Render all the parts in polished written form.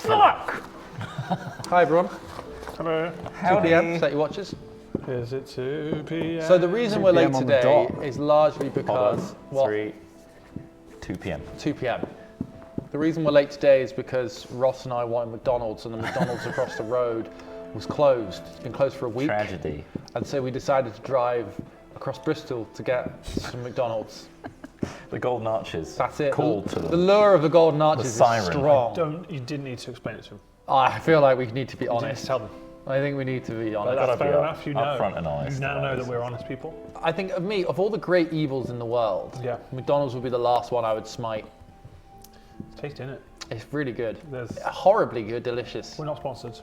Fuck! Hi everyone. Hello. 2 p.m. Set your watches. Is it 2 p.m.? So the reason 2 we're late p.m. on the today dot. is largely because 2 p.m. 2 p.m. The reason we're late today is because Ross and I wanted McDonald's, and the McDonald's across the road was closed. It's been closed for a week. Tragedy. And so we decided to drive across Bristol to get some McDonald's. The Golden Arches. That's it. Called to The them. lure of the Golden Arches is siren. strong. You didn't need to explain it to him. I feel like we need to be You didn't honest. tell them. I think we need to be honest. That's gotta be fair enough. You know. upfront and honest You now about know this. that we're honest people. I think of all the great evils in the world, Yeah. McDonald's would be the last one I would smite. It's tasty, innit? It's really good. There's, Horribly good, delicious. we're not sponsored.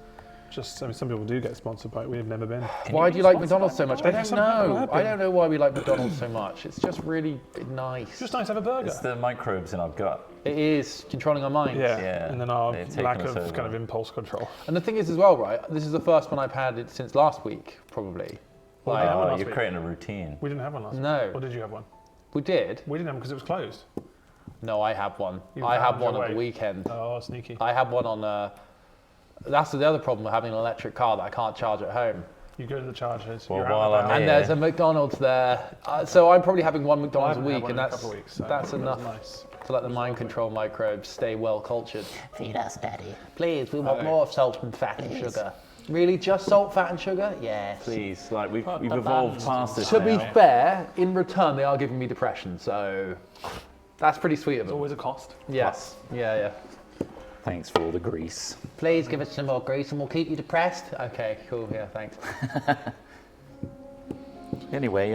Just, I mean, some people do get sponsored, but we've never been. Why do you like McDonald's so much? I don't Some people know. have I been. don't know why we like McDonald's so much. It's just really nice. It's just nice to have a burger. It's the microbes in our gut. It is controlling our minds. Yeah, And then our they've taken lack us of over. kind of impulse control. And the thing is as well, right? This is the first one I've had it since last week, probably. Well, Like, yeah. one Oh, last you're week. creating a routine. We didn't have one last week. No. Or did you have one? we did. We didn't have one because it was closed. No, I have one. You I have found one your on the way. weekend. Oh, sneaky. I have one on. That's the other problem with having an electric car that I can't charge at home. You go to the chargers. Well, you're out while and I'm about. And Yeah. there's a McDonald's there. So I'm probably having one I McDonald's a haven't had week, one and in a that's couple of weeks, so that's that's enough nice. to let the mind control microbes stay well cultured. Feed us, Daddy. Please, we want Okay. more salt and fat and Please. sugar. Really, just salt, fat, and sugar? Yes. Please, like we've Put the evolved buttons past this To now. be fair, in return, they are giving me depression, so that's pretty sweet of There's them. always a cost. Yes. Yeah. Thanks for all the grease. Please give us some more grease and we'll keep you depressed. Okay, cool. Yeah, thanks. Anyway,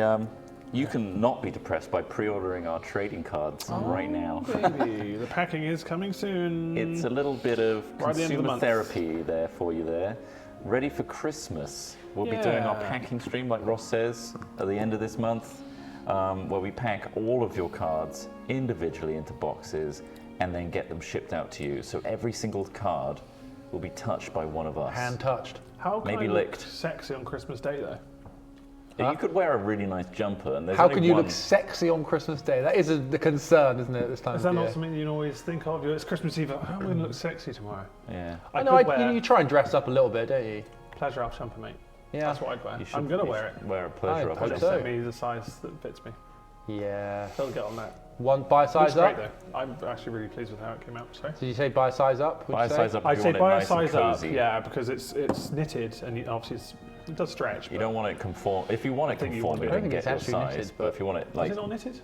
you can not be depressed by pre-ordering our trading cards right now. Baby, the packing is coming soon. It's a little bit of Right at the end of the consumer month. therapy there for you there. Ready for Christmas. We'll be doing our Yeah. packing stream, like Ross says, at the end of this month, where we pack all of your cards individually into boxes and then get them shipped out to you. So every single card will be touched by one of us. Hand touched. How can maybe I look licked. sexy on Christmas Day though? Yeah, you could wear a really nice jumper, and there's How only can you one. look sexy on Christmas Day? That is the concern, isn't it, this time Is of that year? not something you always think of? It's Christmas Eve. How am I going to look sexy tomorrow? Yeah. I know, you try and dress up a little bit, don't you? Pleasure off jumper, mate. Yeah. That's what I'd wear. You should- I'm going to you wear it. should Wear a pleasure I of hope it. so. Send me the size that fits me. Yeah. They'll get on that. One buy a size Looks great up? though. I'm actually really pleased with how it came out. Sorry. Did you say buy a size up? would Buy you a say? size up. I'd if say you want it buy a nice and size up, cozy. yeah, because it's knitted and obviously it does stretch. You but- don't want it conform. If you want it think you conform, want you it. I can think get it's your actually size. knitted, But if you want it Is like, it not knitted?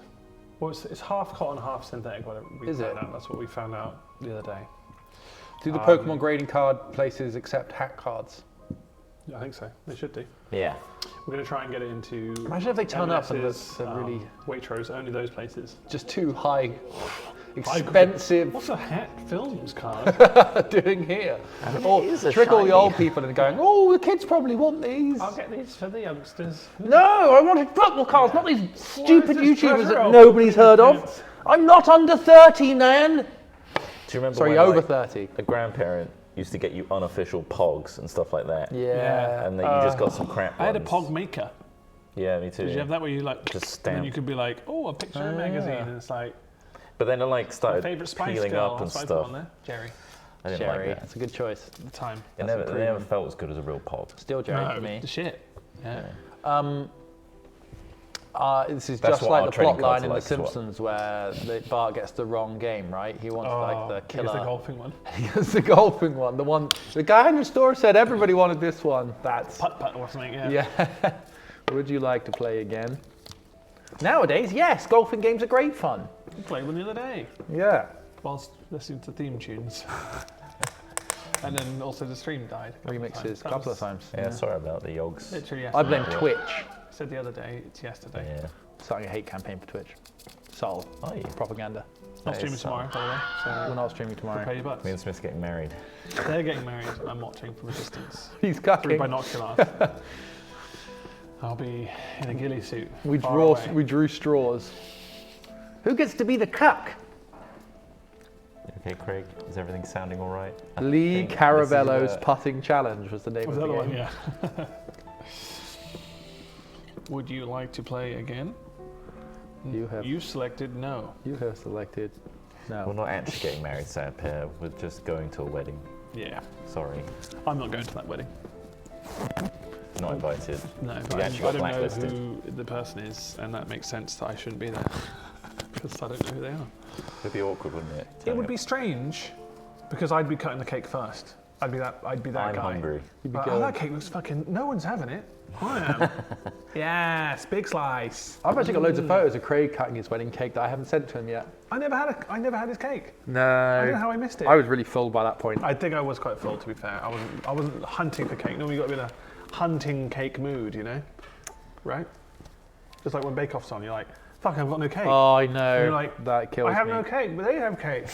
Well, it's half cotton, half synthetic. Whatever we Is found it? out. That's what we found out the other day. Do the Pokemon grading card places accept hat cards? Yeah, I think so. They should do. yeah, We're going to try and get it into. Imagine if they turn up and M&S's, they're really Waitrose, only those places. just too high, expensive What's a hat films card? doing here. Or is a trick all the shiny. old people into going, oh, the kids probably want these. I'll get these for the youngsters. No, I wanted football cards, not these stupid Why is this YouTubers treasure that of nobody's heard of. kids? I'm not under 30, man. do you remember? Sorry, when, over like, 30. a grandparent used to get you unofficial pogs and stuff like that. Yeah. And then you just got some crap I had a ones. Pog Maker. Yeah, me too. Did you have that where you like Just and then stamp. you could be like, oh, a picture in a magazine, and it's like But then it like my started favourite Spice peeling Girl. up and That's what I put on stuff. there. Jerry. I didn't Jerry, like that. that's a good choice. At the time. It never felt as good as a real pog. Still Jerry No, for me. the shit. Yeah. This is That's just what like our the trading plot line cards in are The like as well. Simpsons where Bart gets the wrong game, right? He wants like the I guess killer. the golfing one. He gets the golfing one. The guy in your store said everybody wanted this one. That's Putt or something. Yeah. yeah. Would you like to play again? Nowadays, yes, golfing games are great fun. I played one the other day Yeah. whilst listening to theme tunes. And then also the stream died. Remixes a That couple of was times. Yeah, sorry about the yogs. Literally I yesterday. blame Twitch. I said the other day, it's yesterday. Yeah. Starting a hate campaign for Twitch. Subtle. Oh, yeah. Propaganda. Not That streaming is tomorrow, by the way. We're So not streaming prepare tomorrow. your butts. Me and Smith's getting married. They're getting married. I'm watching from a distance He's through cutting. binoculars. I'll be in a ghillie suit. We far away. drew straws. Who gets to be the cuck? Okay, Craig, is everything sounding all right? I Lee think this is Caravello's a- putting challenge was the name Was of that the the game. one? Yeah. Would you like to play again? You have You selected no. you have selected No. We're not actually getting married, sad pair. We're just going to a wedding. Yeah. Sorry, I'm not going to that wedding. not invited. No, You but actually I got don't know blacklisted. who the person is, and that makes sense that I shouldn't be there because I don't know who they are. It'd be awkward, wouldn't it? It would be strange because I'd be cutting the cake first. I'd be that I'm guy. hungry. You'd be But, going. that cake looks fucking. No one's having it. I am. Yes, big slice. I've actually got loads of photos of Craig cutting his wedding cake that I haven't sent to him yet. I never had his cake. I don't know No. how I missed it. I was really full by that point. I think I was quite full, to be fair. I wasn't hunting for cake. Normally you got to be in a hunting cake mood, you know? Right? Just like when Bake Off's on, you're like, fuck, I've got no cake. Oh, I know. You're like, that kills I have me. no cake, but they have cake.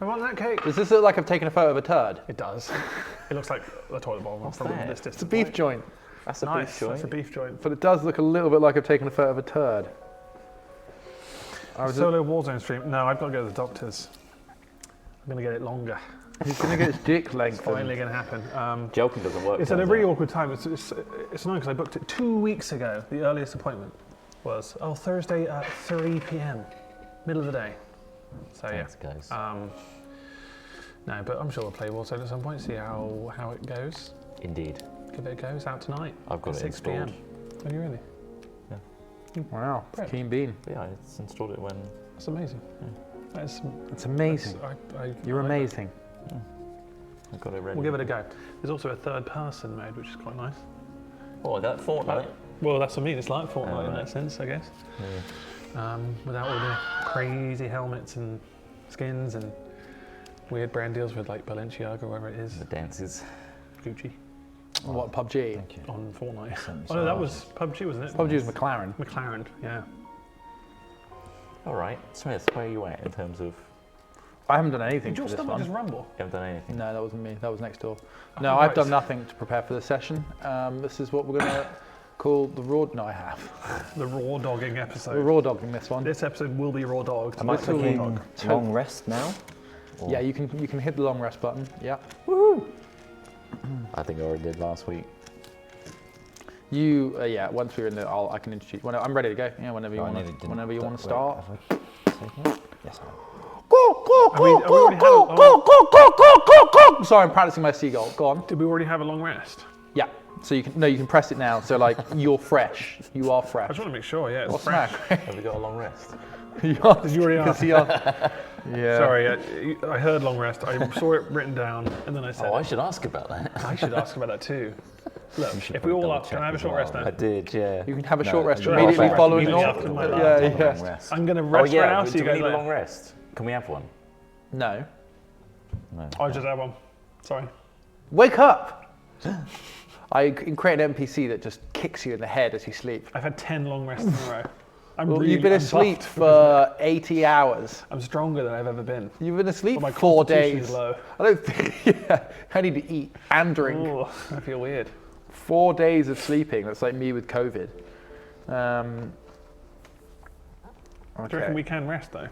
I want that cake. Does this look like I've taken a photo of a turd? It does. It looks like the toilet bowl What's from that? this distance. It's a beef joint, That's a Nice. beef joint. That's a beef joint. but it does look a little bit like I've taken a photo of a turd. I was Solo Warzone stream. No, I've got to go to the doctor's. I'm going to get it longer. he's going to get his dick It's lengthened. finally going to happen. Joking doesn't work. It's at a turns really out. awkward time. It's annoying because I booked it 2 weeks ago. The earliest appointment was Thursday at 3 p.m. Middle of the day. So Thanks, guys. no, but I'm sure we'll play Warzone at some point. See how it goes. Indeed. Give it a go. It's out tonight. I've got at it 6 p.m. installed. Are you really? Wow, it's a Great. keen bean. Yeah, it's installed it when. That's amazing. That's It's amazing. You're I like that. amazing. I got it ready. We'll give it a go. There's also a third-person mode, which is quite nice. Oh, that Fortnite. Well, that's what I mean. It's like Fortnite Oh, in right. that sense, I guess. Yeah. Without all the crazy helmets and skins and weird brand deals with like Balenciaga or whatever it is, The dances. Gucci What, PUBG? Thank you. on Fortnite. Sent me Oh no, some that images. was PUBG, wasn't it? PUBG was McLaren. McLaren, yeah. All right, Smith, where are you at in terms of? I haven't done anything Did your for this stomach one. just rumble? You haven't done anything. No, that wasn't me. That was next door. Oh, No, I've right. done nothing to prepare for the session. This is what we're going to call the raw. No, I have. The raw dogging episode. We're raw dogging this one. This episode will be raw dogged. Am I This will be clicking dog. long rest now? Or- Yeah, you can hit the long rest button. Yeah. I think I already did last week. You, yeah. Once we're in there, I can introduce. I'm ready to go. Yeah, whenever you Oh, I want. nearly didn't- Whenever you want wait, to start. have I taken it? Yes, I have. Have we already had Sorry, I'm practicing my seagull. Go on. Did we already have a long rest? Yeah. So you can press it now. So like you're fresh. You are I fresh. just want to make sure, yeah. It's What's fresh. that? Have we got a long rest? You are. Did you already can ask? see your- Yeah. Sorry, I heard long rest. I saw it written down, and then I said, Oh, I should ask about that. I should ask about that too. Look, should if we probably all double up, can I have a check short as rest well. now? I did, yeah. You can have a No, short rest sure. immediately After- following. immediately your- after my Yeah, lap. Long yes. rest. I'm going to Oh rest right yeah, now, do so you we guys need are a there. long rest? Can we have one? No. No. I just have one. Sorry. Wake up! I can create an NPC that just kicks you in the head as you sleep. I've had 10 long rests in a row. Well, you've been asleep for 80 hours. I'm stronger than I've ever been. You've been asleep But my 4 constitution days. is low. I don't think. Yeah, I need to eat and drink. Ooh, I feel weird. 4 days of sleeping. That's like me with COVID. Do you reckon Okay. we can rest though?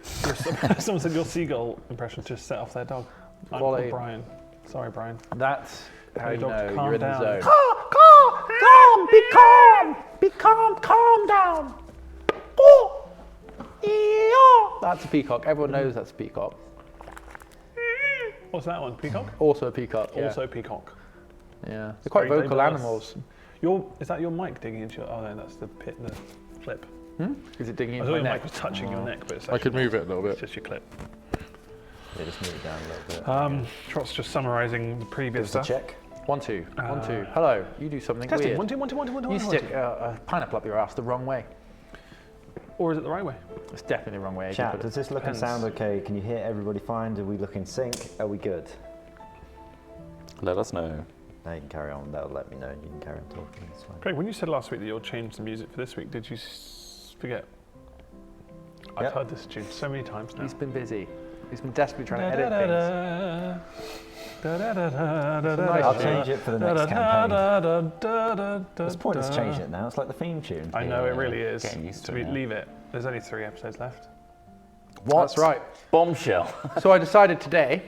Someone said your seagull impression just set off their dog. I'm Quality. called Brian. Sorry, Brian. That's how Hey, you doctor, know calm you're in down. the zone. Calm, be calm, be calm, calm down. Oh, yeah. That's a peacock. Everyone knows that's a peacock. What's that one? Peacock? Also a peacock. Yeah. Also peacock. Yeah. They're quite very vocal diverse. animals. Is that your mic digging into your? Oh no, that's the clip. Is it digging I into thought my your neck? mic was touching your neck, but it's I could actually move it a little it's bit. just your clip. Yeah, just move it down a little bit. Trot's just summarising the previous Give us a stuff. check. 1, 2, 1, 2. Hello. You do something Testing. weird. 1, 2, 1, 2, 1, 2, 1, 2, You 1, 2. stick a pineapple up your ass the wrong way. Or is it the right way? It's definitely the wrong way. Chat, does this look and Depends. sound okay? Can you hear everybody fine? Do we look in sync? Are we good? Let us know. Now you can carry on. That'll let me know. You can carry on talking. It's fine. Craig, when you said last week that you'll change the music for this week, did you forget? I've Yep. heard this tune so many times now. He's been busy. He's been desperately trying to edit things. I'll tune. change it for the next campaign. What's the point of changing it now? It's like the theme tune. I know, it Yeah, really is. getting used to So it we now. leave it. There's only 3 episodes left. That's right. Bombshell. So I decided today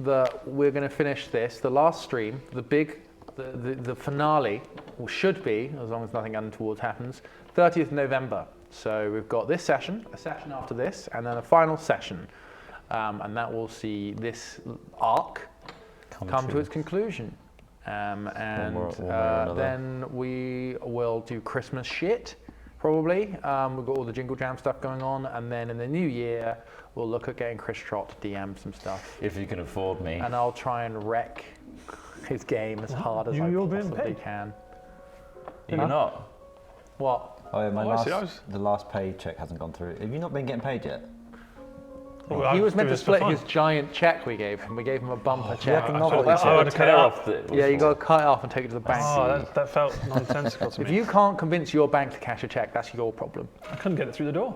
that we're going to finish this, the last stream, the finale, or should be, as long as nothing untoward happens, 30th November. So we've got this session, a session after this, and then a final session. And that will see this arc come to its conclusion. And One way or another. then we will do Christmas shit, probably. We've got all the Jingle Jam stuff going on. And then in the new year, we'll look at getting Chris Trott to DM some stuff. If you can afford me. And I'll try and wreck his game as hard as I You're being possibly paid. can. You're not. What? Oh, yeah, Oh, I see, the last paycheck hasn't gone through. Have you not been getting paid yet? Well, He I'd was meant do to this for split fun. his giant check we gave him. We gave him a bumper check. reckon I not thought what that's they how said? I'd cut it off. Yeah, you got to cut it off and take it to the bank. Oh, that felt nonsensical to If me. you can't convince your bank to cash a check, that's your problem. I couldn't get it through the door.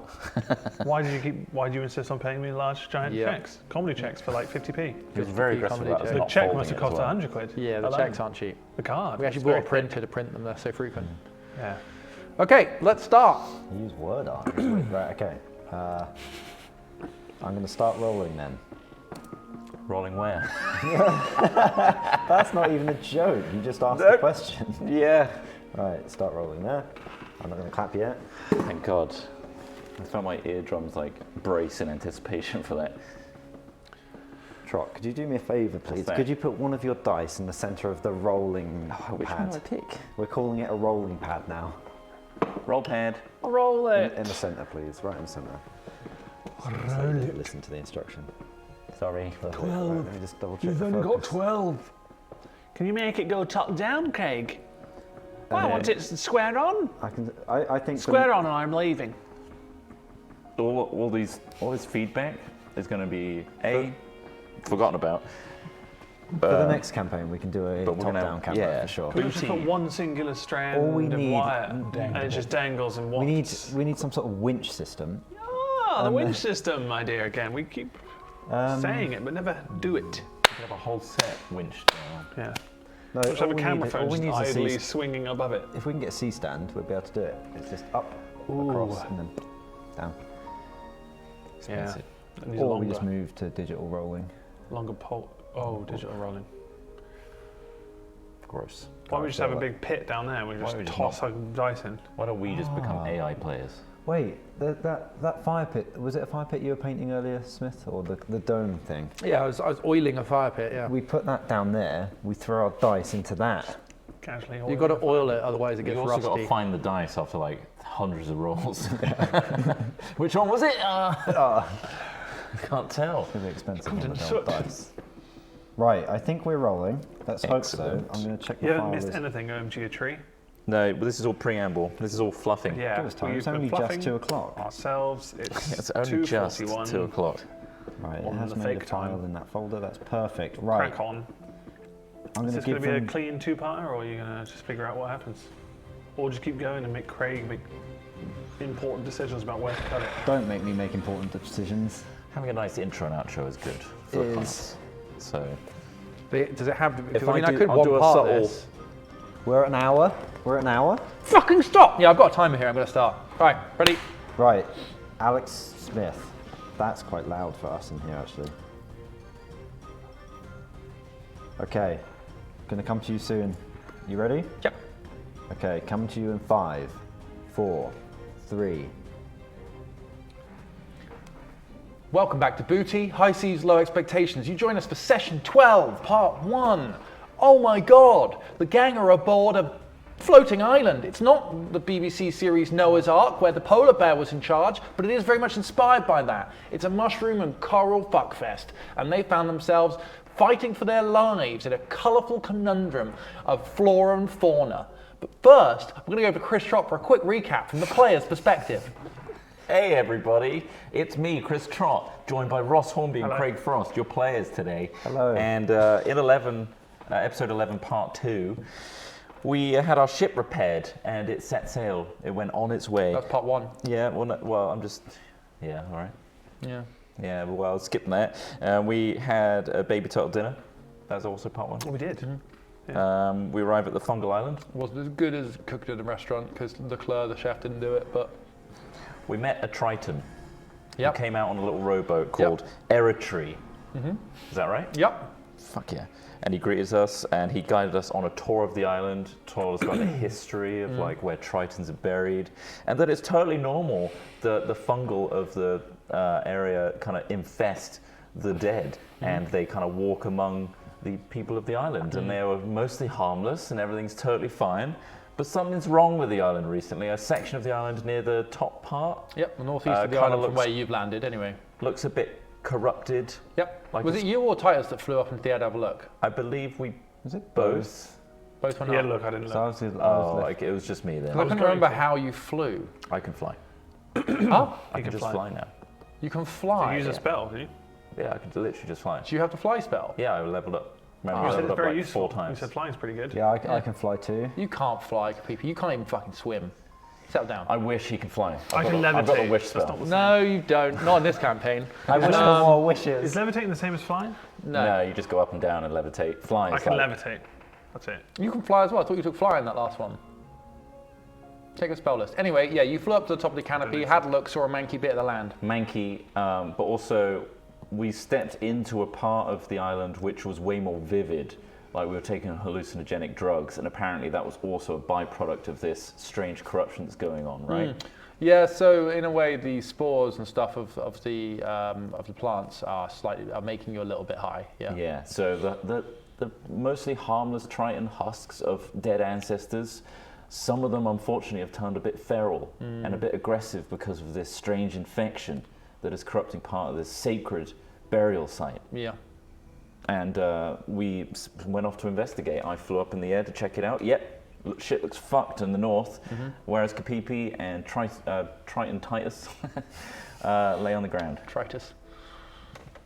Why do you insist on paying me large, giant Yeah. checks? Comedy checks for like 50p. He was very 50p aggressive comedy about us check. The not check folding must have it cost as well. 100 quid. Yeah, the alone. checks aren't cheap. The card. We actually it's bought a very printer to print them, they're so frequent. thick. Yeah. Okay, let's start. Use word art. Right, okay. I'm going to start rolling then. Rolling where? That's not even a joke. You just asked the question. Yeah. Right, start rolling there. I'm not going to clap yet. Thank God. I felt my eardrums like brace in anticipation for that. Trot, could you do me a favour, please? that? Could you put one of your dice in the centre of the rolling Which one do I pad? pick? We're calling it a rolling pad now. Roll pad. I'll roll In the centre, please. Right in the centre. So you listen to the instruction. Sorry. Perfect. 12. Right, let me just double check. You've the only got focus. 12. Can you make it go top down, Craig? I want it square on. I think. Square on, or I'm leaving. All this feedback is going to be forgotten about. For the next campaign, we can do a but we're gonna top-down have- camera yeah. for sure. We just put one singular strand All we of need- wire, and it just dangles and We need wafts. some sort of winch system. The winch system, my dear. Again, we keep saying it, but never do it. We have a whole set winched down. Yeah. No, Just have all a we camera need- phone all we just need is a idly C- swinging above it. If we can get a C stand, we'll be able to do it. It's just up, across, and then down. Yeah. It needs Or longer, we just move to digital rolling. longer pole. Oh, digital rolling. Gross. Why don't we just have a big pit down there? We just don't we just toss our dice in. Why don't we just become AI players? Wait, that fire pit, was it a fire pit you were painting earlier, Smith? Or the dome thing? Yeah, I was oiling a fire pit, yeah. We put that down there, we throw our dice into that. Casually. You've got to oil it, otherwise it You've gets also got to rusty. find the dice after like hundreds of rolls. Which one was it? I can't tell. It's really expensive on in the soot. dice. Right, I think we're rolling. Let's hope so. Excellent. I'm going to check the You haven't file missed list. anything, OMG a tree. No, but this is all preamble. This is all fluffing. Yeah. Give us time. we've It's been only fluffing just 2 o'clock. Ourselves, it's It's only just 2:41. 2 o'clock. Right, it on has the made a fake file time. in that folder. That's perfect. Right, Crack on. I'm Is going this to going give to be a them. clean two-parter, or are you going to just figure out what happens? Or just keep going and make Craig make important decisions about where to cut it? Don't make me make important decisions. Having a nice intro and outro is good for a Is. class. So Does it have to be? Because If I I mean, I do- could I'll do one a part subtle- this. We're at an hour. We're at an hour. Fucking stop! Yeah, I've got a timer here. I'm going to start. Right, ready? Right, Alex Smith. That's quite loud for us in here, actually. Okay, gonna come to you soon. You ready? Yep. Okay, coming to you in 5, 4, 3. Welcome back to Booty, High Seas, Low Expectations. You join us for session 12, part 1. Oh my god, the gang are aboard a floating island. It's not the BBC series Noah's Ark, where the polar bear was in charge, but it is very much inspired by that. It's a mushroom and coral fuckfest, and they found themselves fighting for their lives in a colourful conundrum of flora and fauna. But first, we're going to go over to Chris Trott for a quick recap from the player's perspective. Hey everybody, it's me, Chris Trott, joined by Ross Hornby and Hello. Craig Frost, your players today. Hello. And in episode 11, part 2, we had our ship repaired and it set sail. It went on its way. That's part 1. Yeah, well, I'm just, yeah, all right. Yeah. Yeah, well, I'll skip that. We had a baby turtle dinner. That was also part 1. We did. We arrived at the fungal island. Wasn't as good as cooked in a restaurant because Leclerc, the chef, didn't do it, but We met a Triton. Yep. Who came out on a little rowboat called Eritrea. Is that right? Yep. fuck yeah. And he greeted us and he guided us on a tour of the island, told us about the history of like where Tritons are buried, and that it's totally normal that the fungal of the area kind of infest the dead, and they kind of walk among the people of the island, and they were mostly harmless and everything's totally fine. But something's wrong with the island recently. A section of the island near the top part Yep, the northeast of the kinda island from looks- where you've landed anyway. looks a bit corrupted. Yep. Like Was it's- it you or Titus that flew up into the air to have a look? I believe we Was it both. Both went Yeah, up. look, I didn't So I look. was, Oh, left. like it was just me then. I couldn't going remember to. how you flew. I can fly. Oh, I can can just fly. fly now. you can Did fly. you use a spell, did you? Yeah, I can literally just fly. Do you have to fly spell? Yeah, I leveled up. Remember, You I said leveled it's up very like useful. 4 times. You said flying's pretty good. Yeah, I can fly too. You can't fly, people. You can't even fucking swim. Settle down. I wish he could fly. I can I've got a levitate. wish That's spell. not the same. No, you don't. Not in this campaign. I wish for more wishes. Is levitating the same as flying? No, you just go up and down and levitate. Flying I is can like, levitate. That's it. You can fly as well. I thought you took fly in that last one. Check the spell list. Anyway, yeah, you flew up to the top of the canopy, had a look, saw a manky bit of the land. manky, but also we stepped into a part of the island which was way more vivid. Like we were taking hallucinogenic drugs, and apparently that was also a byproduct of this strange corruption that's going on, right? Yeah, so in a way, the spores and stuff of the plants are making you a little bit high. Yeah. Yeah, so the mostly harmless Triton husks of dead ancestors, some of them unfortunately have turned a bit feral and a bit aggressive because of this strange infection that is corrupting part of this sacred burial site. Yeah. And we went off to investigate. I flew up in the air to check it out. Yep, shit looks fucked in the north, whereas Kapipi and Triton Titus lay on the ground, Tritus.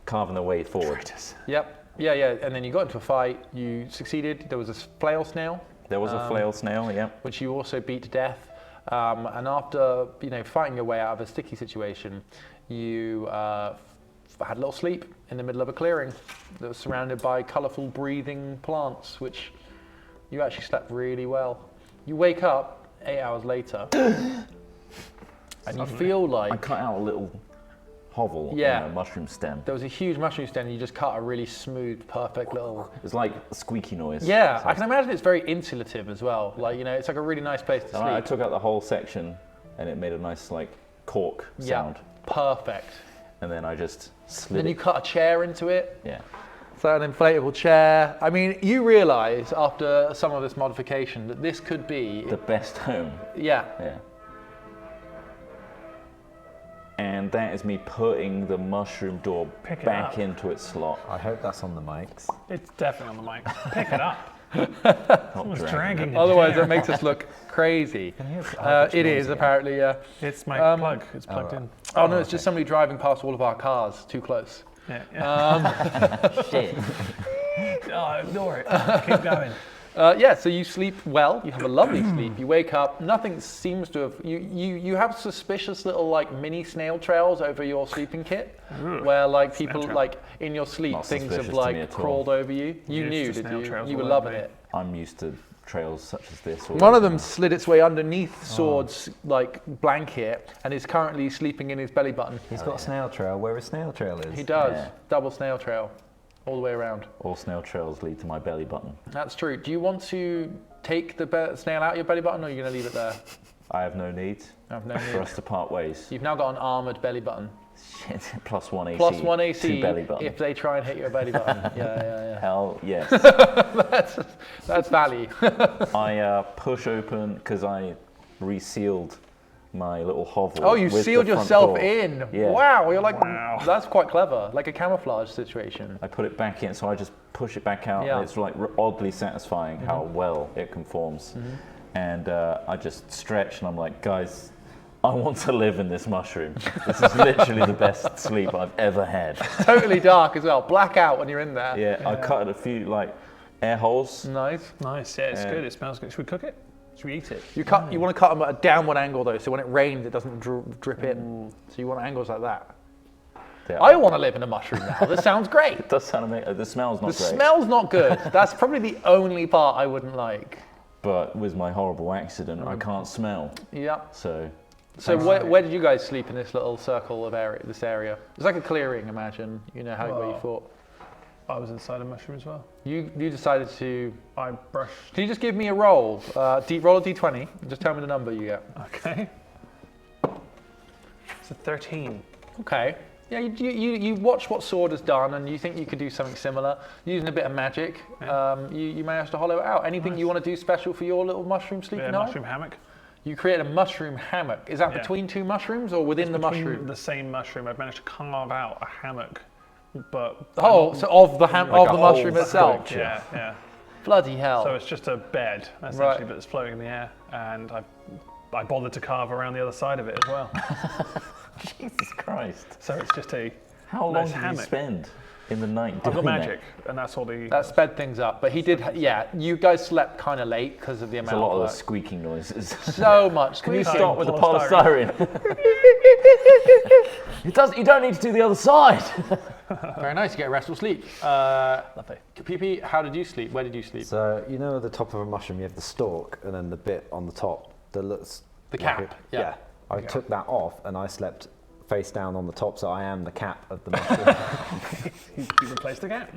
carving their way forward. Yep. Yeah, yeah. And then you got into a fight. You succeeded. There was a flail snail, There was a flail snail, yeah. which you also beat to death. And after fighting your way out of a sticky situation, you had a little sleep in the middle of a clearing that was surrounded by colourful breathing plants, which you actually slept really well. You wake up 8 hours later, and you feel I like cut out a little hovel Yeah. in a mushroom stem. there was a huge mushroom stem, and you just cut a really smooth, perfect little. It's like a squeaky noise. Yeah, So I can imagine it's very insulative as well. Like it's like a really nice place to and I sleep. took out the whole section, and it made a nice like cork sound. Perfect. And then I just slid Then you it. cut a chair into it. Yeah. So an inflatable chair. I mean, you realise after some of this modification that this could be, The best home. yeah, Yeah. And that is me putting the mushroom door Pick it back up. into its slot. I hope that's on the mics. It's definitely on the mic. Pick it up. Not Someone's dragging. dragging the otherwise chair. it makes us look crazy. Can you hear high-pitched It noise is again? apparently, yeah. It's my plug. It's plugged in. Oh no, it's just somebody driving past all of our cars too close. Yeah. yeah. Shit. Oh, ignore it. Keep going. Yeah, so you sleep well. You have a lovely sleep. You wake up. Nothing seems to have. You have suspicious little like mini snail trails over your sleeping kit, where like people trail. like in your sleep Not things suspicious have to me like at all. crawled over you. You Used knew, to did snail you? trails You were all loving over me. it. I'm used to trails such as this. all One of over. them slid its way underneath Sword's like blanket and is currently sleeping in his belly button. He's got a snail trail where his snail trail is. He does. Yeah. Double snail trail, all the way around. All snail trails lead to my belly button. That's true. Do you want to take the snail out of your belly button, or are you going to leave it there? I have no need I have no for need. us to part ways. You've now got an armoured belly button. Shit, plus 1 AC. Plus 1 AC to belly button. if they try and hit your belly button. Yeah. Hell yes. That's value. I push open because I resealed my little hovel. Oh, you with the sealed front yourself door. in. Yeah. Wow, you're like, Wow. that's quite clever. Like a camouflage situation. I put it back in, so I just push it back out, Yeah. and it's like oddly satisfying how well it conforms. And I just stretch, and I'm like, guys, I want to live in this mushroom. This is literally the best sleep I've ever had. Totally dark as well. Blackout when you're in there. Yeah, I cut a few like air holes. Nice. Nice. Yeah, it's Yeah. good. It smells good. Should we cook it? Should we eat it? You want to cut them at a downward angle though, so when it rains, it doesn't drip in. So you want angles like that. Yeah, I want to live in a mushroom now. This sounds great. It does sound amazing. The smell's not The great. smell's not good. That's probably the only part I wouldn't like. But with my horrible accident, I can't smell. Yeah. So So where did you guys sleep in this little circle of area? This area. It's like a clearing. Imagine. You know where you fought. I was inside a mushroom as well. You decided to. I brushed. Can you just give me a roll? Roll a d20. Just tell me the number you get. Okay. It's a 13. Okay. Yeah, you watch what Sword has done, and you think you could do something similar using a bit of magic. Yeah. You managed to hollow it out. Anything you want to do special for your little mushroom sleeping Yeah, hole? mushroom hammock. You create a mushroom hammock. Is that Yeah. between two mushrooms or within the Between mushroom? the same mushroom, I've managed to carve out a hammock, but Oh, so of the Like of a the whole mushroom itself. structure. yeah, yeah. Bloody hell! So it's just a bed essentially, Right. but it's floating in the air, and I bothered to carve around the other side of it as well. Jesus Christ. So it's just a How long nice did you hammock. spend in the night I've got doing that? magic, and that's all the. that sped things up, but he did. Yeah, you guys slept kind of late because of the It's amount a lot of of work. the squeaking noises. So much. Can you squeaking. start with the polystyrene. polystyrene? You don't need to do the other side. Very nice. You get a restful sleep. Lovely. PP, how did you sleep? Where did you sleep? So you know at the top of a mushroom you have the stalk and then the bit on the top that looks The like cap, it- yeah. I took that off and I slept face down on the top, so I am the cap of the mushroom. You replaced the gap.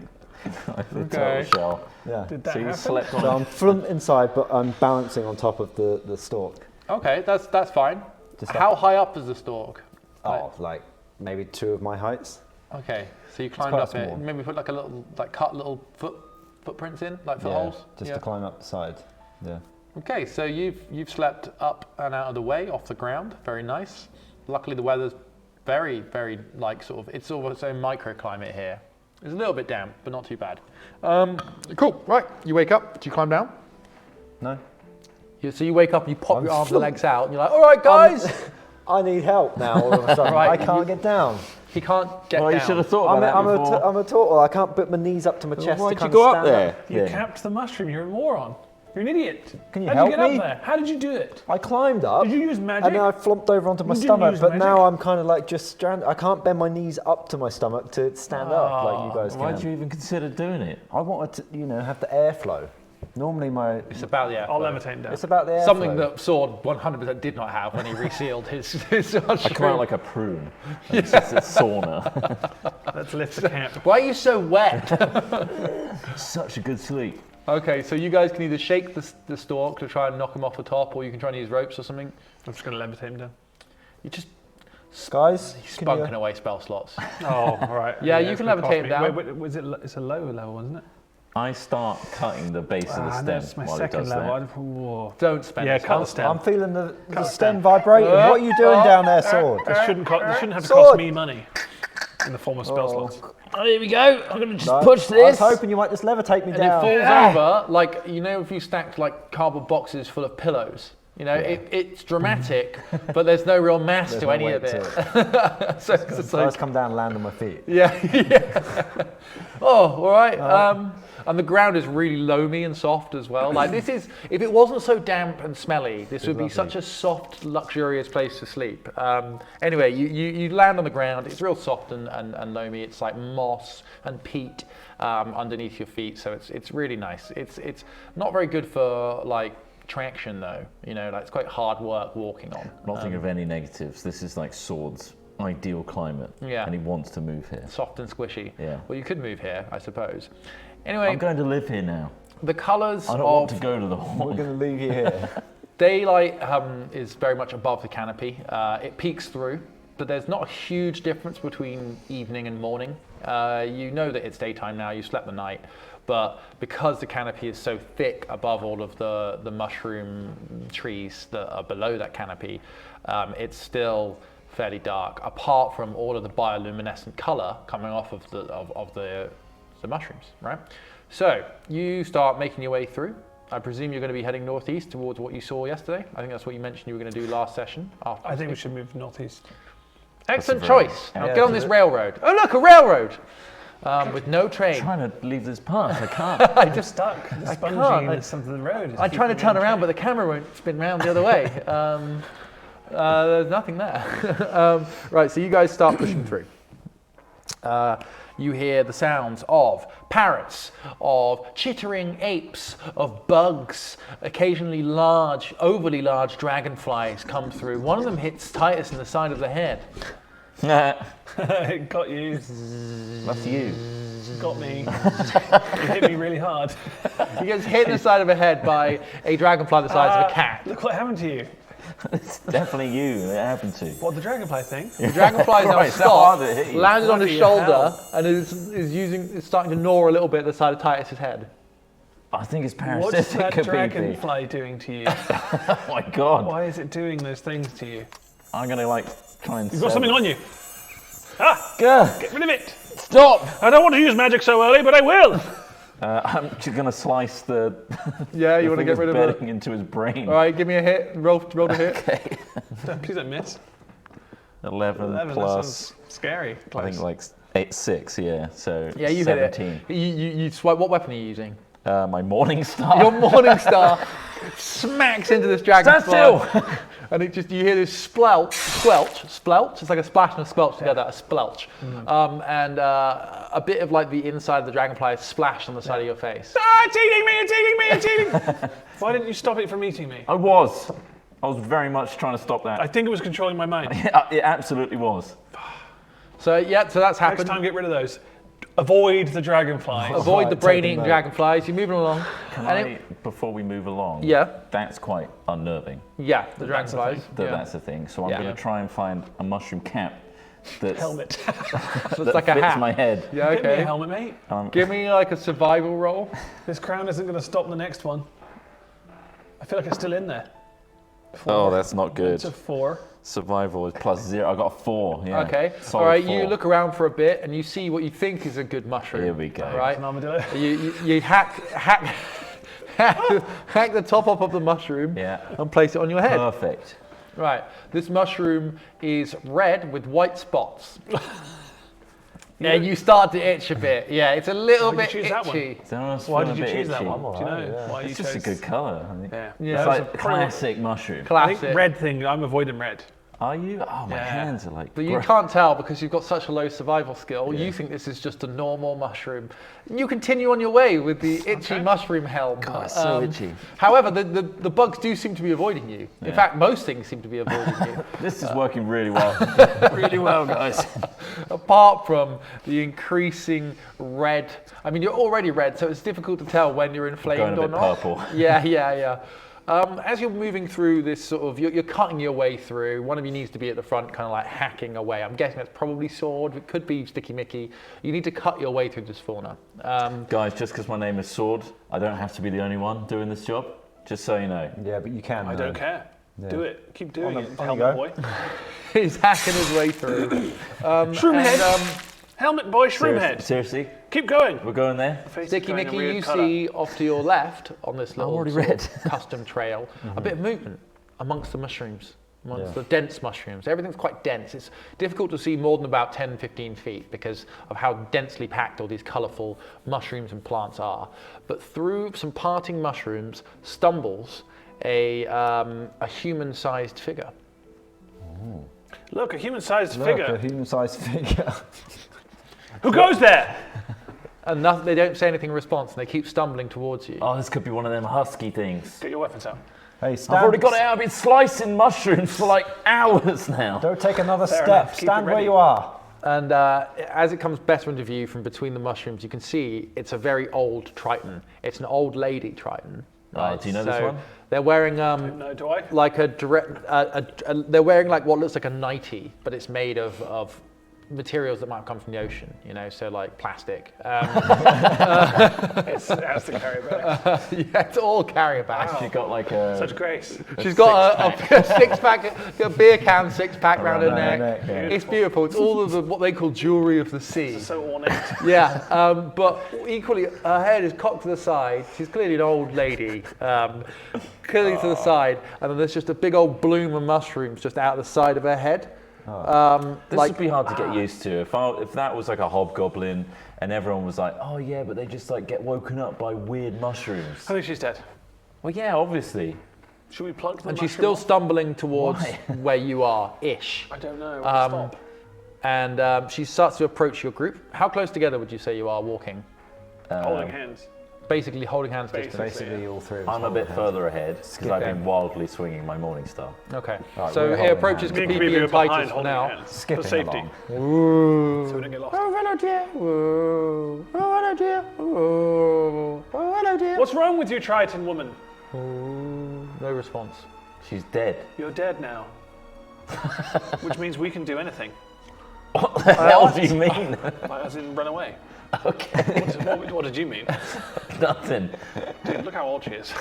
The Okay. total shell. Yeah. Did that So you happen? slept So on. I'm front inside, but I'm balancing on top of the stalk. Okay, that's fine. Just How high up is the stalk? Oh, like maybe 2 of my heights. Okay, so you climbed quite up it. small. Maybe put like a little, cut little footprints in, like footholes. Just Yeah. to climb up the side. Yeah. Okay, so you've slept up and out of the way, off the ground. Very nice. Luckily, the weather's very, very it's sort of its own microclimate here. It's a little bit damp, but not too bad. Cool. Right, you wake up. Do you climb down? No. So you wake up and you pop I'm your arms and flump- legs out, and you're like, "All right, guys." I need help now. All of a sudden, Right, I can't you- get down. He can't get Well, down. you should have thought about I'm that before. a turtle. I can't put my knees up to my chest. Why'd to you kind go of up stand there? You Yeah. capped the mushroom. You're a moron. You're an idiot. Can you How help did you get me? up there? How did you do it? I climbed up. Did you use magic? And then I flopped over onto my You didn't stomach, use but magic? now I'm kind of like just stranded. I can't bend my knees up to my stomach to stand up like you guys Why can. did you even consider doing it? I wanted to, have the airflow. Normally It's about the I'll airflow. levitate down. it's about the airflow. Something that Sword 100% did not have when he resealed his I come out like a prune. It's just a sauna. Let's lift the camp. Why are you so wet? Such a good sleep. Okay, so you guys can either shake the stalk to try and knock him off the top, or you can try and use ropes or something. I'm just going to levitate him down. You just Guys, can you- spunking away spell slots. Oh, all right. Yeah, you it's can gonna levitate cost him me. down. Wait, was it? It's a lower level, isn't it? I start cutting the base of the stem That's my while it second does level. that. Whoa. Don't spend Yeah, it. cut the stem. I'm feeling the Cut stem stem. vibrating. What are you doing down there, Sword? This shouldn't have to Sword. cost me money in the form of spell slots. Oh, here we go. I'm gonna just No, push I was this. hoping you might just levitate me And down. it falls over, like, if you stacked like cardboard boxes full of pillows. It's dramatic, but there's no real mass There's to no any weight of it. to it. So it's just So I like, just come down and land on my feet. yeah. Oh, all right. And the ground is really loamy and soft as well. Like this is, if it wasn't so damp and smelly, this would be lovely. such a soft, luxurious place to sleep. Anyway, you land on the ground. It's real soft and loamy. It's like moss and peat underneath your feet. So it's really nice. It's not very good for like traction though. It's quite hard work walking on. Nothing of any negatives. This is like Sword's ideal climate. Yeah. And he wants to move here. Soft and squishy. Yeah. Well, you could move here, I suppose. Anyway, I'm going to live here now. the colours I don't of want to go to the We're hall. going to leave you here. daylight is very much above the canopy. It peeks through, but there's not a huge difference between evening and morning. You know that it's daytime now. You slept the night, but because the canopy is so thick above all of the mushroom trees that are below that canopy, it's still fairly dark. Apart from all of the bioluminescent color coming off of the mushrooms, right? So you start making your way through. I presume you're going to be heading northeast towards what you saw yesterday. I think that's what you mentioned you were going to do last session. I think we should move northeast. Excellent That's a very- choice. Now Yeah, get on this railroad. Oh look, a railroad with no train. I'm trying to leave this path. I can't. I just Stuck. The can't. sponginess of the road. I'm trying to turn around, but the camera won't spin round the other way. There's nothing there. Right, so you guys start pushing through. You hear the sounds of parrots, of chittering apes, of bugs, occasionally large, overly large dragonflies come through. One of them hits Titus in the side of the head. It got you. That's you. Got me. You hit me really hard. He gets hit in the side of the head by a dragonfly the size of a cat. Look what happened to you. It's definitely you. It happened to. What, the dragonfly thing? The dragonfly is now Christ, how hard did it stopped, hit you? landed on his Bloody shoulder, hell. and is starting to gnaw a little bit at the side of Titus's head. I think it's What's parasitic. that Could be. dragonfly doing to you? Oh my god! Why is it doing those things to you? I'm gonna try and. You've got something on you. Ah, Gah, get rid of it. stop! I don't want to use magic so early, but I will. I'm just gonna slice the. Yeah, you the want to thing get that's rid of it. bedding into his brain. All right, give me a hit. Roll to hit. Okay. Please don't miss. 11 11, plus. that sounds scary. I think like 6. Yeah. So. Yeah, you 17. hit it. You swipe. What weapon are you using? My morning star. Your morning star smacks into this dragonfly. Stand still. And it just, you hear this splelch. It's like a splash and a splelch together, a splelch. And a bit of like the inside of the dragonfly is splashed on the side of your face. Ah, it's eating me, it's eating me, it's eating me. Why didn't you stop it from eating me? I was very much trying to stop I that. think it was controlling my mind. It absolutely was. So yeah, so that's Next happened. time, get rid of those. Avoid the dragonflies. Avoid the Right, brain-eating taking dragonflies. You're moving along. Can And I, before we move along? Yeah. That's quite unnerving. Yeah, the That's the dragonflies. thing. That Yeah. That's the thing. So I'm Yeah. going to try and find a mushroom cap that's, Helmet. that like a fits hat. my head. Yeah, Get me a okay. helmet, mate. Give me like a survival roll. This crown isn't going to stop the next one. I feel like it's still in there. Oh, that's not good. It's a 4. Survival is +0. I got a 4. Yeah. Okay. Solid All right. 4. You look around for a bit and you see what you think is a good mushroom. Here we go. Right. An armadillo. You hack the top off of the mushroom Yeah. and place it on your head. Perfect. Right. This mushroom is red with white spots. Yeah, you start to itch a bit. Yeah, it's a little Why did bit you choose that one? itchy. So I was Why feeling did you a bit choose that itchy. one? Do you know why you It's chose? just a good colour. I think. Yeah. Yeah. It's That's like classic mushroom. I Classic. think red thing. I'm avoiding red. Are you? Oh, my Yeah. hands are like. But you can't tell because you've got such a low survival skill. You think this is just a normal mushroom. You continue on your way with the itchy mushroom helm. God, it's so itchy. However, the bugs do seem to be avoiding you. In Yeah. fact, most things seem to be avoiding you. This is working really well. really well, guys. Apart from the increasing red. I mean, you're already red, so it's difficult to tell when you're inflamed Going a or bit not. purple. Yeah. As you're moving through this sort of, you're cutting your way through. One of you needs to be at the front, kind of like hacking away. I'm guessing that's probably sword. It could be Sticky Mickey. You need to cut your way through this fauna. Guys, just because my name is Sword, I don't have to be the only one doing this job. Just so you know. Yeah, but you can. I don't care. Yeah. Do it. Keep doing On it, the- on you helmet go. boy. He's hacking his way through. Shroom and, head. Helmet boy, shroom head. Seriously? Keep going. We're going there? Face is Sticky going a Mickey, weird you colour. see off to your left on this little already sort of read. custom trail a bit of movement amongst the mushrooms, amongst Yeah. the dense mushrooms. Everything's quite dense. It's difficult to see more than about 10, 15 feet because of how densely packed all these colourful mushrooms and plants are. But through some parting mushrooms stumbles a human-sized figure. Look, a human-sized Look, figure. a human-sized figure. Who goes there? And they don't say anything in response, and they keep stumbling towards you. Oh, this could be one of them husky things. Get your weapons out. Hey, stand. I've already got it out. I've been slicing mushrooms for like hours now. Don't take another Fair step. enough, keep Stand it where ready. you are. And as it comes better into view from between the mushrooms, you can see it's a very old Triton. It's an old lady Triton. Oh, do you know this one? They're wearing No, do I? like they're wearing like what looks like a nightie, but it's made of materials that might have come from the ocean, you know, so like plastic. It's has to carry back. Yeah, it's all carrier bags. She's got like a. Such grace. She's got a six-pack, a beer can six-pack around her Around her neck. neck, yeah. It's beautiful. It's all of the what they call jewelry of the sea. So ornate. Yeah, but equally, her head is cocked to the side. She's clearly an old lady, clearly to the side, and then there's just a big old bloom of mushrooms just out the side of her head. This would be hard to get used to. If that was like a hobgoblin and everyone was like, oh yeah, but they just like get woken up by weird mushrooms. I think she's dead. Well, yeah, obviously. Should we plug the And she's mushroom still off? stumbling towards Why? where you are, ish. I don't know. Stop. And she starts to approach your group. How close together would you say you are walking? Holding hands. basically holding hands distance. Basically, all three of us. I'm a bit further ahead because I've been Skipping. wildly swinging my Morning Star. Okay. Right, So we're it holding approaches hands. Me and Kapipi Kapipi and are behind Titus for holding now. hands Skipping for safety, along. so we don't get lost. Oh, hello, dear. Oh, hello, dear. Oh, hello, dear. What's wrong with you, Triton woman? No response. She's dead. You're dead now. Which means we can do anything. What the hell do you mean? Like, as in run away. Okay, What did you mean? nothing. Dude, look how old she is.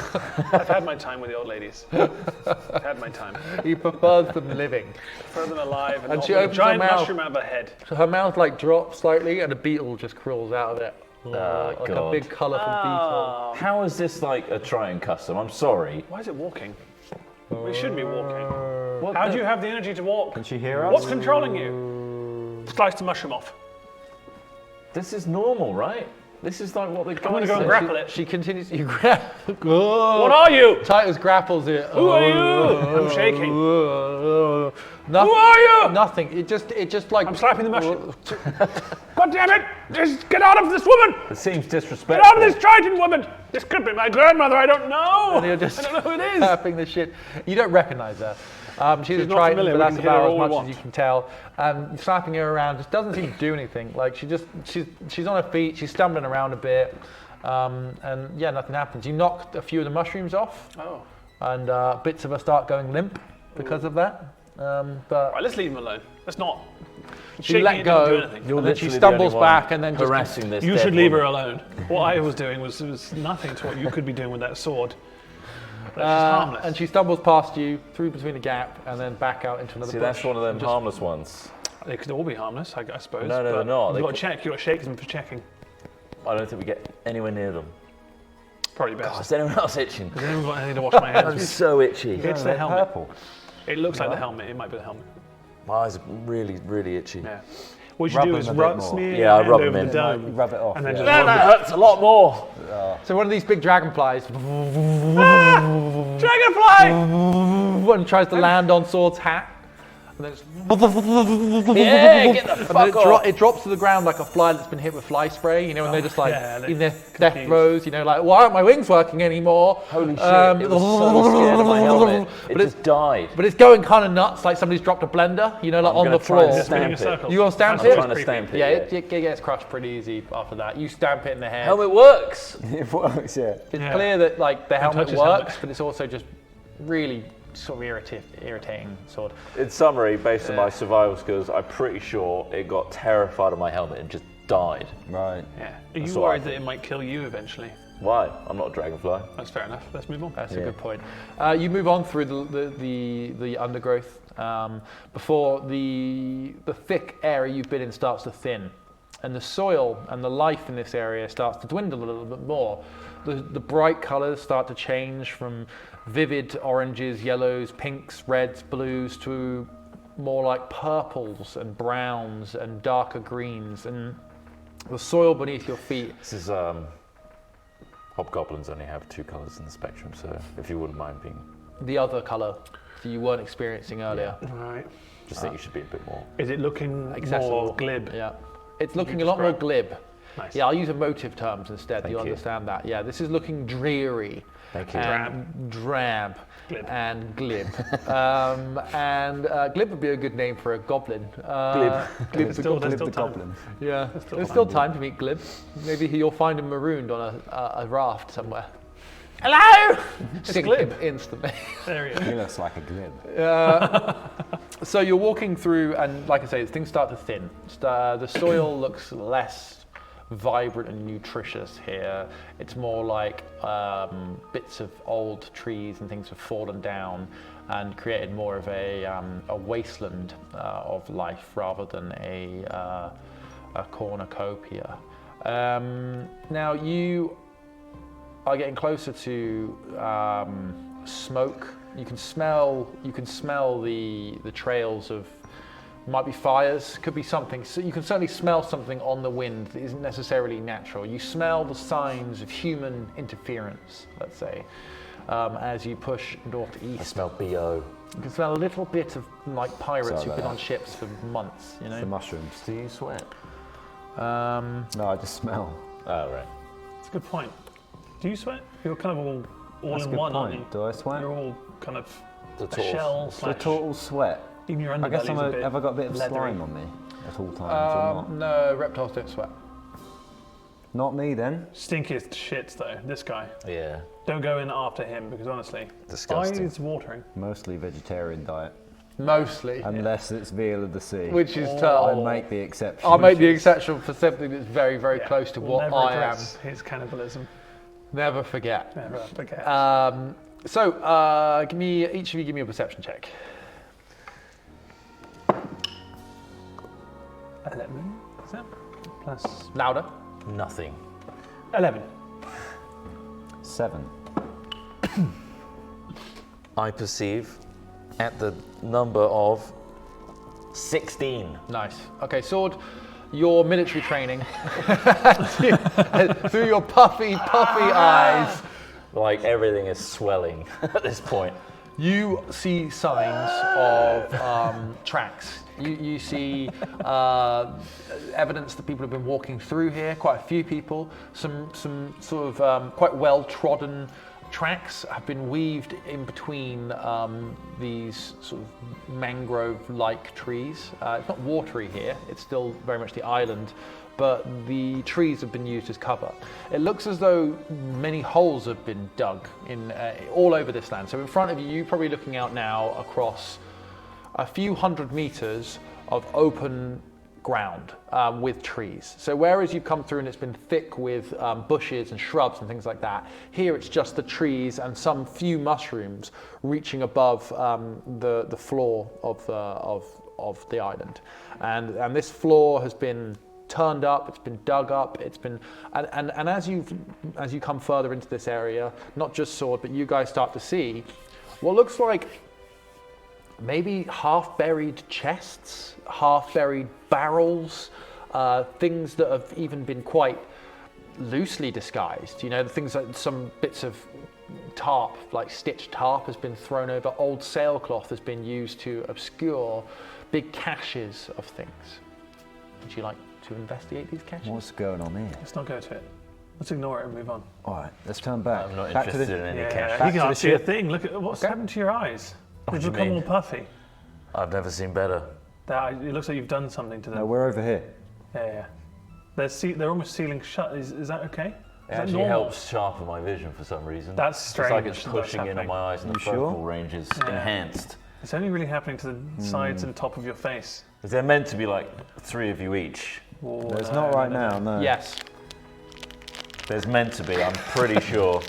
I've had my time with the old ladies. I've had my time. He prefers them living. Further than alive and, And not she with a opens her giant mouth. mushroom out of her head. So her mouth like drops slightly and a beetle just crawls out of it. Oh, like a God. big colourful beetle. How is this like a Triton custom? I'm sorry. Why is it walking? We shouldn't be walking. What How the- do you have the energy to walk? Can she hear us? What's controlling you? Slice the mushroom off. This is normal, right? This is like what the guys I'm gonna go and say. grapple it. She continues. You grab. What are you? Titus grapples it. Who are you? I'm shaking. Nothing, Who are you? Nothing. It just like. I'm slapping the mushroom. God damn it! Just get out of this woman! It seems Get disrespectful. out of this Triton woman! This could be my grandmother. I don't know. And you're just I don't know who it is. slapping the shit. You don't recognize her. She's a not Triton, familiar, but we that's can hear her about as all we much want. as you can tell. Slapping her around just doesn't seem to do anything. Like she's on her feet. She's stumbling around a bit, and yeah, nothing happens. You knock a few of the mushrooms off, Oh. and bits of her start going limp because of that. But Right, let's leave him alone. Let's not. she Shaking let it doesn't do go, anything. You're and then she literally the only stumbles one back, and then just harassing this. You dead should leave her woman. alone. What I was doing was nothing to what you could be doing with that sword. That's just harmless. and she stumbles past you through between the gap, and then back out into another See, bush. that's one of them Just- harmless ones. They could all be harmless, I suppose. No, but they're not. You've They got to could- check. You've got to shake them for checking. I don't think we get anywhere near them. Probably Oh, best. is anyone else itching? Has anyone got anything to wash my hands I'm with? so itchy. It's the They're helmet. purple. It looks like the helmet. It might be the helmet. My eyes are really, really itchy. Yeah. What you Rub do them is a bit more. smear Yeah, your I'll hand rub over them the in. dome. Rub it off. And then yeah. just Man, that hurts a lot more. So one of these big dragonflies Dragonfly! and tries to land on Sword's hat. And then, Yeah, get the and then fuck off. it drops to the ground like a fly that's been hit with fly spray, you know, and they're just like yeah, they're in their death confused. throes, you know, like, why aren't my wings working anymore? Holy shit, it was so scared of my helmet. It But just died. But it's going kind of nuts, like somebody's dropped a blender, you know, like I'm on gonna the try and floor. stamp Spinning in it. circles. You gonna stamp That's it? Trying to creepy. stamp it. Yeah, it gets crushed pretty easy after that. You stamp it in the head. Helmet works. It works, yeah. It's Yeah. clear that like the helmet touch his works, helmet. but it's also just really sort of irritating sort of. In summary, based on my survival skills, I'm pretty sure it got terrified of my helmet and just died. Right. Yeah. Are That's you what I worried that it might kill you eventually? Why? I'm not a dragonfly. That's fair enough. Let's move on. That's a Yeah. good point. You move on through the undergrowth before the thick area you've been in starts to thin, and the soil and the life in this area starts to dwindle a little bit more. The bright colours start to change from vivid oranges, yellows, pinks, reds, blues to more like purples and browns and darker greens, and the soil beneath your feet. This is hobgoblins only have two colours in the spectrum, so if you wouldn't mind being, The other colour that you weren't experiencing earlier. Right. just think you should be a bit more. Is it looking Accessible. more glib? Yeah. It's looking a lot more glib. Nice. Yeah, I'll use emotive terms instead. Thank You'll you. understand that. Yeah, this is looking dreary. Thank you. And drab. Glib. And glib. Glib would be a good name for a goblin. Glib. There's still Glib the time. goblin. Yeah, there's still time to meet Glib. Maybe you'll find him marooned on a raft somewhere. Hello! Sink Glib. him instantly. There he is. He looks like a glib. So you're walking through, and like I say, things start to thin. The soil looks less vibrant and nutritious here. It's more like bits of old trees and things have fallen down and created more of a wasteland of life rather than a cornucopia. Now you are getting closer to smoke. You can smell the trails of, might be fires, could be something. So you can certainly smell something on the wind that isn't necessarily natural. You smell the signs of human interference, let's say, as you push I northeast. smell BO. You can smell a little bit of like pirates Sorry who've about been that. on ships for months, you The know. mushrooms. Do you sweat? Um, No, I just smell. Oh, right. It's a good point. Do you sweat? You're kind of all That's a in good one, aren't point. you? Do I sweat? You're all kind of The a torso. shell The slash. total sweat. Even your I underbelly guess is a bit have I got a bit of leathery. slime on me at all times or not? No, reptiles don't sweat. Not me then. Stinkiest shits though. This guy. Yeah. Don't go in after him because honestly, Disgusting. eyes watering. Mostly vegetarian diet, Mostly, unless it's veal of the sea. which is I tough. make the exception. I'll make the exception for something that's very, very Yeah. close to We'll what never I am. address his cannibalism. Never forget. Never forget. Each of you give me a perception check. 11. Is that? Plus Louder. Nothing. 11. 7. I perceive at the number of 16. Nice. Okay, Sword, your military training through your puffy eyes. Like everything is swelling at this point. You see signs of tracks. You see evidence that people have been walking through here, quite a few people. Some sort of quite well-trodden tracks have been weaved in between these sort of mangrove-like trees. It's not watery here, it's still very much the island, but the trees have been used as cover. It looks as though many holes have been dug in all over this land. So in front of you, you're probably looking out now across a few hundred meters of open ground with trees. So whereas you've come through and it's been thick with bushes and shrubs and things like that, here it's just the trees and some few mushrooms reaching above the floor of the island. And this floor has been turned up, it's been dug up, it's been, and as you come further into this area, not just Sword, but you guys start to see what looks like maybe half-buried chests, half-buried barrels, things that have even been quite loosely disguised. You know, the things like some bits of tarp, like stitched tarp has been thrown over, old sailcloth has been used to obscure big caches of things. Would you like to investigate these caches? What's going on here? Let's not go to it. Let's ignore it and move on. All right, let's turn back. I'm not back to interested the, in any Yeah, cash. you to the can't see a ship. thing. Look at what's happened to your eyes. They've do you become mean? all puffy. I've never seen better. It looks like you've done something to them. No, we're over here. Yeah. They're almost sealing shut. Is that okay? It Is that actually normal? helps sharpen my vision for some reason. That's It's like strange it's that that's pushing in on happening. my eyes and the You sure? focal range is Yeah. enhanced. It's only really happening to the sides and top of your face. Because they're meant to be like 3 of you each. Whoa, No, it's no, not right no, now, no. Yes. There's meant to be, I'm pretty sure.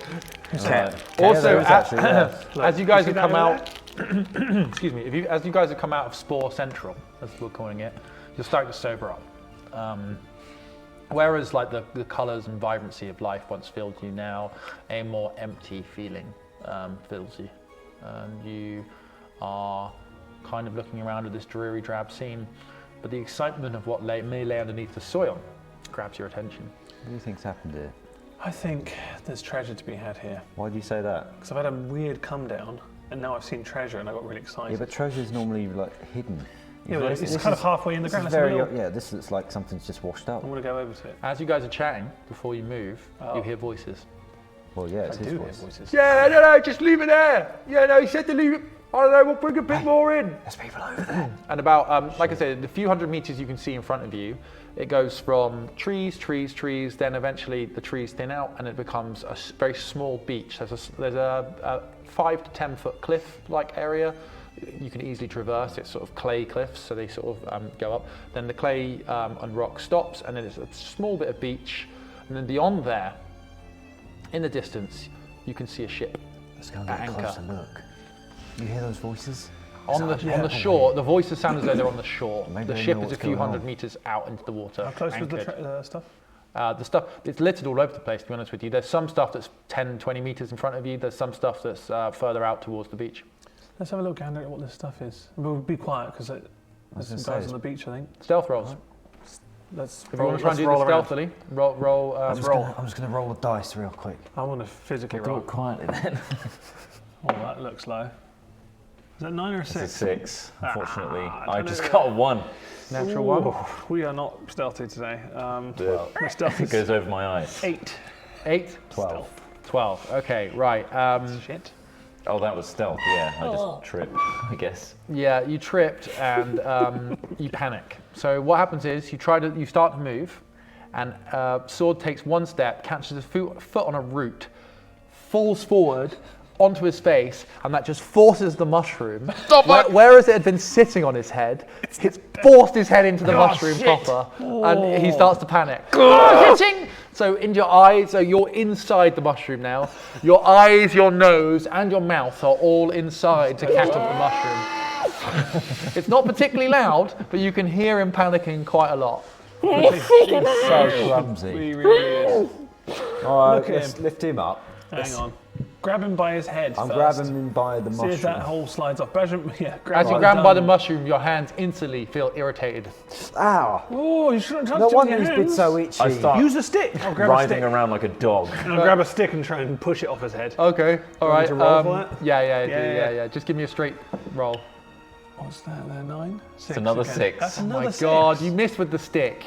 Right. Also, there is actually, yeah. as you guys you have see come that out, excuse me, as you guys have come out of Spore Central, as we're calling it, you're starting to sober up. Whereas like the colours and vibrancy of life once filled you, now a more empty feeling fills you. You are kind of looking around at this dreary, drab scene, but the excitement of what may lay underneath the soil grabs your attention. What do you think's happened here? I think there's treasure to be had here. Why do you say that? Because I've had a weird come down, and now I've seen treasure, and I got really excited. Yeah, but treasure's normally like hidden. Yeah, but This it's is- kind of halfway in the this ground. is Let's have a very, little- yeah, this looks like something's just washed up. I want to go over to it. As you guys are chatting, before you move, Oh. you hear voices. Well, yeah, I it's do his hear voice. voices. Yeah, no, just leave it there. Yeah, no, he said to leave it. I don't know, we'll bring a bit more in. There's people over there. And about, like I said, the few hundred meters you can see in front of you, it goes from trees, then eventually the trees thin out and it becomes a very small beach. There's a 5 to 10 foot cliff-like area you can easily traverse. It's sort of clay cliffs, so they sort of go up. Then the clay and rock stops, and then it's a small bit of beach. And then beyond there, in the distance, you can see a ship. Let's go and At get a anchor. closer look. You hear those voices? On the shore, the voices sound as though they're on the shore. Maybe The they ship know is a what's few going hundred on. meters out into the water. How close was the anchored. stuff? The stuff, it's littered all over the place, to be honest with you. There's some stuff that's 10, 20 meters in front of you. There's some stuff that's further out towards the beach. Let's have a look gander at what this stuff is. We'll be quiet because there's was some gonna guys say, on the beach, I think. Stealth rolls. Let's If you want to try and do this stealthily, roll. I'm just gonna roll the dice real quick. I want to physically Do roll. it quietly then. Oh, that looks low. Is that 9 or a It's a 6? 6, unfortunately. I I don't just know. got a 1. Natural one. Ooh, we are not stealthy today. We're stealthy. It goes over my eyes. 8. 8. 12. 12. Okay, right. Shit. Oh, that was stealth. Yeah, I just tripped, I guess. Yeah, you tripped and you panic. So what happens is you start to move, and Sword takes one step, catches his foot on a root, falls forward onto his face, and that just forces the mushroom. Whereas it had been sitting on his head, it's forced his head into the mushroom proper, and he starts to panic. Hitting! So in your eyes, so you're inside the mushroom now. Your eyes, your nose, and your mouth are all inside to catch up the mushroom. It's not particularly loud, but you can hear him panicking quite a lot. So clumsy. He really is. All right, Look at let's him. lift him up. Hang on. Grab him by his head I'm first. grabbing him by the See if that mushroom. hole slides off. Grab him, yeah, As you him grab him by the down. mushroom, your hands instantly feel irritated. Ow! Oh, you shouldn't touch No it wonder with he's your been hands. so itchy. I start Use a stick. I'll grab a writhing stick. around like a dog. And I'll grab a stick and try and push it off his head. Okay, all want right. me to roll for that? Yeah. Just give me a straight roll. What's that there, 9? 6. It's another okay. 6. That's Oh another my 6. God, you missed with the stick.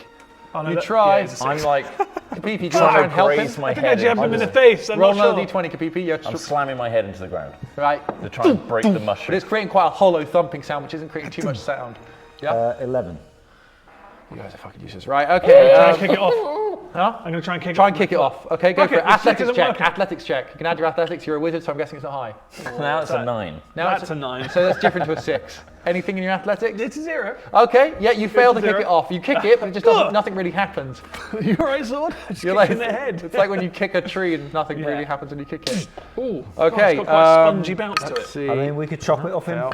Oh, no, you that- try. yeah, it's a 6. I'm like Kapipi, trying try to and help him. graze my I think I head. jabbed him in into the face. I'm Roll not another sure. d20, Kapipi. Yeah, I'm slamming my head into the ground right. to try and break the But mushroom. it's creating quite a hollow thumping sound, which isn't creating too much sound. Yeah? 11. You guys are fucking useless. Right, okay. Try and kick it off. Huh? I'm going to try and kick Try it and kick it off. Okay, go Okay, for it. the stick Athletics isn't check. working. Athletics check. You can add your athletics. You're a wizard, so I'm guessing it's not high. Now it's a 9. Now That's it's a 9. So that's different to a 6. Anything in your athletics? It's a 0. Okay, yeah, you fail to to kick 0. it off. You kick it, but it just doesn't, nothing really happens. You alright, Sword? I just You're kicked like, in the head. it's like when you kick a tree and nothing Yeah. really happens when you kick it. Ooh. Okay, Oh, it's got quite a spongy bounce to let's it. see. I mean, we could chop it off him. Fail.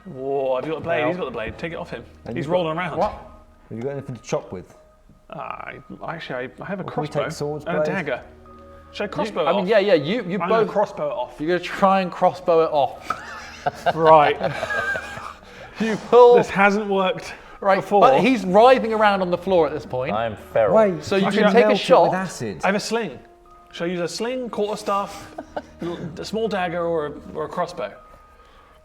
Whoa, have you got the blade? He's got the blade. Take it off him. And He's you've got- rolling around. What? Have you got anything to chop with? Actually, I have a Can we crossbow take swords, and a blade? dagger. Should I crossbow it I mean, off? yeah, you I'm going to both. crossbow it off. You're gonna try and crossbow it off. Right. You pull. This hasn't worked Right, before. but he's writhing around on the floor at this point. I am feral. Wait, So you Actually, can take a melt it shot. with acid. I have a sling. Shall I use a sling, quarterstaff, a small dagger, or a crossbow?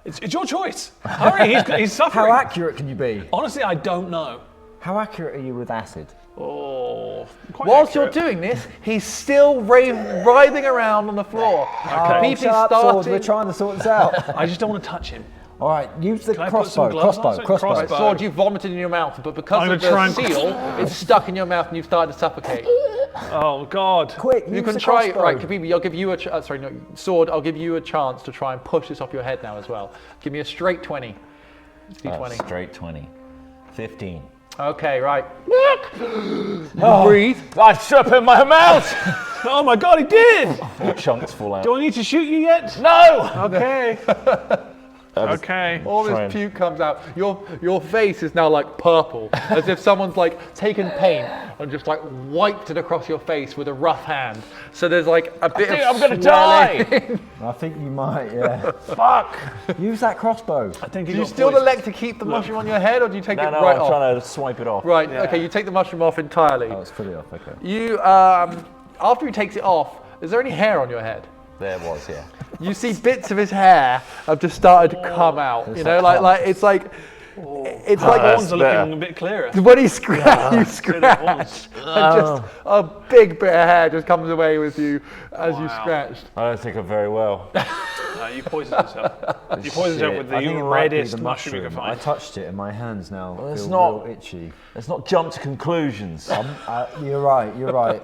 It's your choice. Hurry, he's suffering. How accurate can you be? Honestly, I don't know. How accurate are you with acid? Oh, quite Whilst accurate. you're doing this, he's still writhing around on the floor. Kapipi's shut up, Sword, starting. we're trying to sort this out. I just don't want to touch him. All right, use the Can I put some crossbow. gloves on? Crossbow. Crossbow. Crossbow. Sword, you vomited in your mouth, but because I'm of gonna try the and- seal, it's stuck in your mouth and you've started to suffocate. Oh God. Quick, You use can the try, crossbow. right, Kapipi, I'll give you a, sorry, no, Sword, I'll give you a chance to try and push this off your head now as well. Give me a straight 20. It's D20. Straight 20. 15. Okay, right. Breathe. I shut up in my mouth! Oh my God, he did! 4 chunks fall out. Do I need to shoot you yet? No! Okay. Okay. All this Trying. puke comes out. Your face is now like purple, as if someone's like taken paint and just like wiped it across your face with a rough hand. So there's like a bit think of I'm gonna swelling. I think you might, yeah. Fuck! Use that crossbow. I think he Do you got still poisoned. elect to keep the mushroom on your head, or do you take No, it no, right I'm off? trying to swipe it off. Right. Yeah. Okay. You take the mushroom off entirely. Oh, it's fully off, okay. You after he takes it off, is there any hair on your head? There was, yeah. You see bits of his hair have just started to come out. You know, like it's like it's The like horns are better. looking a bit clearer. when he scratch, you the scratch, horns. and just a big bit of hair just comes away with you as you Wow. scratched. I don't think I'm very well. No, you poisoned yourself. You poisoned yourself with I think the it might be reddest the mushroom you can I find. touched it and my hands now it's feel not- real itchy. Let's not jump to conclusions. You're right.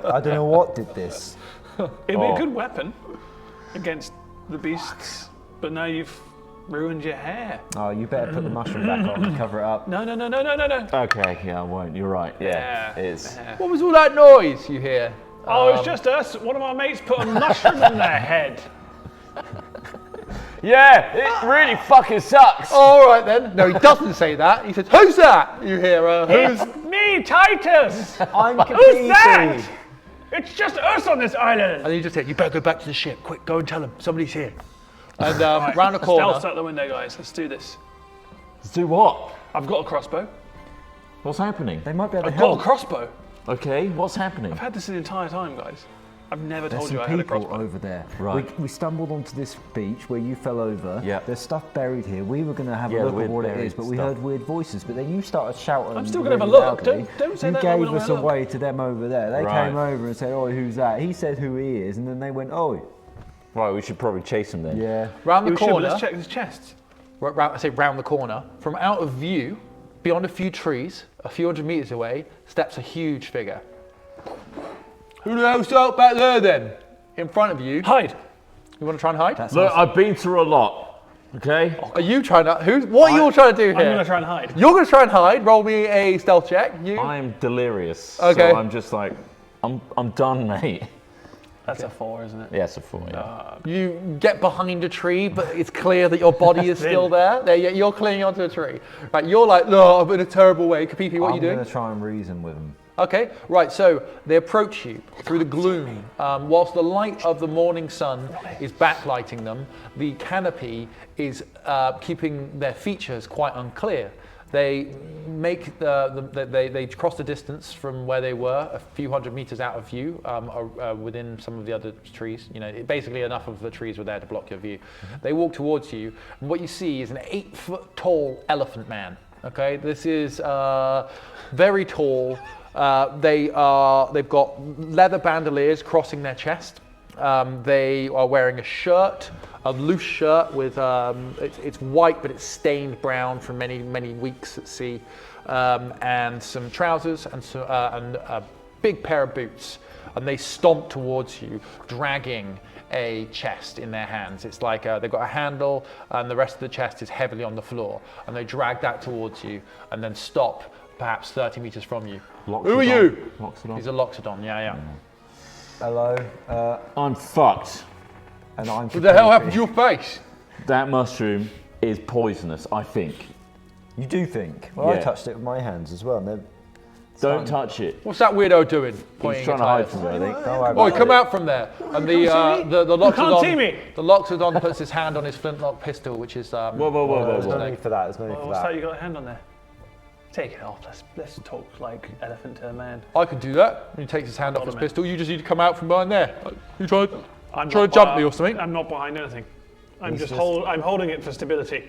I don't know what did this. It'd be Oh. a good weapon against the beasts, but now you've ruined your hair. Oh, you better put the mushroom back on and cover it up. No. Okay, yeah, I won't. You're right. Yeah, it is. What was all that noise you hear? Oh, it's just us. One of our mates put a mushroom in their head. Yeah, it really fucking sucks. All right then. No, he doesn't say that. He says, "Who's that?" You hear, "Who's?" It's me, Titus. I'm Who's that? It's just us on this island. And then you just hear, "You better go back to the ship. Quick, go and tell him somebody's here." And round the corner. Stealth out the window, guys. Let's do this. Let's do what? I've got a crossbow. What's happening? They might be able to I've got a help. crossbow. Okay, what's happening? I've had this the entire time, guys. I've never There's told you some I had a people crossbow. over there. Right. We stumbled onto this beach where you fell over. Yeah. There's stuff buried here. We were going to have Yeah, a look weird at what it buried is, but we stuff. heard weird voices. But then you started shouting. I'm still gonna have a really look. loudly. Don't say you that when gave we're us not gonna away to them over there. They Right. came over and said, "Oh, who's that?" He said who he is, and then they went, "Oh, Right, we should probably chase him then. yeah." Round the You should, corner, let's check his chest. I say round the corner, from out of view, beyond a few trees, a few hundred meters away, steps a huge figure. Who the hell's out back there then? In front of you. Hide. You want to try and hide? That Look, sounds- I've been through a lot. Okay. Are you trying to? What are you all trying to do I'm here? going to try and hide. You're going to try and hide. Roll me a stealth check. You. I'm delirious. Okay. So I'm just like, I'm done, mate. That's a 4, isn't it? Yeah, it's a 4. Yeah. You get behind a tree, but it's clear that your body is still there. You're clinging onto a tree. Right, you're like, no, I'm in a terrible way. Kapipi, what are you I'm doing? going to try and reason with them. Okay, right, so they approach you through the gloom. Whilst the light of the morning sun is backlighting them, the canopy is keeping their features quite unclear. They make they cross the distance from where they were, a few hundred meters out of view, within some of the other trees. You know, basically enough of the trees were there to block your view. They walk towards you, and what you see is an 8-foot tall elephant man. Okay, this is very tall. They've got leather bandoliers crossing their chest. They are wearing a shirt, a loose shirt with it's white but it's stained brown from many weeks at sea, and some trousers and a big pair of boots. And they stomp towards you, dragging a chest in their hands. It's like they've got a handle, and the rest of the chest is heavily on the floor. And they drag that towards you, and then stop, perhaps 30 meters from you. Who are you? Loxodon. He's a Loxodon. Yeah. Hello, I'm fucked. and I'm. What the hell happened to your face? That mushroom is poisonous, I think. You do think? Well, I Yeah. touched it with my hands as well. And they're Don't touch it. What's that weirdo doing? He's Pointing trying at to hide Tyus. from it, I think. Don't worry Oi, about come it. out from there! And the You Loxodon, can't see me. the Loxodon puts his hand on his flintlock pistol, which is Whoa, whoa, whoa, There's whoa, no whoa. need for that. There's no need Well, for what's that that. you got a hand on there? Take it off. Let's talk like elephant to a man. I could do that. He takes his hand off his Hold on a pistol. You just need to come out from behind there. You trying to I'm trying not to jump behind- me or something? I'm not behind anything. I'm He's just just- I'm holding it for stability.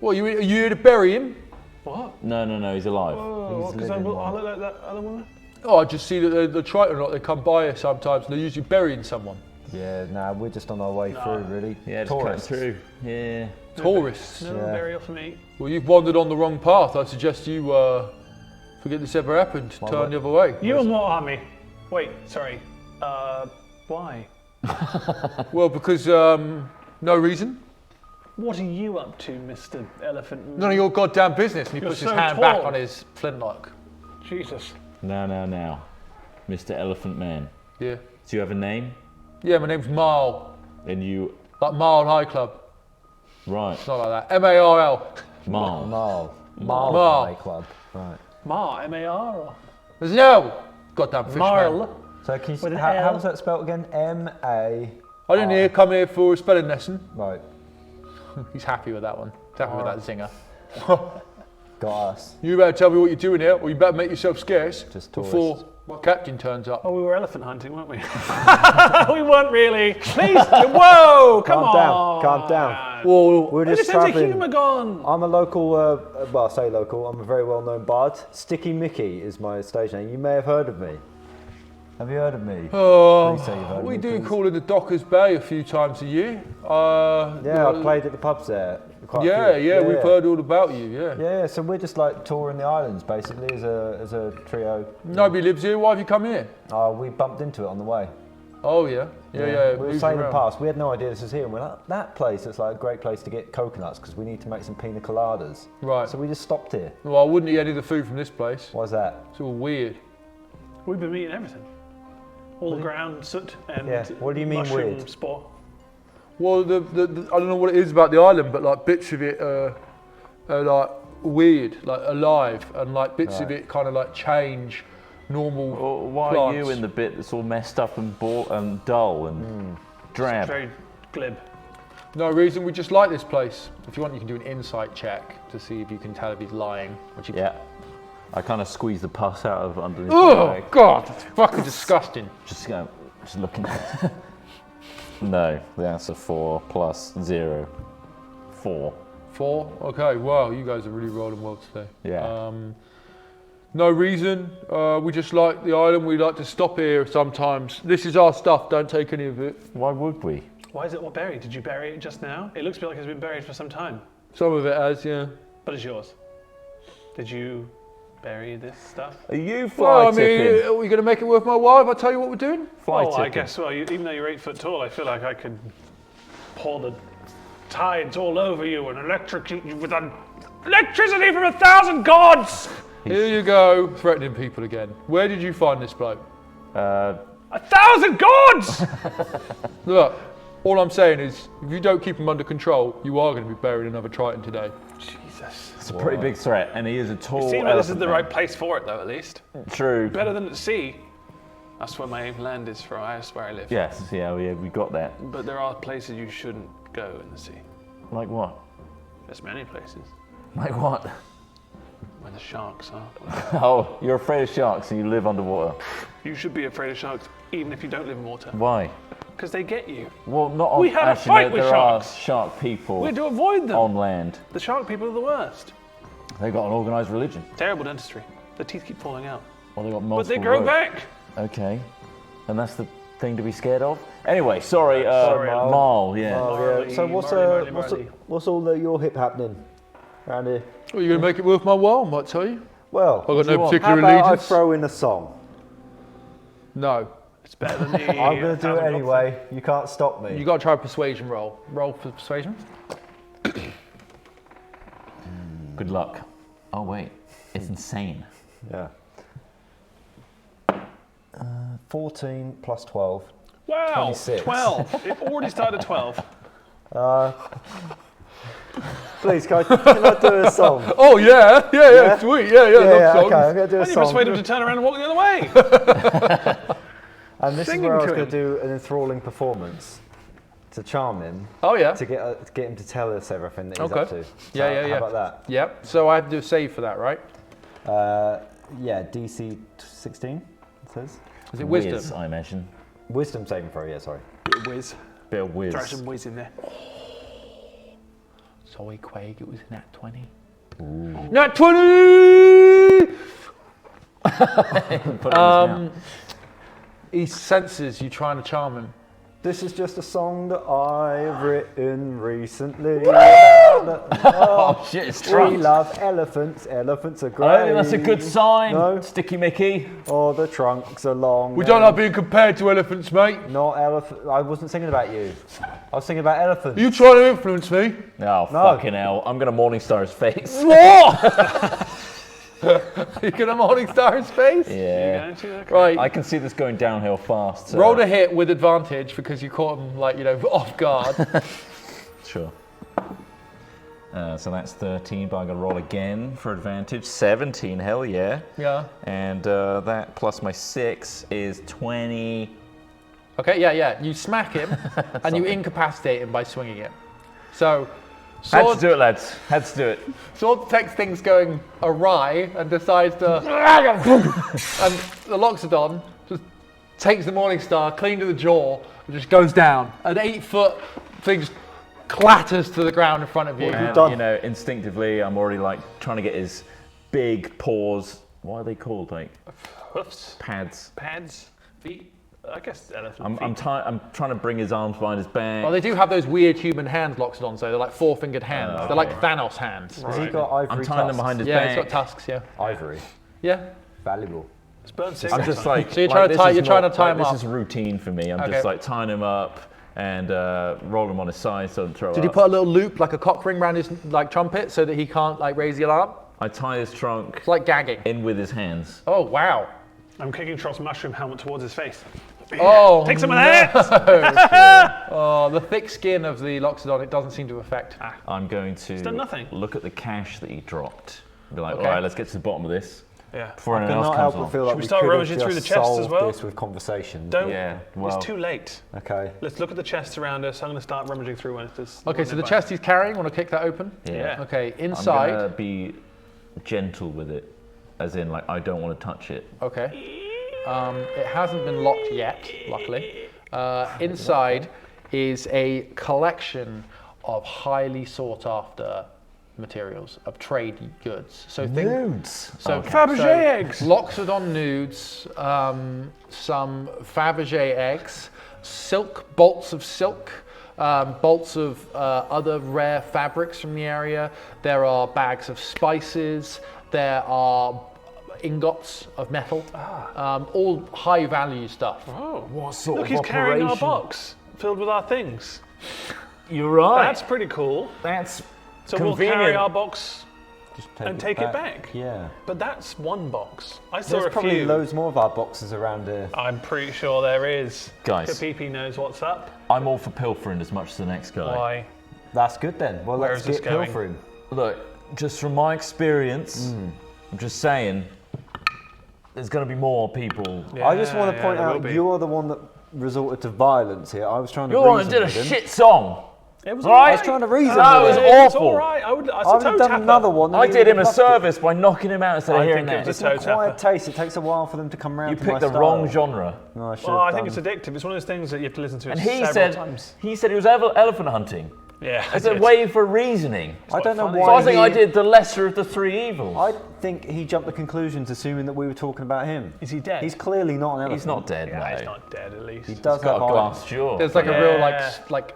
What, are you here to bury him? What? No, he's alive. Oh, because I living look one. like that other woman? Oh, I just see that the Triton lot, they come by here sometimes and they're usually burying someone. Yeah, nah, we're just on our way through, really. Yeah, just cut Tourists. through. Yeah. Tourists. No, Yeah. very often me. Well, you've wandered on the wrong path. I suggest you forget this ever happened. Why, Turn what? the other way. You and what army? Wait, sorry. Why? Well, because no reason. What are you up to, Mr. Elephant? None of your goddamn business. And he You're puts his so hand back tall. on his flintlock. Jesus. Now. Mr. Elephant Man. Yeah. Do you have a name? Yeah, my name's Marl. And you. Like Marl High Club. Right. It's not like that. M-A-R-L. Marl. Marl. Marl. High Club. Right. Mar, M-A-R or? There's no goddamn fish man. Marl. So can you, With an how L. was that spelled again? M-A. I didn't hear come here for a spelling lesson. Right. He's happy with that one. He's happy with that zinger. Got us. You better tell me what you're doing here, or you better make yourself scarce Just before tourists. my captain turns up. Oh, we were elephant hunting, weren't we? We weren't really. Please, whoa, come Calm down, on. calm down. Whoa, We're I just just sent a travelling. humour gone. I'm a local, well, I say local, I'm a very well-known bard. Sticky Mickey is my stage name. You may have heard of me. Have you heard of me? Please say you've heard of we me, do please. call in the Dockers Bay a few times a year. Yeah, I played at the pubs there. Quite a Yeah, few. yeah, we've heard all about you, yeah. Yeah, so we're just like touring the islands basically as a trio. Nobody lives here, why have you come here? We bumped into it on the way. Oh, yeah. Yeah. We were moves sailing around. past. We had no idea this was here. And we're like, that place looks like a great place to get coconuts because we need to make some pina coladas. Right. So we just stopped here. Well, I wouldn't eat any of the food from this place. Why's that? It's all weird. We've been eating everything. All the ground soot and Yeah, what do you mean mushroom weird? spore. Well, the I don't know what it is about the island, but like bits of it are like weird, like alive, and like bits of Right. it kind of like change normal Or why plants. are you in the bit that's all messed up and dull and drab? Very glib. No reason, we just like this place. If you want, you can do an insight check to see if you can tell if he's lying. Which you Yeah. I kind of squeeze the pus out of underneath. Oh my bag. God, that's fucking disgusting. Just go. Just looking. No, the answer 4 plus 0. 4. 4? Okay, wow, you guys are really rolling well today. Yeah. No reason. We just like the island. We like to stop here sometimes. This is our stuff. Don't take any of it. Why would we? Why is it all buried? Did you bury it just now? It looks a bit like it's been buried for some time. Some of it has, yeah. But it's yours. Did you bury this stuff? Are you Well, fly I mean, tipping? are we going to make it worth my while if I tell you what we're doing? Fly Well, I tipping. guess, even though you're 8 foot tall, I feel like I could pour the tides all over you and electrocute you with electricity from 1,000 gods! Here you go, threatening people again. Where did you find this bloke? 1,000 gods! Look, all I'm saying is, if you don't keep him under control, you are going to be burying another Triton today. Jesus. It's a pretty big threat, and he is a tall. Seems like this is elephant the man. right place for it, though, at least. True. Better than at sea. That's where my land is for. That's where I live. Yes. Yeah. We got that. But there are places you shouldn't go in the sea. Like what? There's many places Like what? where the sharks are. Oh, you're afraid of sharks and you live underwater. You should be afraid of sharks, even if you don't live in water, Why? because they get you. Well, not on. We had a actually, fight no, with there sharks. are shark people We had to avoid them. on land. The shark people are the worst. They've got an organised religion. Terrible dentistry. The teeth keep falling out. Well, they've got But multiple. they grow rows. back. Okay, and that's the thing to be scared of. Anyway, sorry, Sorry, Marl. Yeah. Oh, Marley, yeah. So Marley. what's all your hip happening around here? Well, you're going to make it worth my while, I might tell you. Well, I've got you no want? how particular about I allegiance. throw in a song? No. It's better than the. I'm going to do it 1,000 gods. anyway. You can't stop me. You got to try a persuasion roll. Roll for persuasion. Good luck. Oh wait, it's insane. Yeah. 14 plus 12. Wow, 26. 12. It already started at 12. Please, can I do a song? Oh, yeah. Yeah, sweet. Yeah, Yeah, love okay, songs. I'm going to do a And you song. persuaded him to turn around and walk the other way. And this Singing is where I was to going him. to do an enthralling performance to charm him, Oh, yeah. to get him to tell us everything that he's Okay. up to. Yeah. How about that? Yep. So I have to do a save for that, right? Yeah, DC 16, it says. Is it wisdom? Whiz, I imagine. Wisdom saving throw, yeah, sorry. Whiz. Bit of whiz. Throw some whiz in there. Sorry, Craig, it was nat 20. Nat 20! Put it in his mouth. He senses you trying to charm him. This is just a song that I've written recently. Oh shit, it's We drunk. love elephants. Elephants are great. I don't think that's a good sign. No. Sticky Mickey. Oh, the trunks are long. We don't like being compared to elephants, mate. Not elephant. I wasn't singing about you. I was singing about elephants. Are you trying to influence me? Oh fucking hell! I'm gonna Morningstar his face. What? You gonna Morningstar his face? Yeah. Going to? Okay. Right. I can see this going downhill fast. So. Roll a hit with advantage because you caught him, like, off guard. Sure. So that's 13, but I'm gonna roll again for advantage. 17, hell yeah. Yeah. And that plus my 6 is 20. Okay, yeah. You smack him and you incapacitate him by swinging it. So, Had to sword, do it, lads. Had to do it. sword detects things going awry and decides to. And the Loxodon just takes the Morningstar clean to the jaw and just goes down. An 8-foot thing just clatters to the ground in front of you. And, done? you know, instinctively, I'm already like trying to get his big paws. What are they called? Like Hoofs. pads. Pads. Feet. I guess elephant I'm feet. trying to bring his arms behind his back. Well, they do have those weird human hands, Loxodon, so they're like 4-fingered hands. They're like okay. Thanos hands. Has he got ivory I'm tying them behind his Yeah, back. it's got tusks, yeah. Ivory. Yeah. Valuable. It's burnt I'm cigarettes just on. like. So you're trying to this tie- is you're trying not- to tie like, him up. This is routine for me. I'm Okay. just like tying him up and roll him on his side so I don't throw Did he up. put a little loop, like a cock ring, around his like trumpet so that he can't like raise the alarm? I tie his trunk It's like gagging. in with his hands. Oh wow. I'm kicking Trott's mushroom helmet towards his face. Oh. Take some of that! Oh, the thick skin of the Loxodon, it doesn't seem to affect. I'm going to done nothing. look at the cash that he dropped. Be like, Okay. all right, let's get to the bottom of this Yeah. before anyone Cannot else help comes but on. feel like Should we we start could have rummaging through just the chests as solved well? this with conversation. Don't. Yeah, well, It's too late. Okay. Let's look at the chests around us. I'm going to start rummaging through one. Okay, so the chest he's carrying, want to kick that open? yeah. Okay, I'm inside. gonna be gentle with it, as in like I don't want to touch it. Okay. It hasn't been locked yet, luckily. Inside is a collection of highly sought after materials, of trade goods. So Nudes. So Fabergé eggs. Loxodon nudes, some Fabergé eggs, silk, bolts of silk, bolts of other rare fabrics from the area. There are bags of spices. There are ingots of metal. All high value stuff. Oh, What sort look, of he's carrying our operation? box filled with our things. You're right. That's pretty cool. That's So convenient. we'll carry our box, Just and take it back. Yeah. but that's one box. I saw There's a probably few. loads more of our boxes around here. I'm pretty sure there is. Guys. Kapipi knows what's up. I'm all for pilfering as much as the next guy. Why? That's good then. Well, Where let's is this get going? pilfering. Look, just from my experience, I'm just saying, there's going to be more people. I just want to Yeah, point there will out be. you're the one that resorted to violence here. I was trying to You're the one reason who did a with him. shit song. It was Right. all I was trying to reason That with was him. It was awful. all right. I would a have toe done tapper. another one. I and did he him a loved it. service by knocking him out instead of I hearing think it that. was It's a an toe acquired tapper. taste. It takes a while for them to come around You to my picked the style. wrong genre. No, I should Well, I have think done. it's addictive. It's one of those things that you have to listen to And he several said times. he was elephant hunting. Yeah, I said did. waiting for reasoning. I don't know funny. why. So I think he- I did the lesser of the three evils. I think he jumped to conclusions assuming that we were talking about him. Is he dead? He's clearly not an elephant. He's not dead, Yeah, no. he's not dead at least. He does Got have a eyes. glass jaw. There's like a real Yeah. like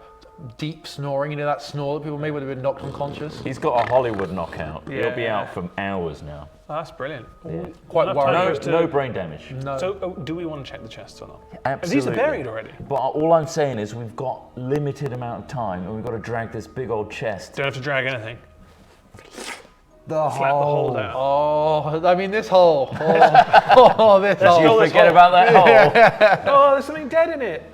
deep snoring. You know that snore that people made would have been knocked unconscious. He's got a Hollywood knockout. He'll be Yeah. out for hours now. Oh, that's brilliant. Quite Enough worried. time for No, us to- no brain damage. No. So, do we want to check the chests or not? Absolutely. These are buried already. But all I'm saying is we've got limited amount of time and we've got to drag this big old chest. Don't have to drag anything. The Flap the hole down. Oh, I mean this hole. Oh, this Let's hole. go. You forget about that hole. Oh, there's something dead in it.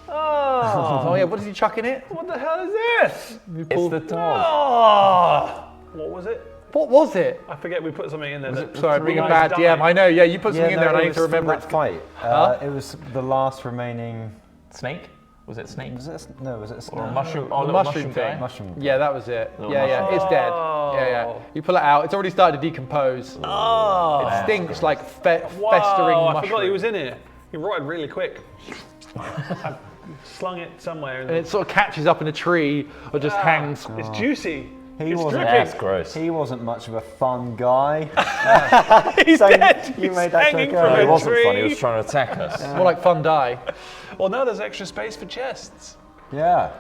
Oh, Oh yeah, what does he chuck in it? what the hell is this? It's the dog. Oh, what was it? What was it? I forget. We put something in there. that Sorry, being a guys bad died. DM. I know. Yeah, you put something in there, and I it need was to remember from it. that fight. Huh? It was the last remaining. Snake? Was it snake? Was it? No, was it? Or a no. mushroom? The Oh, little mushroom guy? thing. Mushroom. Yeah, that was it. Little Yeah, yeah, it's dead. Yeah, yeah. Oh. You pull it out. It's already started to decompose. Oh, It stinks like festering wow! I mushroom. forgot he was in here. He rotted really quick. I slung it somewhere. And it sort of catches up in a tree or just hangs. It's juicy. He it's wasn't. dripping. That's gross. He wasn't much of a fun guy. He's So dead. you He's made that hanging joke from No, a it wasn't tree. fun. He was trying to attack us. More like Fun Die. Well, now there's extra space for chests. Yeah.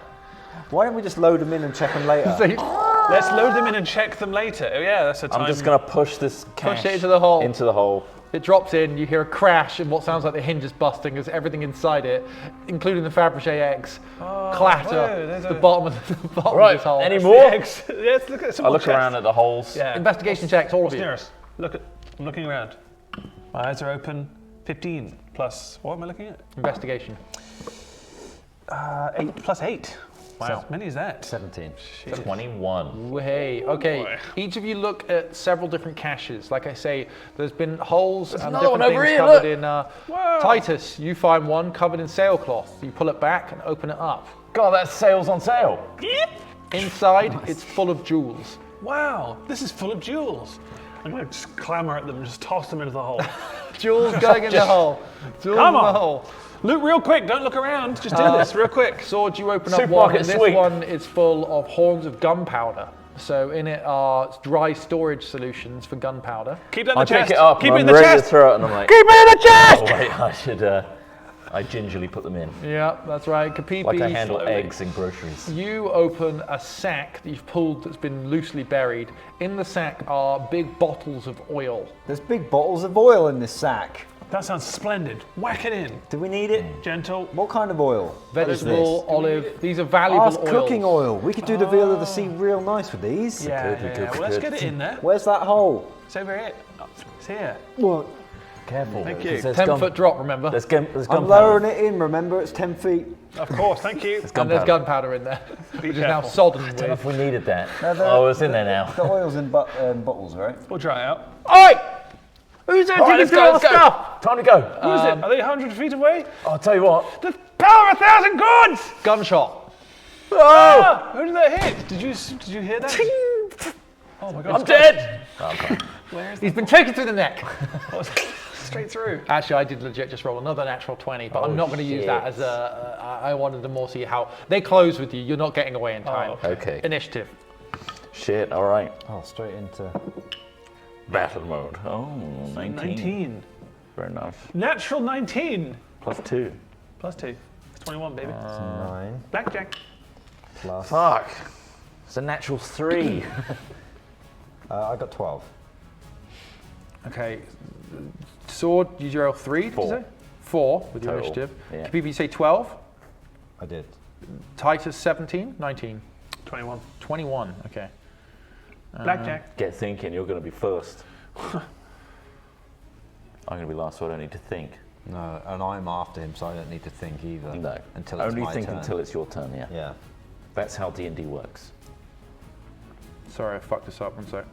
Why don't we just load them in and check them later? So you Let's load them in and check them later. Oh yeah, that's a time. I'm just going to push this cash Push it into the hole. Into the hole. It drops in, you hear a crash and what sounds like the hinge is busting as everything inside it, including the Fabergé eggs, clatter whoa, there's to the a- bottom of the bottom Right, of this hole. any The more? eggs. Let's look at some I more look chests. around at the holes. Yeah. Investigation checks, all of What's you. near us? I'm looking around. My eyes are open. 15 plus. What am I looking at? Investigation. 8 plus 8. Wow. So- As many as that. 17. 21. Hey, okay. boy. Each of you look at several different caches. Like I say, there's been holes and another one different over things here, covered look. in. Titus, you find one covered in sailcloth. You pull it back and open it up. God, that's sales on sale. Inside, it's full of jewels. Wow, this is full of jewels. I'm going to just clamber at them and just toss them into the hole. Jewels going in the hole. Jewels Come in the on. hole. Look real quick, don't look around. Just do this real quick. Sword, you open up one, Supermarket and this sweep. one is full of horns of gunpowder. So in it are dry storage solutions for gunpowder. Keep that in the I chest. pick it up Keep and it in I'm the ready chest. to throw it and I'm like, Keep it in the chest! oh wait, I should, I gingerly put them in. Yeah, that's right. Kapipi. Like I handle slowly. eggs in groceries. You open a sack that you've pulled that's been loosely buried. In the sack are big bottles of oil. There's big bottles of oil in this sack. That sounds splendid. Whack it in. Do we need it? Gentle. What kind of oil? Vegetable, olive. These are Oh, valuable it's oils. cooking oil. We could do the veal of the sea real nice with these. Yeah, we could, Well, we let's could. get it in there. Where's that hole? It's over here. Oh, it's here. What? Careful. Thank you. because there's 10-foot drop, remember? There's I'm gunpowder. lowering it in, remember? It's 10 feet. Of course, thank you. And there's gunpowder in there, which is now careful. sodden I don't know with. if we needed that. No, Oh, it's in there now. The oil's in bottles, right? We'll try it out. Oi! Who's there All right, taking let's through go, our let's go. stuff? Time to go. Who is it? Are they 100 feet away? I'll tell you what. The power of 1,000 gods! Gunshot. Oh! Who did that hit? Did you hear that? Oh my god. I'm dead. He's been taken through the neck. straight through. Actually, I did legit just roll another natural 20, but I'm not going to use that as a. I wanted to more see how they close with you. You're not getting away in time. Okay. Initiative. Shit, all right. Oh, straight into. Battle mode. Oh, 19. 19. Fair enough. Natural 19. +2. Plus 2. It's 21, baby. 9 Blackjack. plus. Fuck. It's a natural 3. I got 12. Okay. Sword, use your L3, did you 4. say? 4 with your Total, initiative. yeah. Kapipi, you say 12. I did. Titus, 17. 19. 21. 21. Okay. Blackjack. Get thinking, you're going to be first. I'm going to be last, so I don't need to think. No, and I'm after him, so I don't need to think either. No. Until it's Only my think turn. until it's your turn, yeah. Yeah. That's how D&D works. Sorry, I fucked this up. One sec.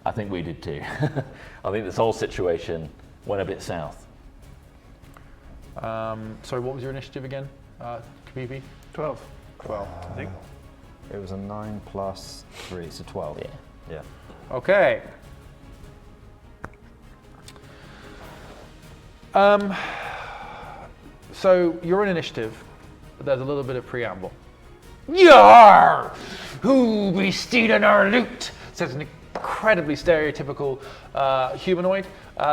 I think we did too. I think this whole situation went a bit south. Sorry, what was your initiative again, Kapipi? 12. 12. I think. It was a 9 plus 3, so 12. Yeah. Yeah. Okay. So you're in initiative, but there's a little bit of preamble. Yar! Who be stealing our loot? Says an incredibly stereotypical humanoid.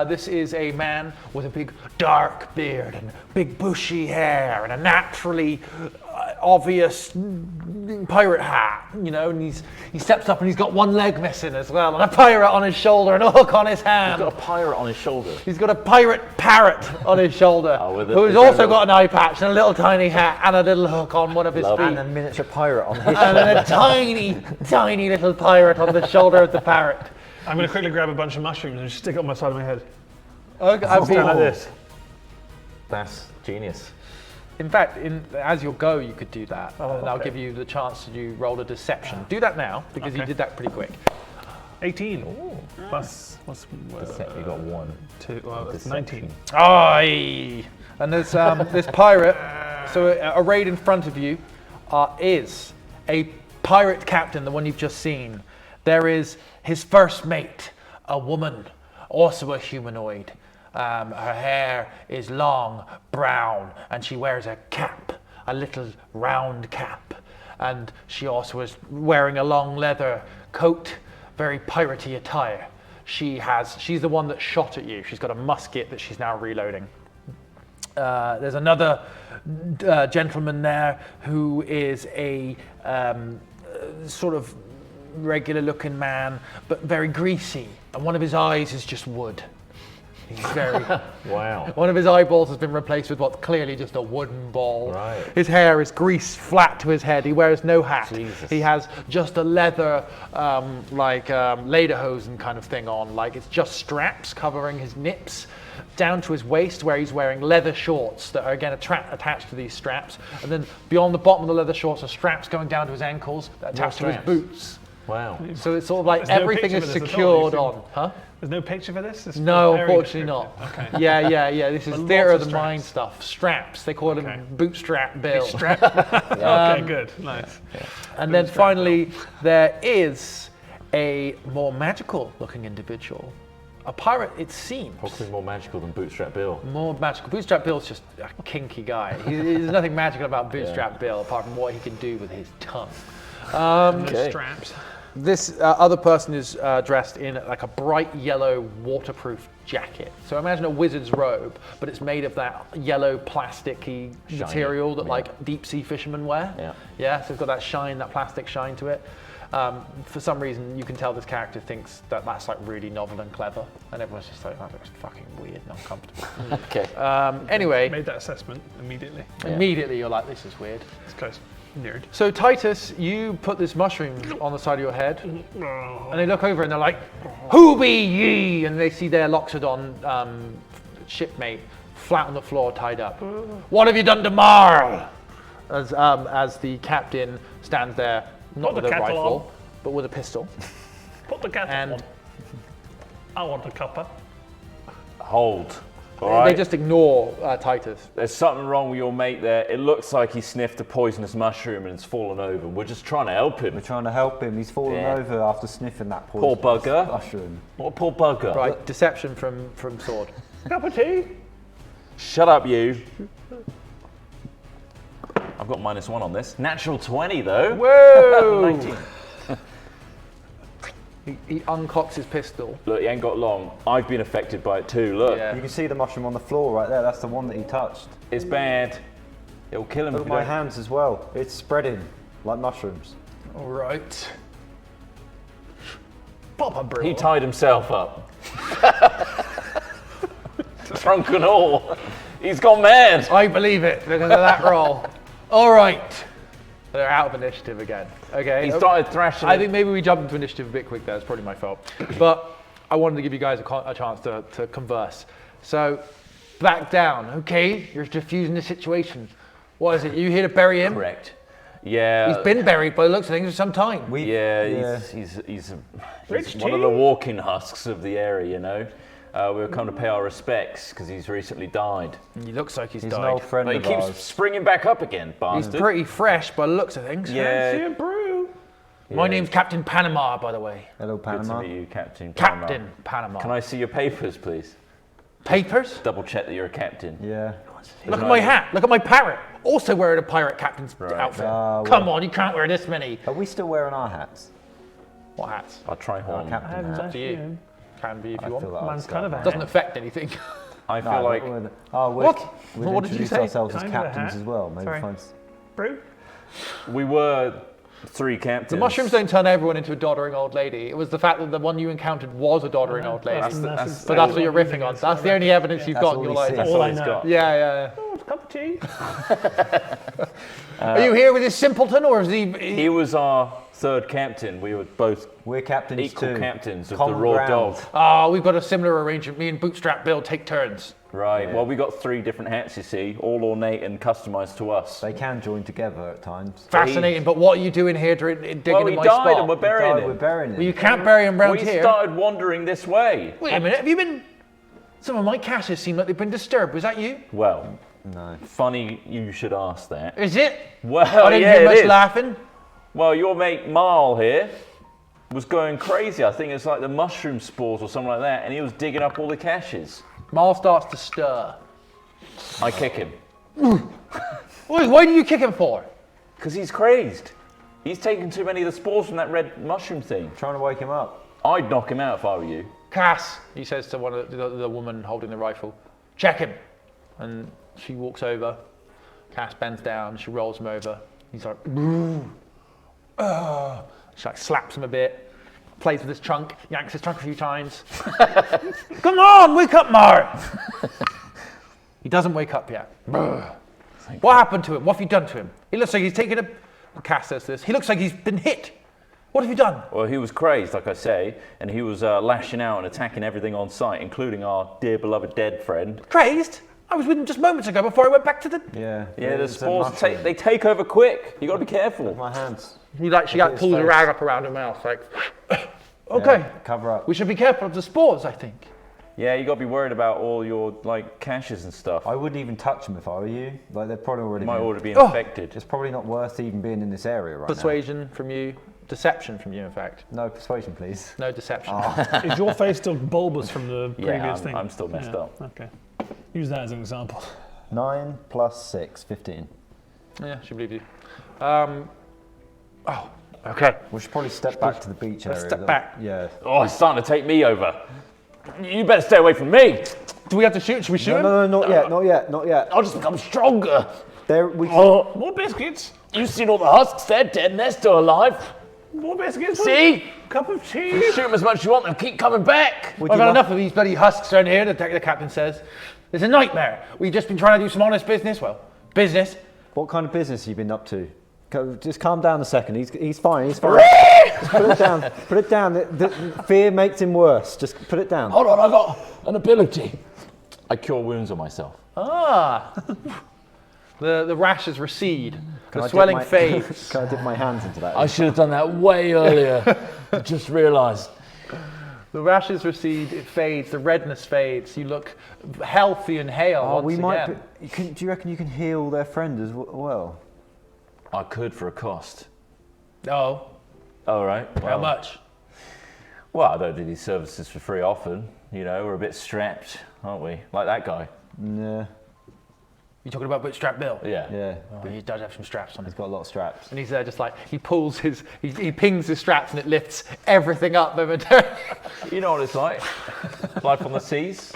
This is a man with a big dark beard and big bushy hair and a naturally obvious pirate hat, you know, and he steps up and he's got one leg missing as well, and a pirate on his shoulder and a hook on his hand. He's got a pirate on his shoulder. He's got a pirate parrot on his shoulder, with a- who's with a also little- got an eye patch and a little tiny hat and a little hook on one of his Lovely. feet. And a miniature pirate on his And then a tiny, tiny little pirate on the shoulder of the parrot. I'm going to quickly grab a bunch of mushrooms and just stick it on my side of my head. Okay, I've Stand like been, this. That's genius. in fact, as you go, you could do that. Oh, and I'll okay. give you the chance to roll a deception. Do that now, because you Okay. did that pretty quick. 18. Plus, what's You got 1. 2? Well, that's Deception. 19. Aye! And there's this pirate, so arrayed in front of you is a pirate captain, the one you've just seen. There is his first mate, a woman, also a humanoid. Her hair is long, brown, and she wears a cap, a little round cap. And she also is wearing a long leather coat, very piratey attire. She's the one that shot at you. She's got a musket that she's now reloading. There's another gentleman there who is a sort of regular looking man, but very greasy. And one of his eyes is just wood. He's very. Wow. One of his eyeballs has been replaced with what's clearly just a wooden ball. Right. His hair is greased flat to his head. He wears no hat. Jesus. He has just a leather, lederhosen kind of thing on. Like it's just straps covering his nips down to his waist, where he's wearing leather shorts that are again attached to these straps. And then beyond the bottom of the leather shorts are straps going down to his ankles that attach to his straps. boots. Wow. So it's sort of like There's no everything picture is of this at all. secured on. Huh? There's no picture for this? It's No, very unfortunately not. descriptive. Okay. Yeah. This is But theatre lots of of the mind straps. stuff. Straps. They call Okay. them bootstrap Bill. Okay, good. Nice. And then finally, there is a more magical looking individual. A pirate, it seems. Possibly more magical than Bootstrap Bill. More magical. Bootstrap Bill's just a kinky guy. There's nothing magical about Bootstrap Bill apart from what he can do with his tongue. No straps. This other person is dressed in like a bright yellow waterproof jacket. So imagine a wizard's robe, but it's made of that yellow plasticky Shiny, material that yeah. like deep sea fishermen wear. Yeah. Yeah, so it's got that shine, that plastic shine to it. For some reason, you can tell this character thinks that that's like really novel and clever, and everyone's just like, that looks fucking weird and uncomfortable. Okay. Anyway, Made that assessment immediately. immediately you're like, this is weird. This guy's nerd. So Titus, you put this mushroom on the side of your head, and they look over and they're like, "Who be ye?" And they see their Loxodon shipmate flat on the floor, tied up. "What have you done to Marl?" As the captain stands there, not Put with the a kettle rifle, on. but with a pistol. Put the kettle And- on. I want a cuppa. Hold. All right. They just ignore Titus. There's something wrong with your mate there. It looks like he sniffed a poisonous mushroom and it's fallen over. We're just trying to help him. We're trying to help him. He's fallen Yeah. over after sniffing that Poor bugger. mushroom. What a poor bugger. Right, deception from Sword. Cup of tea. Shut up, you. I've got -1 on this. Natural 20, though. Whoa! 19. He uncocks his pistol. Look, he ain't got long. I've been affected by it too. Look, Yeah. You can see the mushroom on the floor right there. That's the one that he touched. it's bad. It'll kill him. Look if at you my don't- hands as well. It's spreading like mushrooms. All right. Pop a brew. He tied himself up. Trunk and all. He's gone mad. I believe it because of that roll. All right. They're out of initiative again. Okay. He started thrashing. I think maybe we jumped into initiative a bit quick there. It's probably my fault. But I wanted to give you guys a chance to converse. So, back down. Okay. You're diffusing the situation. What is it? You here to bury him? Correct. Yeah. He's been buried by the looks of things for some time. Yeah, he's one of the walking husks of the area, you know. We've come to pay our respects because he's recently died. He looks like he's He's an died. old friend But he of keeps ours. springing back up again, He's bastard. pretty fresh by the looks of things. See Yeah. a brew. My name's Captain Panama, by the way. Hello, Good to Panama. meet you, Captain. Captain Panama. Can I see your papers, please? Papers? Double check that you're a captain. Yeah. Look at my hat. Look at my parrot. Also wearing a pirate captain's Right. outfit. well- Come on, you can't wear this many. Are we still wearing our hats? What hats? I'll try Our horn. captain Hands hat. Up to you. Can be if I you feel want. like Man's I'd kind of a start Doesn't affect anything. I No, feel like we'd What? We'd What did you introduce say? ourselves as Kind of a captains hat. as well. Maybe Sorry. find Brew. we were 3 captains. The mushrooms don't turn everyone into a doddering old lady. It was the fact that the one you encountered was a doddering old lady. That's- But that's what you're riffing on. That's the only evidence you've That's got in all your we life. see. That's All all I he's know. got. Yeah. Oh, it's a cup of tea. Are you here with this simpleton or is he? He was our 3rd captain. We were both We're captains equal too. captains of Common the Raw ground. Dog. Oh, we've got a similar arrangement. Me and Bootstrap Bill take turns. Right. Yeah. Well, we got 3 different hats, you see, all ornate and customized to us. They can join together at times. Fascinating. But what are you doing here digging Well, in he my died spot? and we're burying We're him. burying him. Well, you can't bury him round We here. started wandering this way. Wait a minute. Have you been? Some of my caches seem like they've been disturbed. Was that you? Well, No. funny you should ask that. Is it? Well, I didn't yeah, hear it much is. laughing. Well, your mate Marl here was going crazy. I think it's like the mushroom spores or something like that, and he was digging up all the caches. Marl starts to stir. I kick him Why do you kick him for? because he's crazed. He's taken too many of the spores from that red mushroom thing. Trying to wake him up. I'd knock him out if I were you. Cass, he says to one of the woman holding the rifle, check him. And she walks over. Cass bends down. She rolls him over. He's like, she like slaps him a bit. Plays with his trunk. Yanks his trunk a few times. Come on, wake up, Mar. He doesn't wake up yet. What happened to him? What have you done to him? He looks like he's taken a. Cass says this. He looks like he's been hit. What have you done? Well, he was crazed, like I say, and he was lashing out and attacking everything on sight, including our dear beloved dead friend. Crazed? I was with him just moments ago before I went back to the. Yeah. Yeah, the it's a spores mushroom. they take over quick. You got to be careful. My hands. He like she Look like at pulls his a face. rag up around her mouth, like. Okay, Yeah, cover up. we should be careful of the spores. I think. Yeah, you got to be worried about all your like caches and stuff. I wouldn't even touch them if I were you. Like they're probably already. Might been- already be Oh. infected. It's probably not worth even being in this area right Persuasion from you, deception from you. In fact, now. No persuasion, please. no deception. Is your face still bulbous from the Yeah, previous thing? I'm still messed Yeah, up. Okay. Use that as an example. 9 plus 6, 15. Yeah, she believes you. Oh, okay. We should probably step back to the beach Let's area. step back. Yeah. Oh, it's starting to take me over. You better stay away from me. Do we have to shoot? Should we shoot No, him? no, no, not yet, not yet, not yet. I'll just become stronger. There, we. Oh, More biscuits. you've seen all the husks. They're dead and they're still alive. More biscuits. See? Cup of tea. Shoot them as much as you want. They'll keep coming back. Would I've you had like- enough of these bloody husks around here. The captain says, "It's a nightmare. We've just been trying to do some honest business. Well, business. What kind of business have you been up to? Just calm down a second. He's fine. He's fine. Just put it down. Put it down. The fear makes him worse. Just put it down. Hold on, I got an ability. I cure wounds on myself. Ah." The rashes recede. Can The I dip swelling my- fades. Can I dip my hands into that? I should have done that way earlier. I just realised. The rashes recede, it fades, the redness fades. You look healthy and hale Oh, once we might. again. Do you reckon you can heal their friend as well? I could for a cost. Oh, All right. how Well, much? well, I don't do these services for free often. You know, we're a bit strapped, aren't we? Like that guy. Yeah. You talking about Bootstrap Bill? Yeah. Yeah. Oh, he does have some straps on He's him. got a lot of straps. And he's there just like, he pulls his, he pings his straps and it lifts everything up momentarily. You know what it's like. Life on the seas.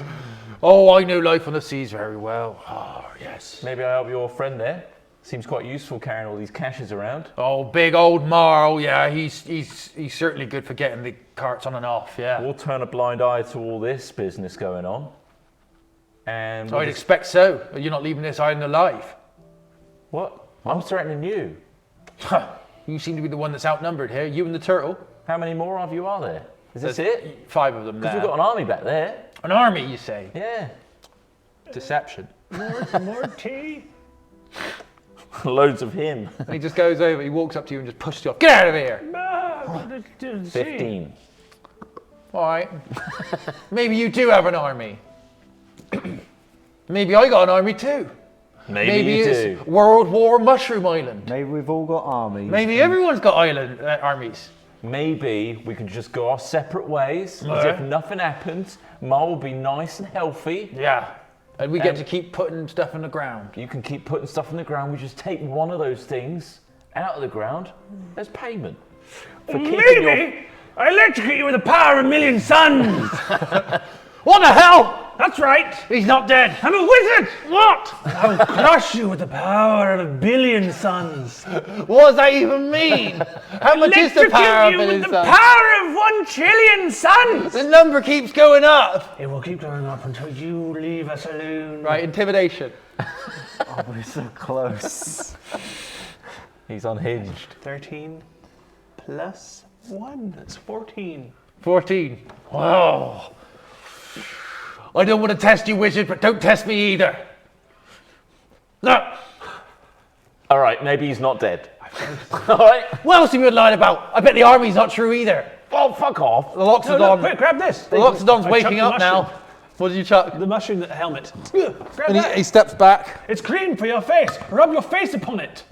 Oh, I know life on the seas very well. Oh, yes. Maybe I help your friend there. Seems quite useful carrying all these caches around. Oh, big old Marl, yeah, he's certainly good for getting the carts on and off, yeah. We'll turn a blind eye to all this business going on. And we'll I'd just- expect so. You're not leaving this island alive. What? I'm threatening you. You seem to be the one that's outnumbered here. You and the turtle. How many more of you are there? Is this it? 5 of them Because there. we've got an army back there. An army, you say? Yeah. Deception. More tea. Loads of him. And he just goes over, he walks up to you and just pushes you off. Get out of here! 15. All right. Maybe you do have an army. Maybe I got an army too. Maybe you it's do. World War Mushroom Island. Maybe we've all got armies. Maybe everyone's got armies. Maybe we can just go our separate ways as Yeah. if nothing happens. Ma will be nice and healthy. Yeah. And we get to keep putting stuff in the ground. You can keep putting stuff in the ground. We just take one of those things out of the ground as payment for keeping your. I electrocute you with the power of a million suns. What the hell? That's right. He's not dead. I'm a wizard. What? I'll crush you with the power of a billion suns. What does that even mean? How much is the power of you Billy with the Sun? power of 1 trillion suns. The number keeps going up. It will keep going up until you leave a saloon. Right, intimidation. Oh, we're so close. He's unhinged. 13 plus 1. That's 14. 14. Wow. I don't want to test you, wizard, but don't test me either. No. All right, maybe he's not dead. All right. What else have you lied about? I bet the army's not true either. Well, fuck off. The Loxodon. Quick, grab this. The Loxodon's I chucked waking the up mushroom. now. What did you chuck? The mushroom helmet. Grab And that. he steps back. It's cream for your face. Rub your face upon it.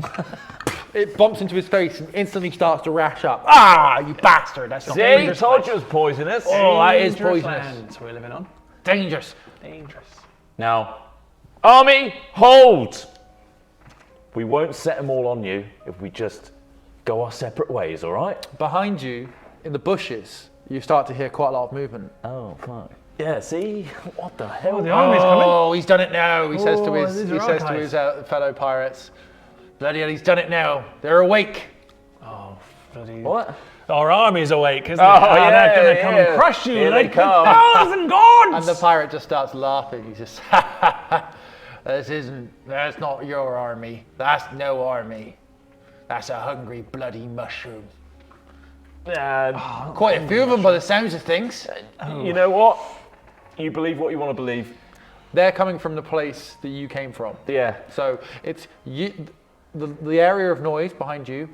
It bumps into his face and instantly starts to rash up. Ah, you bastard. That's not See, dangerous. told you it was poisonous. Oh, that is Dangerous poisonous. lands we're living on. Dangerous. Dangerous. Now, army, hold! We won't set them all on you if we just go our separate ways, all right? Behind you, in the bushes, you start to hear quite a lot of movement. Oh, fuck. Yeah, see? What the hell? Oh, the army's coming. Oh, he's done it now. He says to Oh, his, these he are says to archives. his fellow pirates. Bloody hell, he's done it now. They're awake. Oh, bloody. What? Our army's awake, isn't Oh, it? And yeah, they're going to come yeah. and crush you Here they like come. 1,000 gods. And the pirate just starts laughing. He's just, that's not your army. That's no army. That's a hungry, bloody mushroom. Quite a few of them by the sounds of things. You know what? You believe what you want to believe. They're coming from the place that you came from. Yeah. So it's you, the area of noise behind you,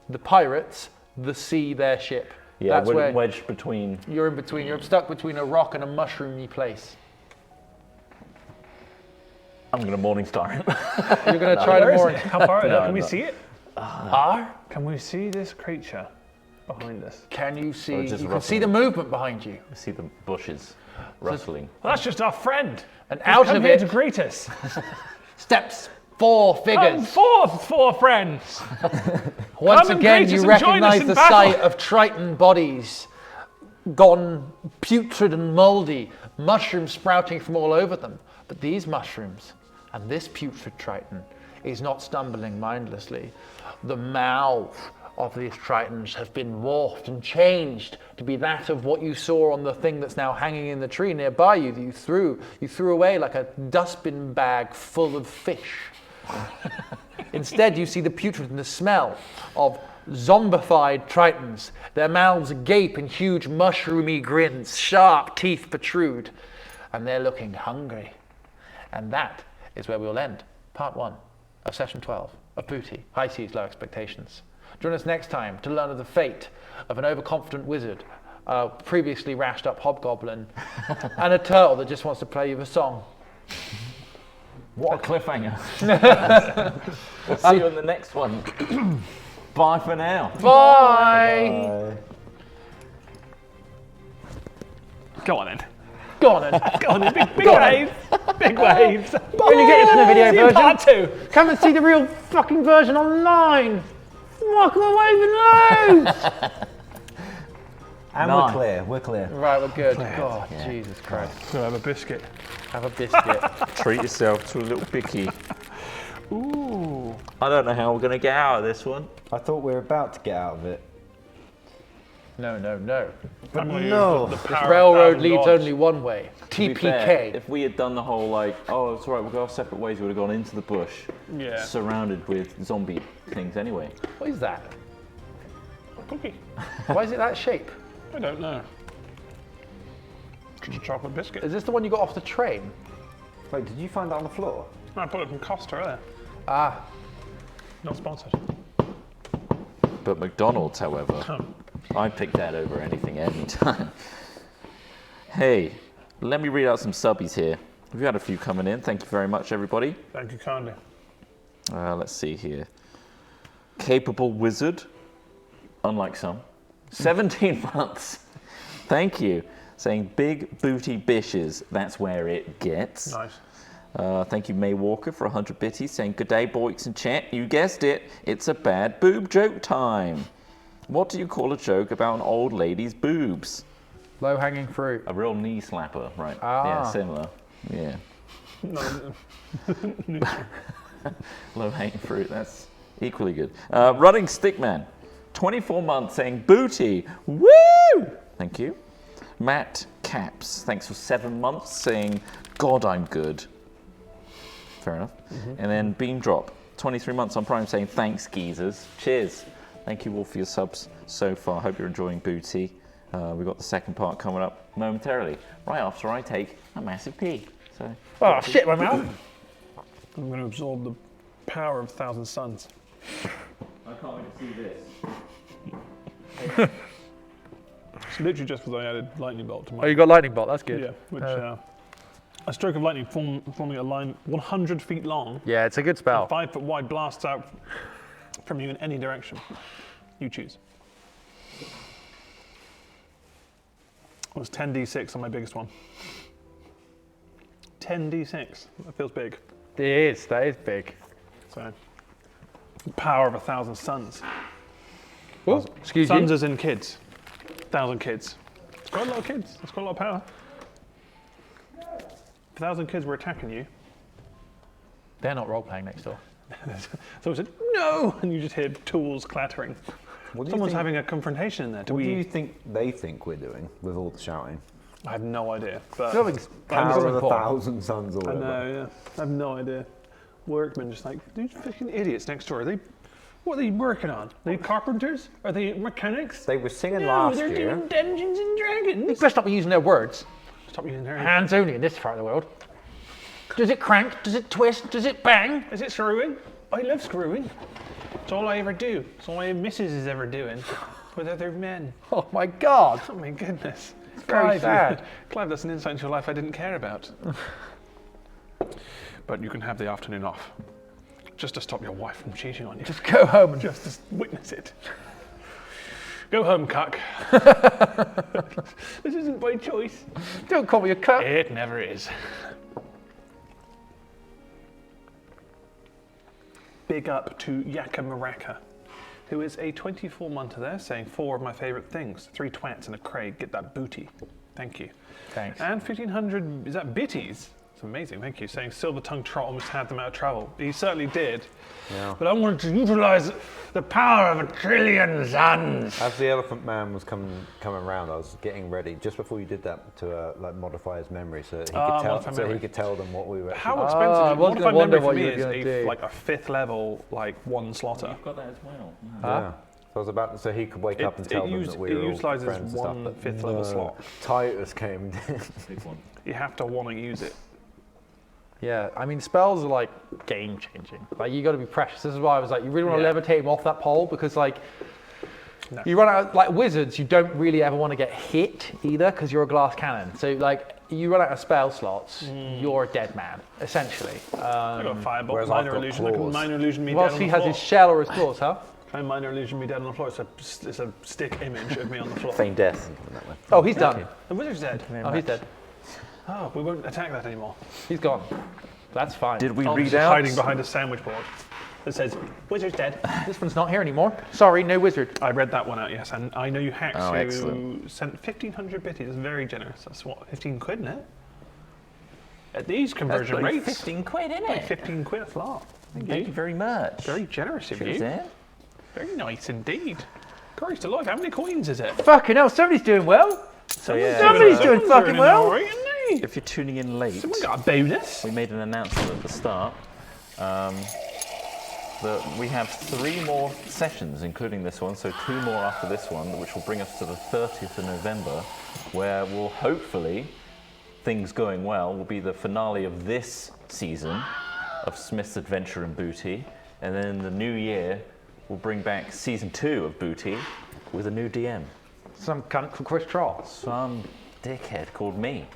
the pirates, the sea, their ship. Yeah, That's where wedged between. you're in between. You're stuck between a rock and a mushroomy place. I'm going to Morningstar him. You're going to try to Where is more. it? How far? No, Can we no. see it? Are? Can we see this creature behind us? Can you see? just You can see the rustling. movement behind you. I see the bushes rustling. Well, that's just our friend. And He's out come of here it to greet us. steps 4 figures. Four friends. Once Come and again, greet us you and join us recognize in the battle. sight of Triton bodies, gone putrid and mouldy, mushrooms sprouting from all over them. But these mushrooms and this putrid Triton is not stumbling mindlessly. The mouth of these Tritons have been morphed and changed to be that of what you saw on the thing that's now hanging in the tree nearby you that you threw away like a dustbin bag full of fish. Instead, you see the putrid and the smell of zombified Tritons. Their mouths agape in huge mushroomy grins, sharp teeth protrude, and they're looking hungry. And that is where we'll end part 1 of session 12 of Booty, High Seas, Low Expectations. Join us next time to learn of the fate of an overconfident wizard, a previously rashed up hobgoblin, and a turtle that just wants to play you a song. What a cliffhanger. We'll see you in the next one. Bye for now. Bye! Go on then. Go on then. Go on then. Big waves. Big waves. When you get this in the video See you in version, part 2. come and see the real fucking version online. Walk away with loads. And Nice. we're clear. We're clear. Right, we're good. God, Jesus Christ. So have a biscuit. Have a biscuit. Treat yourself to a little bicky. Ooh. I don't know how we're going to get out of this one. I thought we were about to get out of it. No. I'm gonna no. use the This power of railroad 1,000 leads gods. only one way. To be fair, TPK. if we had done the whole like, oh, it's all right, we'll go our separate ways, we would have gone into the bush, Yeah. surrounded with zombie things anyway. What is that? Cookie. Why is it that shape? I don't know. Just a chocolate biscuit. Is this the one you got off the train? Wait, did you find that on the floor? I bought it from Costa there. Ah, Not sponsored. But McDonald's, however, I pick that over anything anytime. Hey, let me read out some subbies here. We've had a few coming in. Thank you very much, everybody. Thank you kindly. Let's see here. Capable Wizard, unlike some. 17 months. Thank you. Saying big booty bishes, that's where it gets. Nice. Thank you, May Walker, for 100 bitties, saying good day, boys and chat. You guessed it, it's a bad boob joke time. What do you call a joke about an old lady's boobs? low hanging fruit. A real knee slapper, right? Ah. Yeah, similar. Yeah. No, Low hanging fruit, that's equally good. Running Stickman, 24 months, saying booty. Woo! Thank you. Matt Caps, thanks for 7 months, saying God, I'm good. Fair enough. And then Beam Drop, 23 months on Prime, saying thanks, geezers. Cheers. Thank you all for your subs so far. Hope you're enjoying Booty. We've got the second part coming up momentarily, right after I take a massive pee. So. Oh shit, my mouth. I'm going to absorb the power of 1,000 suns. I can't wait to see this. It's literally just because I added lightning bolt to my. Oh, you got lightning bolt. That's good. Yeah, which a stroke of lightning forming a line 100 feet long, Yeah, it's a good spell. 5 foot wide, blasts out from you in any direction. You choose. It was 10d6 on my biggest one. 10d6. That feels big. It is. That is big. So, the power of 1,000 suns. Oh, excuse Sons you. as in kids. 1,000 kids. It's quite a lot of kids. That's quite a lot of power. If 1,000 kids were attacking you, They're not role playing next door. someone said, no! And you just hear tools clattering. What do you Someone's think- having a confrontation in there. What do you think they think we're doing with all the shouting? I have no idea. But Nothing's Power of a important. 1,000 suns or I whatever. know, yeah. I have no idea. Workmen just like, these fucking idiots next door. What are they working on? Are they carpenters? Are they mechanics? They were singing No, last they're year. doing Dungeons and You Dragons. best not be using their words. Stop using their Hands only in this part of the world. Does it crank? Does it twist? Does it bang? Is it screwing? I love screwing. It's all I ever do. It's all my missus is ever doing with other men. Oh my god. Oh my goodness. It's very sad. Clive, that's an insight into your life I didn't care about. But you can have the afternoon off. Just to stop your wife from cheating on you. Just go home and Just to witness it. Go home, cuck. This isn't by choice. don't call me a cunt. It never is. Big up to Yaka Maraka, who is a 24-monther there, saying 4 of my favourite things. 3 twats and a Craig. Get that booty. Thank you. Thanks. And 1,500, is that bitties? It's amazing, thank you. Saying Silver Tongue Trot almost had them out of travel. He certainly did. Yeah. But I wanted to utilise the power of 1,000,000,000 suns. As the Elephant Man was coming around, I was getting ready just before you did that to like modify his memory, so that he could tell, modify memory. them what we were. How actually- expensive? I was Modify gonna wonder memory what for you me were is gonna do. like a 5th level, like 1 slotter. You've got that as well. Yeah. So I was about, so he could wake up and tell them that we were all utilises friends and stuff. 1 But 5th level no, slot. Titus came. Big one. You have to want to use it. Yeah, I mean, spells are like game changing. Like, you got to be precious. This is why I was like, you really want to Yeah. levitate him off that pole because, like, No. You run out, like wizards, you don't really ever want to get hit either because you're a glass cannon. So like, you run out of spell slots, you're a dead man, essentially. I got a firebolt, whereas I've minor got illusion. I can claws. minor illusion me dead Whilst on he the has floor. his shell or his claws, huh? Can I minor illusion me dead on the floor? It's a stick image of me on the floor. Feign death. Oh, he's done. The wizard's dead. Oh, he's dead. Oh, we won't attack that anymore. He's gone. That's fine. Did we Oh, read he's out? hiding behind a sandwich board that says, wizard's dead. This one's not here anymore. Sorry, no wizard. I read that one out, yes, and I know you hacks Oh, who excellent. sent 1,500 bitties. That's very generous. That's what, 15 quid, isn't it? At these conversion That's rates, 15 quid, isn't like it? 15 quid a flop. Thank you very much. Very generous of Cheers, you. eh? Very nice indeed. Christ to life, how many coins is it? Fucking hell, somebody's doing well. So yeah, Somebody's doing Someone's fucking earning well. all right, isn't he? if you're tuning in late, Someone got a bonus. we made an announcement at the start that we have 3 more sessions, including this one, so 2 more after this one, which will bring us to the 30th of November, where we'll hopefully, things going well, will be the finale of this season of Smith's Adventure in Booty, and then in the new year, we'll bring back season 2 of Booty with a new DM. Some cunt called Chris Troll. Some dickhead called me,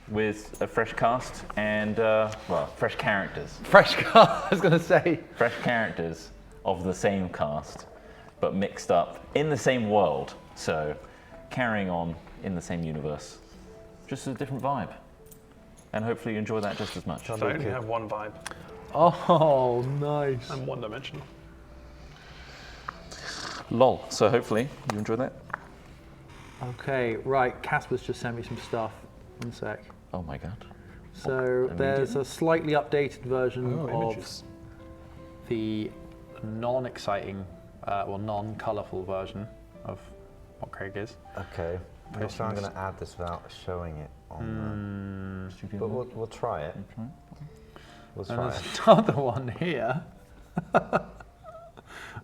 with a fresh cast and, well, fresh characters. Fresh car, I was going to say. Fresh characters of the same cast, but mixed up in the same world. So, carrying on in the same universe. Just a different vibe. And hopefully you enjoy that just as much. So I only have one vibe. Oh, nice. I'm one-dimensional. Lol. So hopefully you enjoy that. Okay, right. Casper's just sent me some stuff. One sec. Oh my god. So there's a slightly updated version Oh, of images. the non-exciting, well, non-colourful version of what Craig is. Okay. I'm not sure I'm going to add this without showing it on the... But we'll try it. We'll And try there's it. another one here,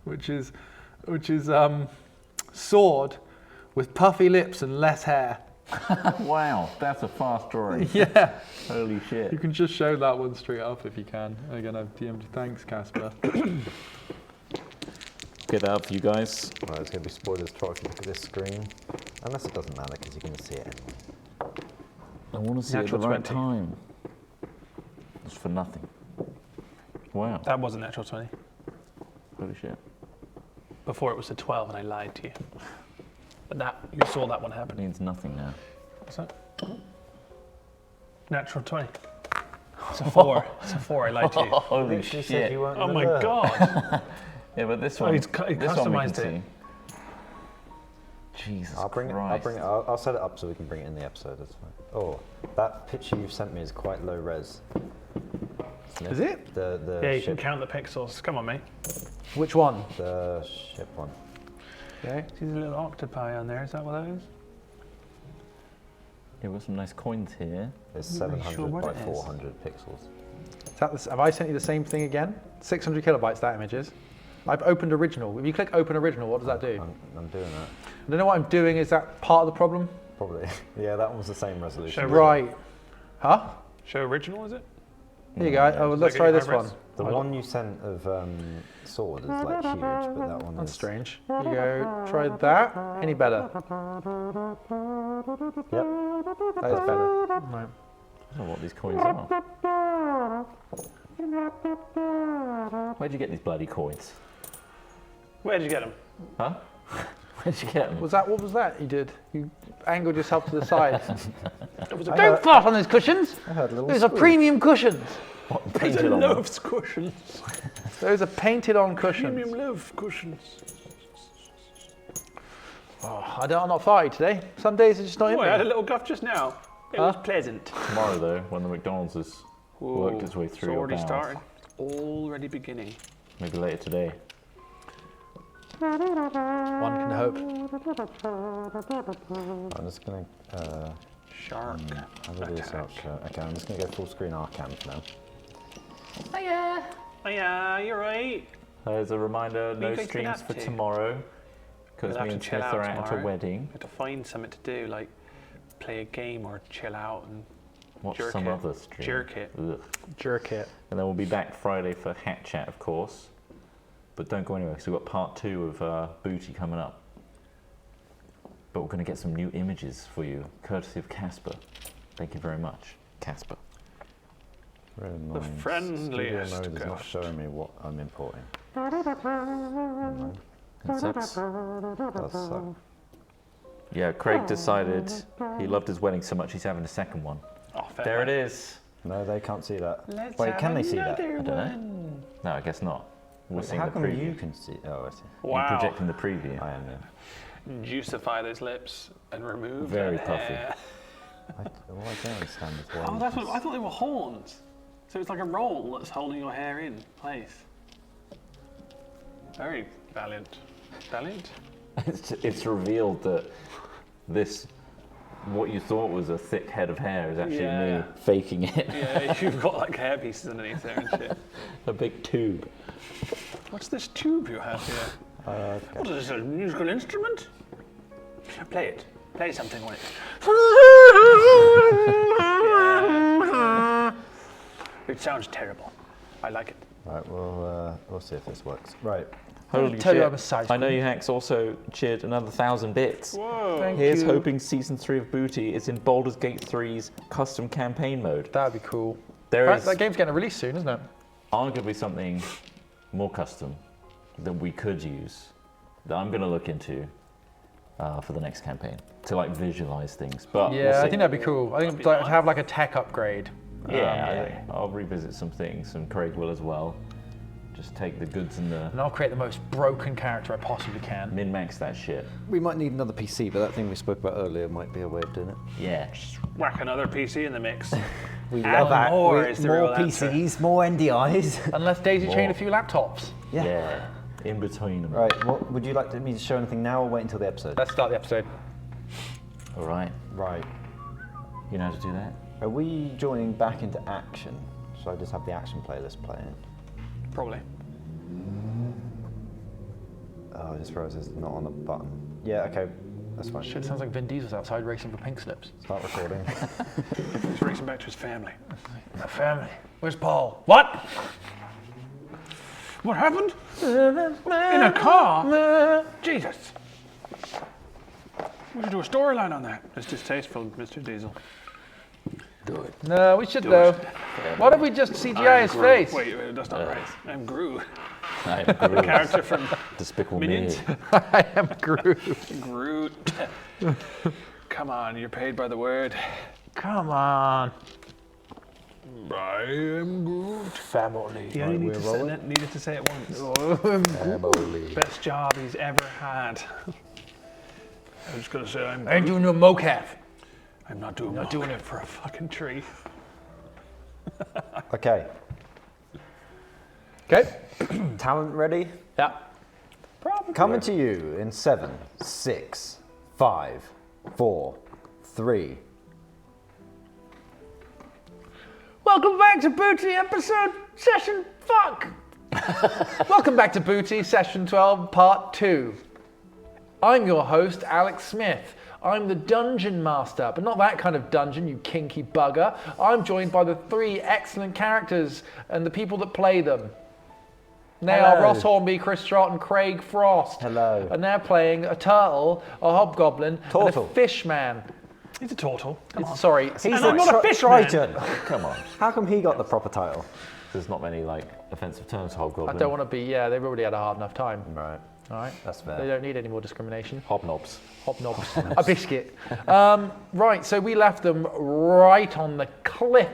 which is sword with puffy lips and less hair. Wow, that's a fast drawing. Yeah, Holy you shit. can just show that one straight up if you can. Again, I've DM'd you. Thanks, Casper. Get that up for you guys. Right, it's going to be spoilers try if you look at this screen. Unless it doesn't matter because you're going to see it anyway. I want to see it at the Natural right 20. time. It's for nothing. Wow. That was a natural 20. Holy shit. Before it was a 12 and I lied to you. But that, you saw that one It happen. means nothing now. What's that? Natural 20. It's a 4. It's a 4, I lied to you. Holy Literally said shit. you weren't Oh gonna my learn. god. Yeah, but this Oh, one, he this one we can customized see. it. Jesus I'll bring Christ. it. I'll set it up so we can bring it in the episode. That's fine. Oh, that picture you've sent me is quite low res. Is it? The Yeah, you can ship, count the pixels. Come on, mate. Which one? the ship one. Okay. See the little octopi on there? Is that what that is? Yeah, we've got some nice coins here. It's I'm not really 700 sure what by it is. 400 pixels. Is that have I sent you the same thing again? 600 kilobytes, that image is. I've opened original. If you click open original, what does that do? I'm doing that. I don't know what I'm doing. Is that part of the problem? Probably. Yeah, that one was the same resolution. Show Right. Huh? Show original, is it? Here you go. Oh, well, let's Like try any this high-res? one. The one you sent of sword is like huge, but that one That's is. strange. Here you go. Try that. Any better? Yep. That is better. Right. I don't know what these coins are. Where'd you get these bloody coins? Where did you get them? Huh? Where'd you get them? What was that you did? You angled yourself to the side. It was a Don't fart on those cushions. I heard a little Those are squeak. premium cushions. What, painted on them? loaves cushions. Those are painted on Premium cushions. loaf cushions. Oh, I'm not farty today. Some days it's just not in Oh, I had a me. little guff just now. It was pleasant. Tomorrow, though, when the McDonald's has worked its way It's through your already bowels. started. Already beginning. Maybe later today. One can hope. I'm just going to. Shark. How do I do this attack. Okay, I'm just going to go full screen Arkham for now. Oh yeah, you're right. As a reminder, no you guys been streams up for to? tomorrow because We'll have me to and chill Smith out are at a tomorrow. wedding. We have to find something to do, like play a game or chill out and Watch jerk some it. other stream. Jerk it. Ugh. Jerk it. And then we'll be back Friday for Hat Chat, of course. But don't go anywhere because we've got part 2 of Booty coming up. But we're going to get some new images for you, courtesy of Casper. Thank you very much, Casper. Really The annoying. friendliest Studio mode is not ghost. showing me what I'm importing. That sucks. Does suck. Yeah, Craig decided he loved his wedding so much he's having a second one. Oh, fair There it play. is. No, they can't see that. Let's Wait, have can they see that? another I don't know. one. No, I guess not. We're Wait, seeing how the come preview. you can see? Oh, I see. You're Wow. projecting the preview. I am, yeah. Juicify those lips and remove Very that puffy. hair. I don't understand this one. Oh, that's what I thought they were horns. So it's like a roll that's holding your hair in place. Very valiant. Valiant? It's revealed that this, what you thought was a thick head of hair, is actually Yeah. me faking it. Yeah, you've got like hair pieces underneath there and shit. A big tube. What's this tube you have here? What is this, a musical instrument? Play it. Play something on it. Yeah. It sounds terrible. I like it. Right, we'll see if this works. Right. Holy tell you shit. I'm a size I know queen. you hacks also cheered another 1,000 bits. Whoa. Thank Here's you. hoping Season 3 of Booty is in Baldur's Gate 3's custom campaign mode. That'd be cool. There Right, is that game's getting released soon, isn't it? arguably something more custom that we could use that I'm going to look into for the next campaign to like visualize things. But Yeah, we'll I see. think that'd be cool. I think like, to have like a tech upgrade. Yeah, I'll revisit some things, and Craig will as well. Just take the goods and the And I'll create the most broken character I possibly can. min-max that shit. We might need another PC, but that thing we spoke about earlier might be a way of doing it. Yeah. Whack another PC in the mix. We Add love more it. is the More real answer. PCs, more NDIs. Unless Daisy chained a More. few laptops. Yeah. In between them. Right, what, would you like me to show anything now or wait until the episode? Let's start the episode. All right. Right. You know how to do that? Are we joining back into action? Should I just have the action playlist playing? Probably. Oh, I just realised it's not on the button. Yeah, okay, that's fine. Shit, sounds like Vin Diesel's outside racing for pink slips. Start recording. He's racing back to his family. My family. Where's Paul? What? What happened? In a car? Jesus. We should do a storyline on that. It's distasteful, Mr. Diesel. No, we should though. What if we just CGI his face? Wait, that's not right. I'm Gru. The Character from Despicable Minions. Me. I am Groot. Groot. Come on, you're paid by the word. Come on. I am Groot. Family. He only we're rolling. needed to say it once. Best job he's ever had. I'm just gonna say I'm I ain't doing no mocap. I'm not doing Not doing it for a fucking tree. Okay, Okay. talent ready? Yeah. Coming to you in 7, 6, 5, 4, 3. Welcome back to Booty episode session fuck. Welcome back to Booty session 12 part 2. I'm your host Alex Smith. I'm the dungeon master, but not that kind of dungeon, you kinky bugger. I'm joined by the 3 excellent characters and the people that play them. They are Hello. Ross Hornby, Chris Trott, and Craig Frost. Hello. And they're playing a turtle, a hobgoblin, Turtle. and a fishman. He's a turtle. Come on. Sorry, He's And I'm not a fish Triton. Come on. How come he got the proper title? There's not many like offensive terms to I hobgoblin. don't want to be. Yeah, they've already had a hard enough time. Right, All right. that's They fair. don't need any more discrimination. Hobnobs. Hobnobs. A biscuit. Right, so we left them right on the cliff,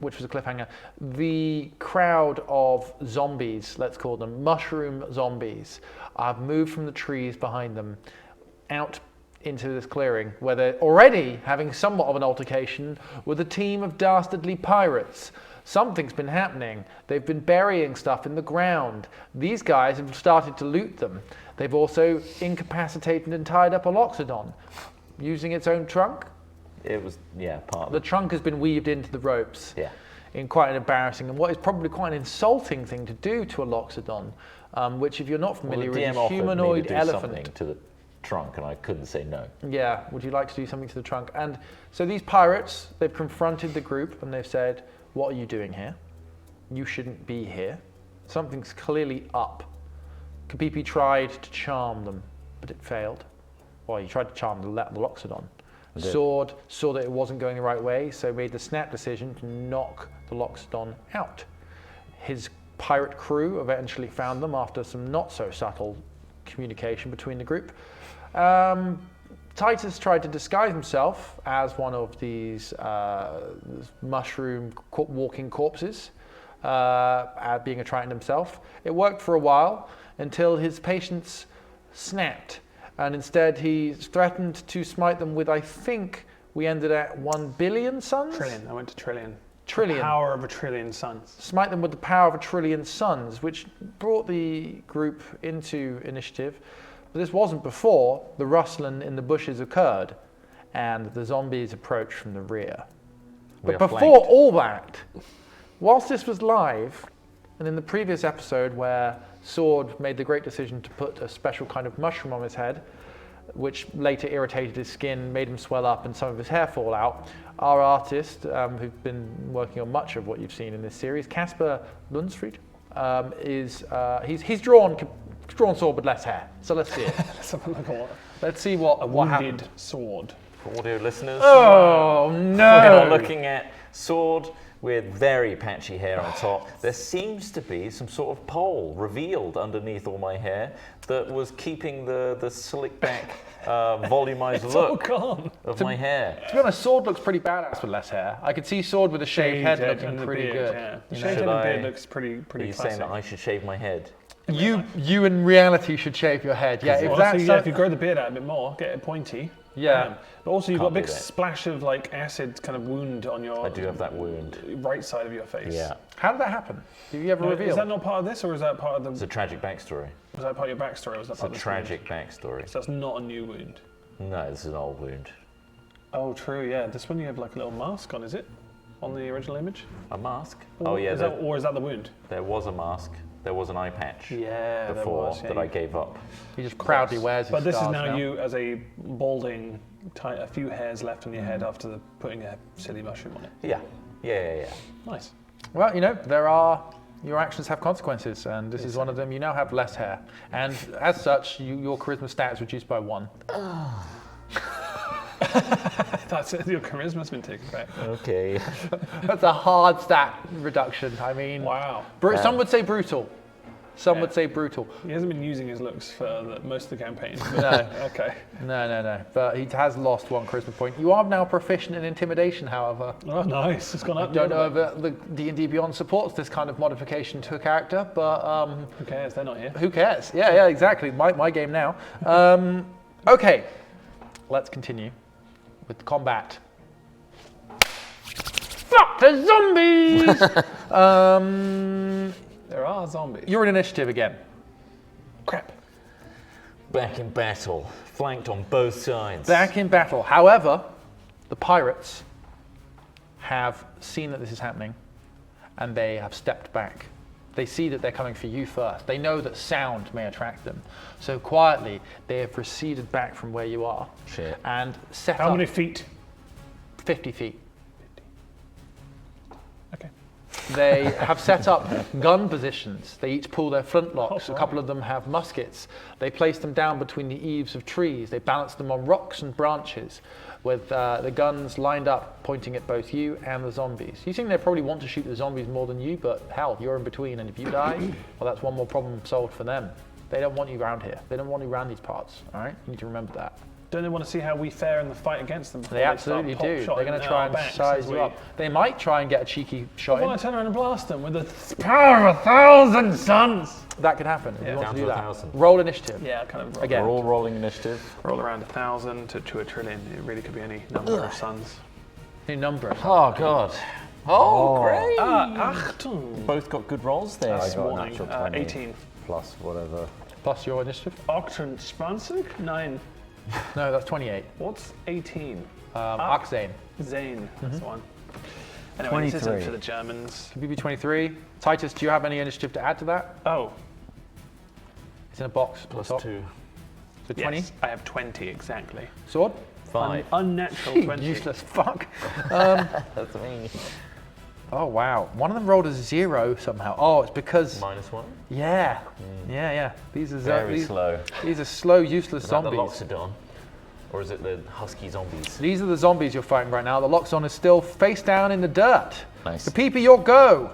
which was a cliffhanger. The crowd of zombies, let's call them mushroom zombies, have moved from the trees behind them out into this clearing where they're already having somewhat of an altercation with a team of dastardly pirates. Something's been happening. They've been burying stuff in the ground. These guys have started to loot them. They've also incapacitated and tied up a loxodon using its own trunk. It was, yeah, part of The it. trunk has been weaved into the ropes Yeah. in quite an embarrassing and what is probably quite an insulting thing to do to a loxodon, which if you're not Well, familiar the DM with, is a offered me humanoid to do elephant. something to the trunk, and I couldn't say no. Yeah, would you like to do something to the trunk? And so these pirates, they've confronted the group and they've said, what are you doing here? You shouldn't be here. Something's clearly up. Kapipi tried to charm them, but it failed. Well, he tried to charm the Loxodon. Sword saw that it wasn't going the right way, so made the snap decision to knock the Loxodon out. His pirate crew eventually found them after some not so subtle communication between the group. Titus tried to disguise himself as one of these mushroom walking corpses, being a Triton himself. It worked for a while until his patience snapped, and instead he threatened to smite them with, I think we ended at 1 billion suns? Trillion. I went to trillion. Trillion. The power of a trillion suns. Smite them with the power of a trillion suns, which brought the group into initiative. But this wasn't before the rustling in the bushes occurred and the zombies approached from the rear. We But are before flanked. all that, whilst this was live, and in the previous episode where Sword made the great decision to put a special kind of mushroom on his head, which later irritated his skin, made him swell up and some of his hair fall out, our artist, who's been working on much of what you've seen in this series, Casper Lundstrid, he's drawn Sword with less hair. So let's see it. Something like a Let's see what wounded happened. sword. For audio listeners, Oh we no! are looking at Sword with very patchy hair on top. There seems to be some sort of pole revealed underneath all my hair that was keeping the slick back, volumized look gone. of my hair. To be honest, Sword looks pretty badass with less hair. I could see Sword with a shaved head looking and the pretty beard, good. Yeah. The you shaved know? head Should and beard I- looks pretty Are you classic. saying that I should shave my head? You in reality should shave your head. Yeah, if Well, that's so, yeah, if you grow the beard out a bit more, get it pointy. Yeah. But also you've got a Can't big do that. splash of like acid kind of wound on your I do have that wound. right side of your face. Yeah. How did that happen? Did you ever No, reveal? is that not part of this, or is that part of the? It's a tragic backstory. Was that part of your backstory, or was that It's a part of this wound? tragic backstory. So that's not a new wound. No, this is an old wound. Oh, true. Yeah, this one you have like a little mask on, is it? On the original image? A mask? Or Oh yeah, Is that, or is that the wound? there was a mask. There was an eye patch Yeah, before that I gave up. He just proudly wears his But this is scars now you as a balding, a few hairs left on your head after putting a silly mushroom on it. Yeah. Nice. Well, your actions have consequences, and this is one of them. You now have less hair, and as such, your charisma stat is reduced by 1. That's it. Your charisma's been taken back. Okay. That's a hard stat reduction. I mean, Wow. some would say brutal. Some would say brutal. He hasn't been using his looks for most of the campaign. No. Okay. No. But he has lost 1 charisma point. You are now proficient in intimidation, however. Oh, nice. It's gone up. Don't know if the D&D Beyond supports this kind of modification to a character, but Who cares? They're not here. who cares? Yeah, exactly. My game now. Okay, let's continue with combat. Fuck the zombies! There are zombies. You're in initiative again. Crap. Back in battle, flanked on both sides. Back in battle. However, the pirates have seen that this is happening, and they have stepped back. They see that they're coming for you first. They know that sound may attract them. So quietly, they have receded back from where you are. Shit. And set How up many feet? 50 feet. Okay. They have set up gun positions. They each pull their flintlocks. A couple of them have muskets. They place them down between the eaves of trees. They balance them on rocks and branches with the guns lined up, pointing at both you and the zombies. You think they probably want to shoot the zombies more than you, but hell, you're in between, and if you die, well, that's one more problem solved for them. They don't want you around here. They don't want you around these parts, all right? You need to remember that. Don't they want to see how we fare in the fight against them? before They start absolutely do. They're pop-shotting going to try our and backs size as you we- up. They might try and get a cheeky shot I in. want to turn around and blast them with the power of 1,000 suns. That could happen if you want Down to to do that. 1,000. Roll initiative. Yeah, kind of roll, Again. We're all rolling initiative. roll around 1,000 to a trillion. It really could be any number of suns. New number. Oh god. Oh, great. Achtung. Both got good rolls there. I got a Warning. natural 20 18. plus whatever. Plus your initiative. 28. 9. No, that's 28. What's 18? Oxane. Zane. That's the one. Anyway, this isn't 23. for the Germans. BB 23. Titus, do you have any initiative to add to that? Oh, It's in a box. Plus top. 2. So 20. yes. I have 20 exactly. Sword. 5. Unnatural 20. Useless fuck. That's me. Oh wow! One of them rolled a 0 somehow. Oh, it's because -1. yeah. These are Very slow. These are slow, useless Is that the zombies. Loxodon? Or is it the husky zombies? These are the zombies you're fighting right now. The Loxodon is still face down in the dirt. Nice. The Peepee, your go.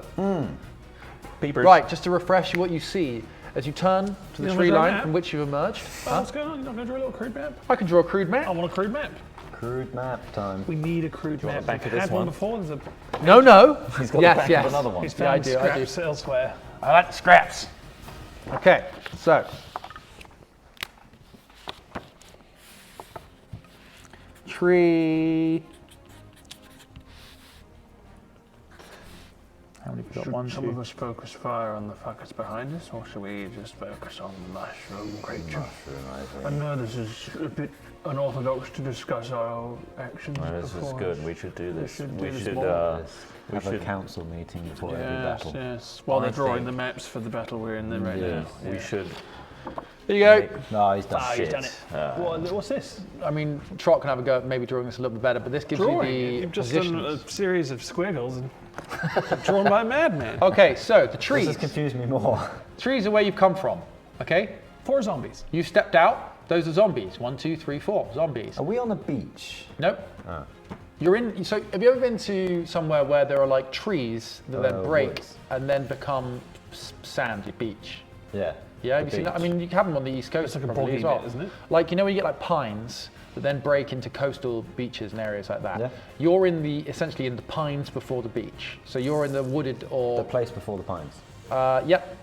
Peepers. Right, just to refresh you what you see as you turn to the You tree wanna draw a line map? from which you emerge. Oh, what's going on? You're not going to draw a little crude map? I can draw a crude I map. want a crude map. Crude map time. We need a crude want map. the back We've of this had one one? before. There's a, No. He's got Yes, the back yes. of another one. he's Yeah, I found do, I do. scraps elsewhere. I like the scraps. Okay, so. Tree. How many we got? One, Some of two. us focus fire on the fuckers behind us, or should we just focus on the mushroom creature? I know this is a bit unorthodox to discuss our actions. Oh, this is before good. us. We should do this. should do We this should. more. We Have a should. council meeting before every Yes, battle. yes. While they're I drawing think- the maps for the battle we're in right Yeah, now. we should. There you go. No, he's done. Ah, he's Shit. done it. What's this? I mean, Trot can have a go at maybe drawing this a little bit better, but this gives Drawing. you the You've just done positions. a series of squiggles and drawn by a madman. Okay, so the This trees. has confused me more. Trees are where you've come from. Okay, 4 zombies. you stepped out. Those are zombies. 1, 2, 3, 4 zombies. Are we on the beach? Nope. You're in. So, have you ever been to somewhere where there are like trees that then break woods. and then become sand, your beach? Yeah. Yeah, have the you seen that? I beach. mean, you have them on the East Coast It's like a probably boggy as well. bit, isn't it? Like, you know, when you get like pines that then break into coastal beaches and areas like that. Yeah. You're in the essentially in the pines before the beach. So you're in the wooded The or place before the pines. yep,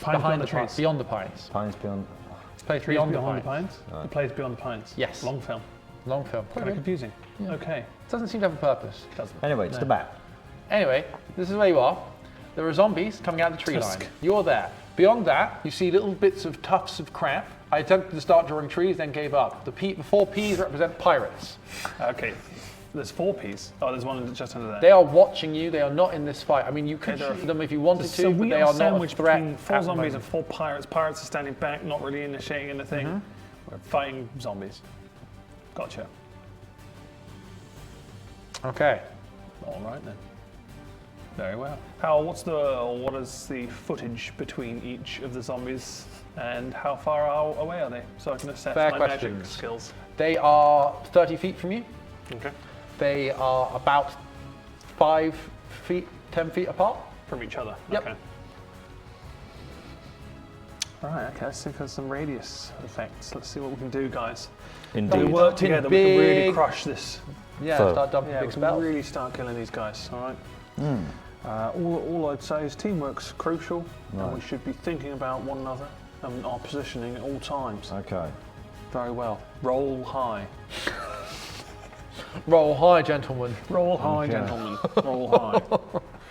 Pines beyond the pi- trees. beyond the pines. Pines beyond. It's place Trees beyond beyond the the pines. pines. The place beyond the pines. Yes. Long film. Long film. Kind of confusing. Okay. Doesn't seem to have a purpose. Doesn't. Anyway, just a bat. Anyway, this is where you are. There are zombies coming out of the tree Tusk. line. You're there. Beyond that, you see little bits of tufts of crap. I attempted to start drawing trees, then gave up. The 4 P's represent pirates. Okay. There's 4 P's. Oh, there's one just under there. They are watching you. They are not in this fight. I mean, you could Okay, shoot them if you wanted So to, but we they are are not a sandwiched threat. between 4 at the zombies moment. and 4 pirates. Pirates are standing back, not really initiating anything. Mm-hmm. We're fighting zombies. Gotcha. Okay. All right then. Very well. What is the footage between each of the zombies, and how far away are they? So I can assess Fair my questions. magic skills. They are 30 feet from you. Okay. They are about 5 feet, 10 feet apart. From each other. Yep. Okay. All right. Okay. Let's see if there's some radius effects. Let's see what we can do, guys. If we Indeed. work Dumping together, we can really big- crush this. Yeah, So- start dumping Yeah, we big can spells. really start killing these guys. All right. All I'd say is teamwork's crucial, and we should be thinking about one another and our positioning at all times. Okay. Very well. Roll high. Roll high, gentlemen. Roll high, Okay. gentlemen. Roll high.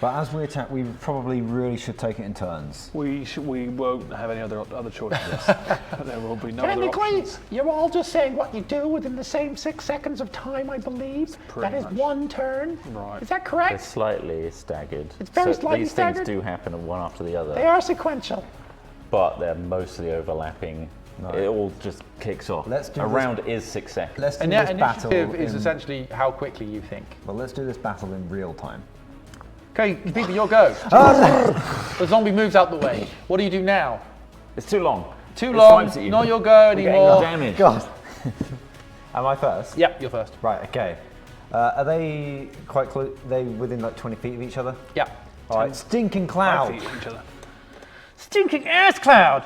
But as we attack, we probably really should take it in turns. We won't have any other choices. There will be no other Technically, options. you're all just saying what you do within the same 6 seconds of time, I believe. Pretty That is much. 1 turn. Right. Is that They're correct? slightly staggered. It's very so slightly these staggered. things do happen one after the other, They are sequential. but they're mostly overlapping. It all just kicks off. Let's do A this- round is 6 seconds. Let's do And this battle. initiative is in, essentially how quickly you think. well, let's do this battle in real time. Okay, people, your go. The zombie moves out the way. What do you do now? It's too long. Too It long. swipes at you. Not your go We're getting anymore. damage. God. Am I first? Yep, you're first. Right. Okay. Are they quite close? They within like 20 feet of each other? Yep. All right. Stinking 5 cloud. feet of each other. Stinking ass cloud.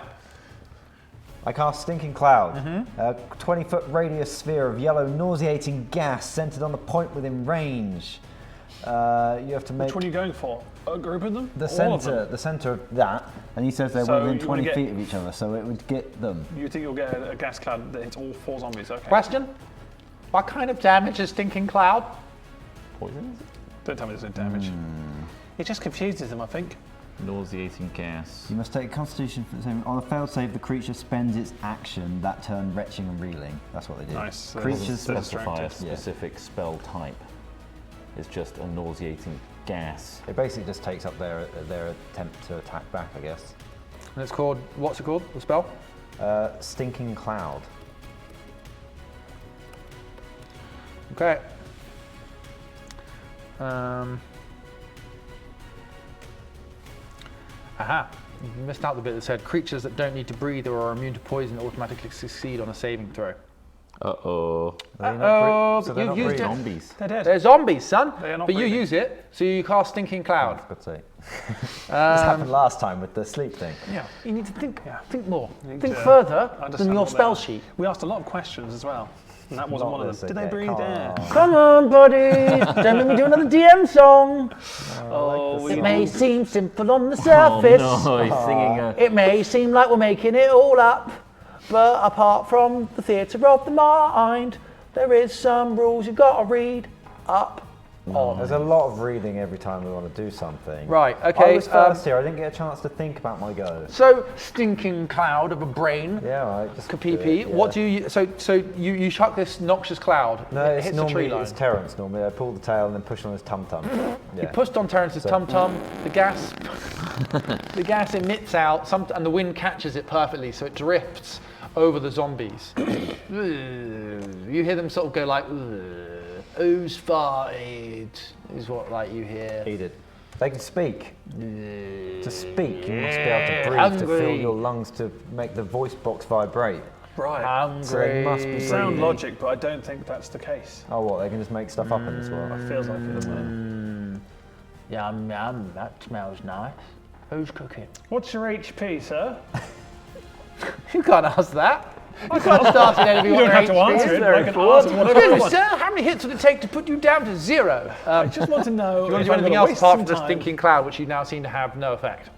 I cast Stinking Cloud, a 20-foot radius sphere of yellow, nauseating gas centered on the point within range. You have to make Which one are you going for? A group of them? the All of them? the center of that, and he says they're So within you wanna 20 get- feet of each other, so it would get them. You think you'll get a gas cloud that hits all 4 zombies? Okay. Question? What kind of damage is stinking cloud? Poison? Don't tell me there's no damage. It just confuses them, I think. Nauseating gas. You must take a Constitution for the same. On a failed save, the creature spends its action that turn retching and reeling. That's what they do. Nice. So Creatures they're Specify a distracted. specific spell type. It's just a nauseating gas. It basically just takes up their attempt to attack back, I guess. And it's called, what's it called, the spell? Stinking Cloud. Okay. Aha. You missed out the bit that said creatures that don't need to breathe or are immune to poison automatically succeed on a saving throw. Uh-oh. Oh, so but they're you not used it. Zombies. They're dead. They're zombies, son. They are not But you breathing. use it, so you cast Stinking Cloud. For God's sake. This happened last time with the sleep thing. Yeah, you need to think more. need Think to further than understand your what spell they are. sheet. We asked a lot of questions as well, and that wasn't Not one of this them. Did they again. breathe air? Come on, buddy. Don't make me do another DM song. Oh, It may seem simple on the surface. Oh, no, he's singing a... It may seem like we're making it all up. But apart from the theatre of the mind, there is some rules you've got to read up on. There's a lot of reading every time we want to do something. Right, I okay. was first here. I didn't get a chance to think about my go. So, Stinking Cloud of a brain. Yeah, right. Just do PP. it, yeah. What do you? So you chuck this noxious cloud. No, it it's hits normally a tree line. it's Terrence. Normally, I pull the tail and then push on his tum tum. You Yeah. pushed on Terrence's tum tum. The gas, the gas emits out, and the wind catches it perfectly, so it drifts over the zombies. You hear them sort of go like, "Who's farted?" Is what like you hear. Eat it. They can speak. To speak, you must be able to breathe, to fill Hungry. your lungs, to make the voice box vibrate. right. Hungry. So they must be Sound breathing. logic, but I don't think that's the case. Oh, what? They can just make stuff up in this world. It feels like it, doesn't it? Yum yum. That smells nice. Who's cooking? What's your HP, sir? You can't ask that. You can't start it You don't have to answer it. I can ask whatever I Excuse me, want. sir. How many hits would it take to put you down to 0? I just want to know. Do you want to if do I'm anything gonna else waste apart some from the time. Stinking Cloud, which you now seem to have no effect?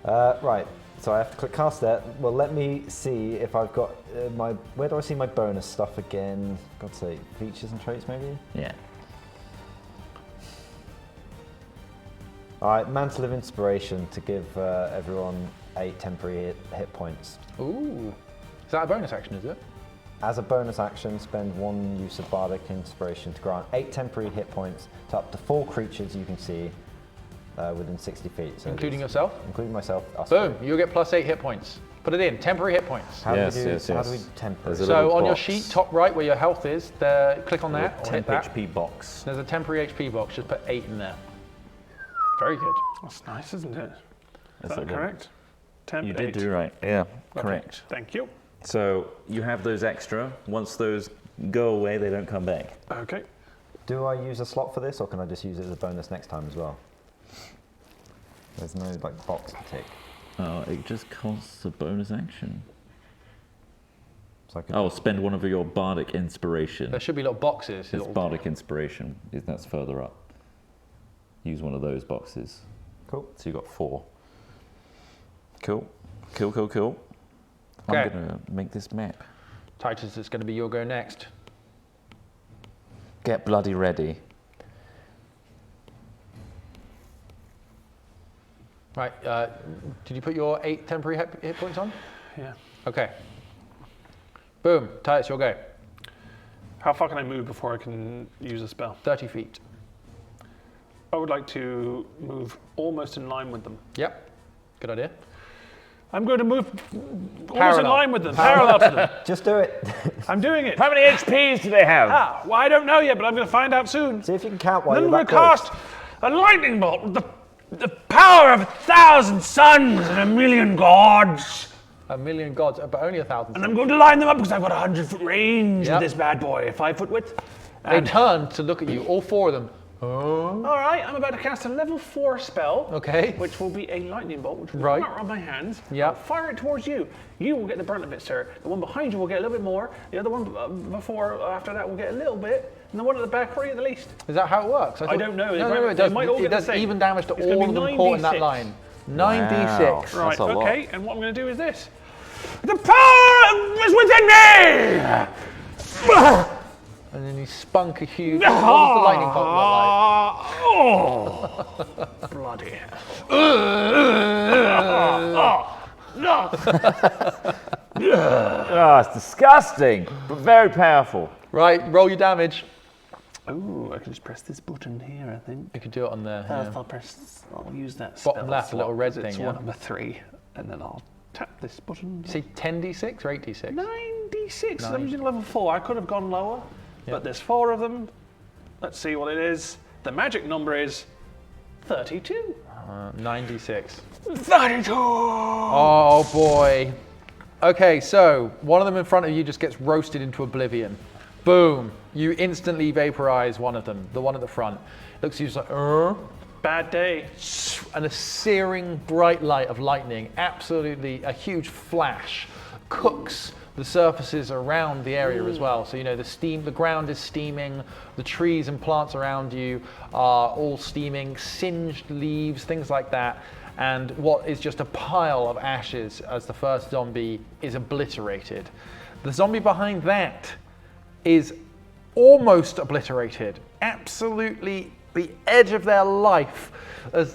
Right. So I have to click cast that. Well, let me see if I've got my. Where do I see my bonus stuff again? God's sake, features and traits maybe. Yeah. All right, Mantle of Inspiration to give everyone 8 temporary hit points. Ooh. Is that a bonus action, is it? As a bonus action, spend 1 use of Bardic Inspiration to grant 8 temporary hit points to up to 4 creatures you can see within 60 feet. So Including it's- yourself? Including myself. us Boom. three. You'll get plus 8 hit points. Put it in. Temporary hit points. How Yes, do we do, yes, How do we yes. temporary? There's a So little on your box. sheet, top right, where your health is, there, click on that or hit Temp that. HP box. There's a temporary HP box. Just put 8 in there. Very good. That's nice, isn't it? Is That's that a good- correct? Temp You did 8. do right. Yeah, Okay, correct. Thank you. So you have those extra. Once those go away, they don't come back. Okay. Do I use a slot for this, or can I just use it as a bonus next time as well? There's no like box to tick. Oh, it just costs a bonus action. So I could, Oh, spend one of your bardic inspiration. There should be little boxes. It's little- bardic inspiration. That's further up. Use one of those boxes. Cool. So you got 4. Cool. Cool, cool, cool. Okay. I'm gonna make this map. Titus, it's going to be your go next. Get bloody ready. Right. Did you put your 8 temporary hit points on? Yeah. Okay. Boom. Titus, your go. How far can I move before I can use a spell? 30 feet. I would like to move almost in line with them. Yep. Good idea. I'm going to move almost in Parallel. line with them, parallel to them. Just do it. I'm doing it. How many HPs do they have? Ah, well, I don't know yet, but I'm going to find out soon. See if you can count while Then you're we'll that close. cast a lightning bolt with the power of 1,000 suns and 1,000,000 gods. 1,000,000 gods, but only 1,000. And I'm going to line them up because I've got 100-foot range Yep. with this bad boy, 5-foot width. They turn to look at you, all 4 of them. All right, I'm about to cast a level 4 spell. Okay. Which will be a lightning bolt, which will Right. come out of my hands. Yep. I'll fire it towards you. You will get the brunt of it, sir. The one behind you will get a little bit more. The other one after that will get a little bit. And the one at the back will get the least. Is that how it works? I don't know. No, it They does. might all It get the does same. even damage to It's gonna all be of them caught in that 9d6. line. 9d6. Wow. Right, a lot. okay. And what I'm going to do is this. The power is within me! And then you spunk a huge. What does the lightning bolt look like? Oh, bloody hell. Oh, it's disgusting, but very powerful. Right, roll your damage. Oh, I can just press this button here, I think. You can do it on there. First, Yeah. I'll use that Bottom spell left, a little slot, red 'cause it's thing, yeah. one of the 3. And then I'll tap this button. You say 10d6 or 8d6? 9d6. I'm Nine. using level 4. I could have gone lower, Yep. but there's 4 of them. Let's see what it is. The magic number is 32. 96. 32! Oh boy. Okay, so one of them in front of you just gets roasted into oblivion. Boom. You instantly vaporize one of them, the one at the front. Looks at you just like, Bad day. and a searing bright light of lightning, absolutely a huge flash, cooks the surfaces around the area as well. So the ground is steaming, the trees and plants around you are all steaming, singed leaves, things like that. And what is just a pile of ashes as the first zombie is obliterated. The zombie behind that is almost obliterated, absolutely the edge of their life as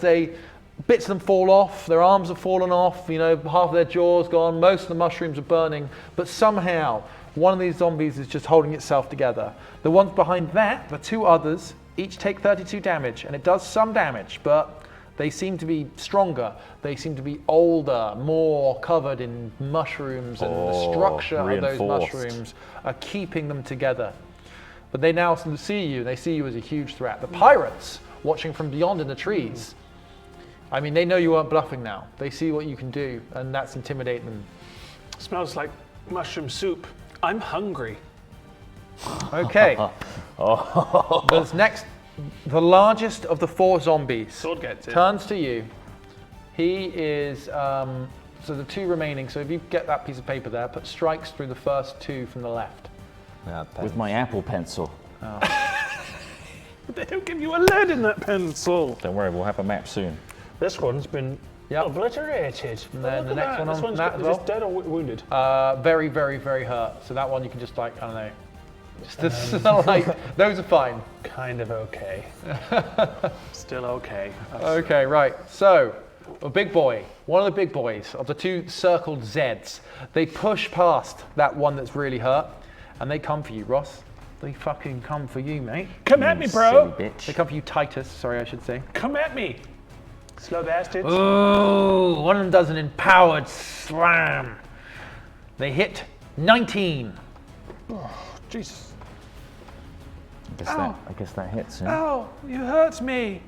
bits of them fall off, their arms have fallen off, half of their jaw's gone, most of the mushrooms are burning, but somehow one of these zombies is just holding itself together. The ones behind that, the two others, each take 32 damage, and it does some damage, but they seem to be stronger. They seem to be older, more covered in mushrooms, and the structure of those reinforced. mushrooms are keeping them together. But they now see you, they see you as a huge threat. The pirates, watching from beyond in the trees, I mean, they know you aren't bluffing now. They see what you can do, and that's intimidating them. Smells like mushroom soup. I'm hungry. Okay. There's next, the largest of the four zombies Sword gets it. turns to you. He is, so the two remaining, so if you get that piece of paper there, put strikes through the first two from the left. With my Apple Pencil. They don't give you a lead in that pencil. Don't worry, we'll have a map soon. This one's been obliterated. And then the next one This on one's that as is well. this dead or wounded? Very, very, very hurt. So that one you can just like, I don't know. Just like, those are fine. Kind of okay. Still okay. Okay, right. So, a big boy, one of the big boys of the two circled Zeds, they push past that one that's really hurt, and they come for you, Ross. They fucking come for you, mate. Come at me, bro. Silly They bitch. come for you, Titus, sorry, I should say. Come at me. Slow bastards. Oh, one of them does an empowered slam. They hit 19. Jesus. I guess that hits him. Oh, you hurt me.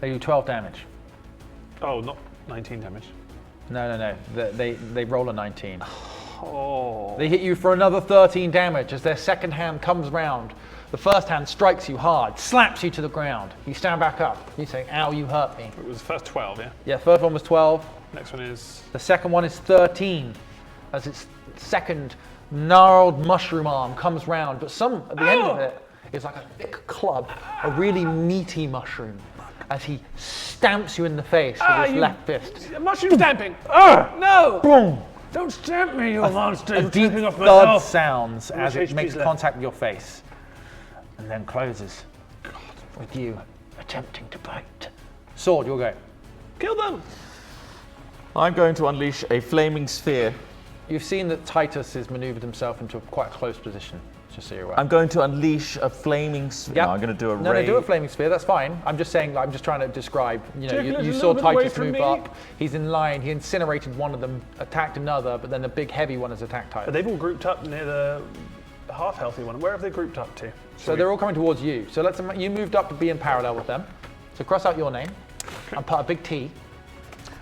They do 12 damage. Oh, not 19 damage. No. They roll a 19. Oh. They hit you for another 13 damage as their second hand comes round. The first hand strikes you hard, slaps you to the ground. You stand back up. You say, ow, you hurt me. It was the first 12, yeah? Yeah, first one was 12. Next one is... The second one is 13 as its second gnarled mushroom arm comes round. But at the end of it is like a thick club, a really meaty mushroom, as he stamps you in the face with his left fist. Mushroom stamping. No. Boom! Don't stamp me, you monster. A You're deep taking off my thud health. sounds as much it makes HP's left? contact with your face. And then closes with you attempting to bite. Sword, you'll go. Kill them. I'm going to unleash a flaming sphere. You've seen that Titus has maneuvered himself into quite a close position, just so you're aware. I'm going to unleash a flaming sphere. Yep. No, I'm going to do a No, ray. do a flaming sphere, that's fine. I'm just saying, I'm just trying to describe, Tickler's you a saw little bit away Titus from move me. up, he's in line, he incinerated one of them, attacked another, but then the big heavy one has attacked But Titus. they've all grouped up near the half-healthy one. Where have they grouped up to? So they're all coming towards you. So you moved up to be in parallel with them. So cross out your name and put a big T.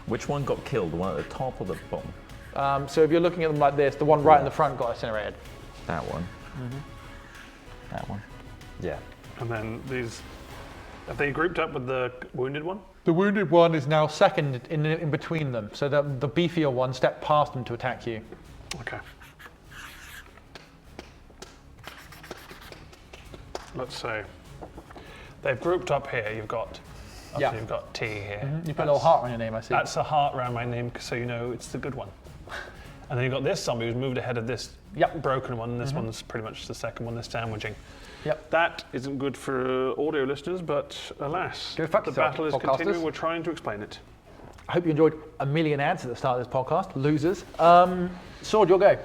Which one got killed? The one at the top or the bottom? So if you're looking at them like this, the one right in the front got incinerated. That one. That one. Yeah. And then these... Have they grouped up with the wounded one? The wounded one is now second in between them. So the beefier one stepped past them to attack you. Okay. Let's see. They've grouped up here. You've got... Yeah. You've got T here. You put a little heart on your name, I see. That's a heart around my name, so you know it's the good one. And then you've got this zombie who's moved ahead of this broken one, and this one's pretty much the second one, they're sandwiching. Yep. That isn't good for audio listeners, but alas, Go fuck the yourself, battle is podcasters. continuing. We're trying to explain it. I hope you enjoyed a million ads at the start of this podcast. Losers. Sword, you'll go.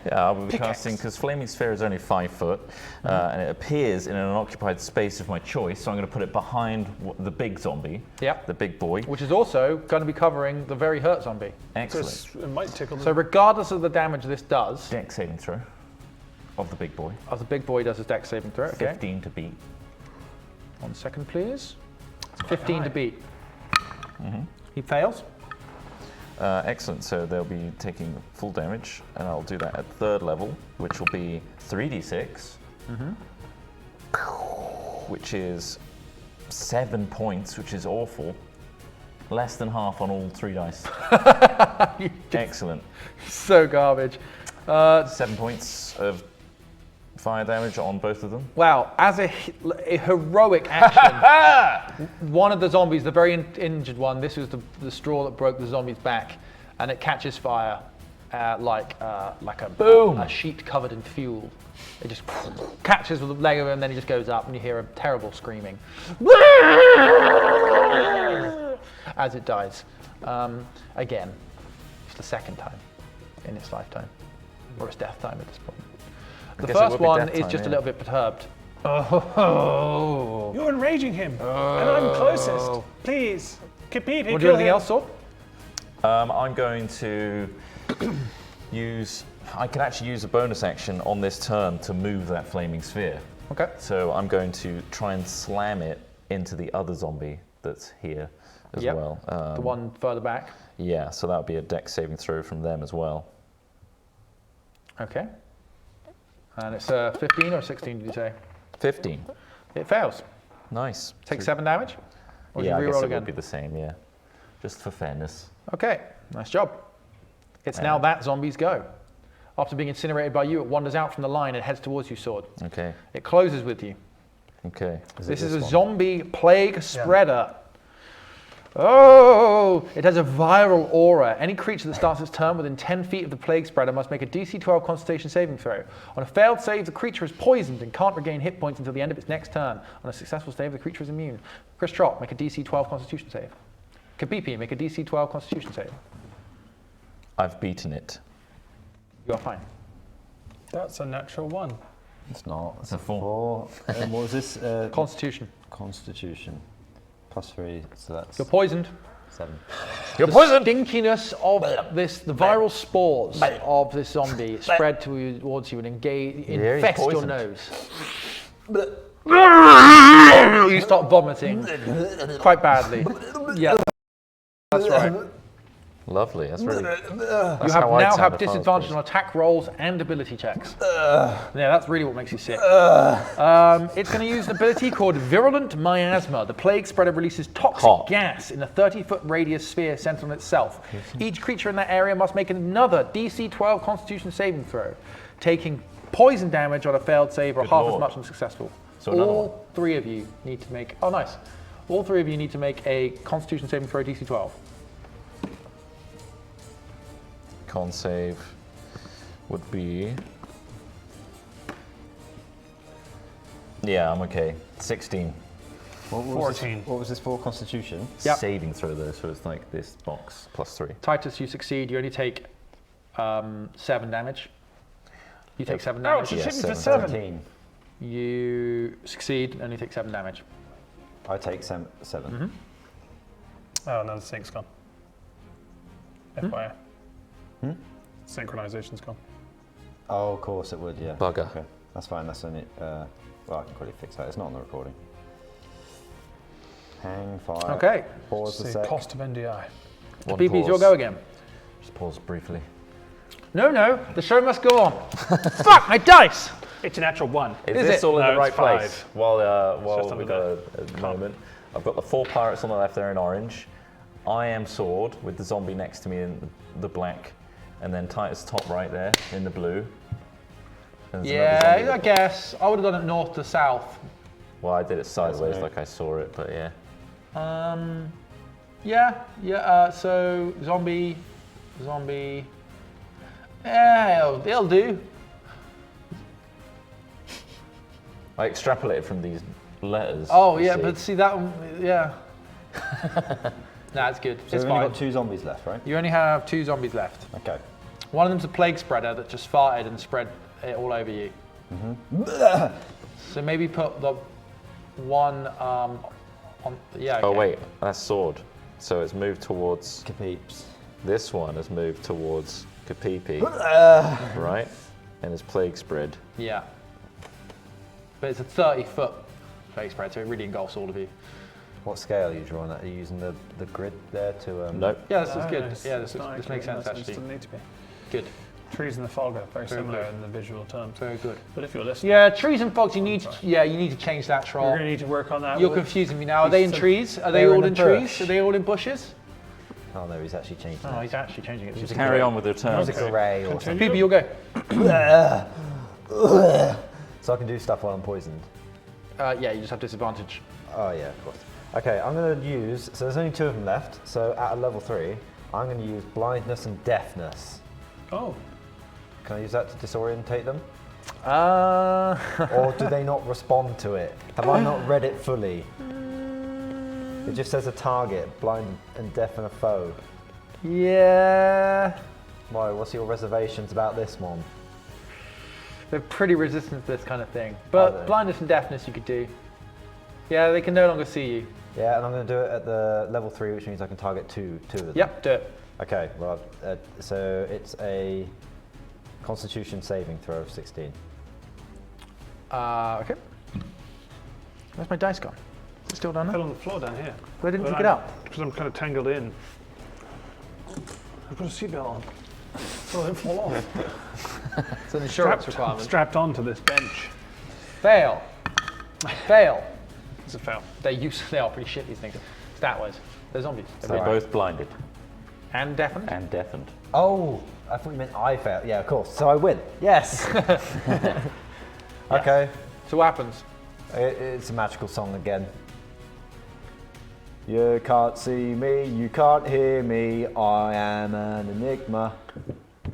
Yeah, I'll be Pickaxe. casting because flaming sphere is only 5 foot, and it appears in an unoccupied space of my choice. So I'm going to put it behind the big zombie, Yep. the big boy. Which is also going to be covering the very hurt zombie. So Excellent. it might tickle them. So regardless of the damage this does, Dex saving throw of the big boy. as the big boy does his dex saving throw. Okay. 15 to beat. 1 second, please. 15 to beat. He fails. Excellent. So they'll be taking full damage, and I'll do that at 3rd level, which will be 3d6, which is 7 points, which is awful. Less than half on all 3 dice. Excellent. So garbage. 7 points of fire damage on both of them. Wow, as a heroic action, one of the zombies, the very injured one, this was the straw that broke the zombie's back, and it catches fire like a sheet covered in fuel. It just catches with the leg of it, and then he just goes up, and you hear a terrible screaming as it dies. Again, it's the 2nd time in its lifetime, or its death time at this point. The guess it first would be one death is time, just a yeah. little bit perturbed. Oh. You're enraging him, and I'm closest. Please, Kapipi, Want to do anything else, Sword? I'm going to use. I can actually use a bonus action on this turn to move that flaming sphere. Okay. So I'm going to try and slam it into the other zombie that's here as Yep. well. The one further back. Yeah, so that would be a dex saving throw from them as well. Okay. And it's 15 or 16, did you say? 15. It fails. Nice. Take 7 damage? Or do Yeah, I you guess reroll it again? would be the same, yeah. Just for fairness. Okay, nice job. It's now that zombie's go. After being incinerated by you, it wanders out from the line and heads towards you, Sword. Okay, It closes with you. okay. This is a zombie plague spreader. Oh, it has a viral aura. Any creature that starts its turn within 10 feet of the plague spreader must make a DC 12 Constitution saving throw. On a failed save, the creature is poisoned and can't regain hit points until the end of its next turn. On a successful save, the creature is immune. Chris Trott, make a DC 12 Constitution save. Kapipi, make a DC 12 Constitution save. I've beaten it. You are fine. That's a natural 1. It's not. It's a 4. And what was this? Constitution. Constitution. +3, so that's You're poisoned. 7. You're poisoned. Stinkiness of the viral spores of this zombie spread towards you and infest your poisoned. nose. You start vomiting quite badly. Yeah, that's right. Lovely, that's really... You That's have how I'd now sound have if I was disadvantage poisoned. on attack rolls and ability checks. Yeah, that's really what makes you sick. It's going to use an ability called Virulent Miasma. The plague spreader releases toxic Hot. gas in a 30-foot radius sphere centered on itself. Each creature in that area must make another DC 12 Constitution saving throw, taking poison damage on a failed save or Good half as lord. much on successful. So another All 3 of you need to make... Oh, nice. All 3 of you need to make a Constitution saving throw DC 12. Con save would be... Yeah, I'm okay. 16. What was 14. This, what was this for? Constitution? Yep. Saving throw though, so it's like this box +3. Titus, you succeed. You only take 7 damage. You take 7 Oh, damage. it's Yeah, hit me for 7. 7. You succeed, only take 7 damage. I take 7. Oh, another 6 gone. FYI. Synchronization's gone. Oh, of course it would, yeah. Bugger. Okay. That's fine, that's only... well, I can quickly fix that. It's not on the recording. Hang fire. Okay. Pause a See, sec. cost of NDI. One BB's your pause. go again. Just pause briefly. No, the show must go on. Fuck, my dice! It's a natural 1. Is Is this it? all in No, the right it's place? 5. While just we've under got a moment, I've got the 4 pirates on the left there in orange. I am sword with the zombie next to me in the black, and then Titus top right there in the blue. And there's another zombie Yeah, I guess. I would have done it north to south. Well, I did it sideways me. like I saw it, but yeah. So zombie. Yeah, it'll do. I extrapolated from these letters. Oh, you yeah, see. but see that one, yeah. Nah, it's good. So It's we've only fine. got 2 zombies left, right? You only have 2 zombies left. Okay. One of them's a plague spreader that just farted and spread it all over you. So maybe put the one on. Yeah. Oh okay. wait, that's sword. So it's moved towards. Kapeeps. This one has moved towards Kapipi, right? And it's plague spread. Yeah. But it's a 30-foot plague spread, so it really engulfs all of you. What scale are you drawing at? Are you using the grid there to? Nope. Yeah, this is good. Nice. Yeah, this Nice. makes sense Nice. actually. Doesn't need to be. Good. Trees and the fog are very similar good. in the visual terms. Very good. But if you're listening, Yeah, trees and fogs. You need to. Yeah, you need to change that we're troll. going to need to work on that. You're We'll- confusing me now. Are they in So trees? Are they they're all in a in trees? bush. Are they all in bushes? Oh no, he's actually changed Oh, it. he's actually changing it. Just carry on with your turn. It's a grey or something. Phoebe, you'll go. So I can do stuff while I'm poisoned. Yeah, you just have disadvantage. Oh yeah, of course. Okay, I'm going to use. So there's only 2 of them left. So at a level 3, I'm going to use blindness and deafness. Oh, Can I use that to disorientate them? Uh, Or do they not respond to it? Have I not read it fully? It just says a target, blind and deafen a foe. yeah. Why? What's your reservations about this one? They're pretty resistant to this kind of thing. Are But they? blindness and deafness you could do. Yeah, they can no longer see you. Yeah, and I'm going to do it at the level 3, which means I can target two of them. Yep, do it. Okay, well, so it's a Constitution saving throw of 16. Okay. Where's my dice gone? Is it still down I fell there? on the floor down here. Why didn't you But pick it up? Because I'm kind of tangled in. I've got a seatbelt on. So I don't fall off. It's an insurance requirement. Strapped onto this bench. Fail. Fail. It's a fail. They are pretty shit, these things. Stat-wise. They're zombies. They're both blinded And deafened. and deafened. Oh, I thought you meant I failed. Yeah, of course. So I win. Yes. Okay. So what happens? It's a magical song again. You can't see me, you can't hear me, I am an enigma.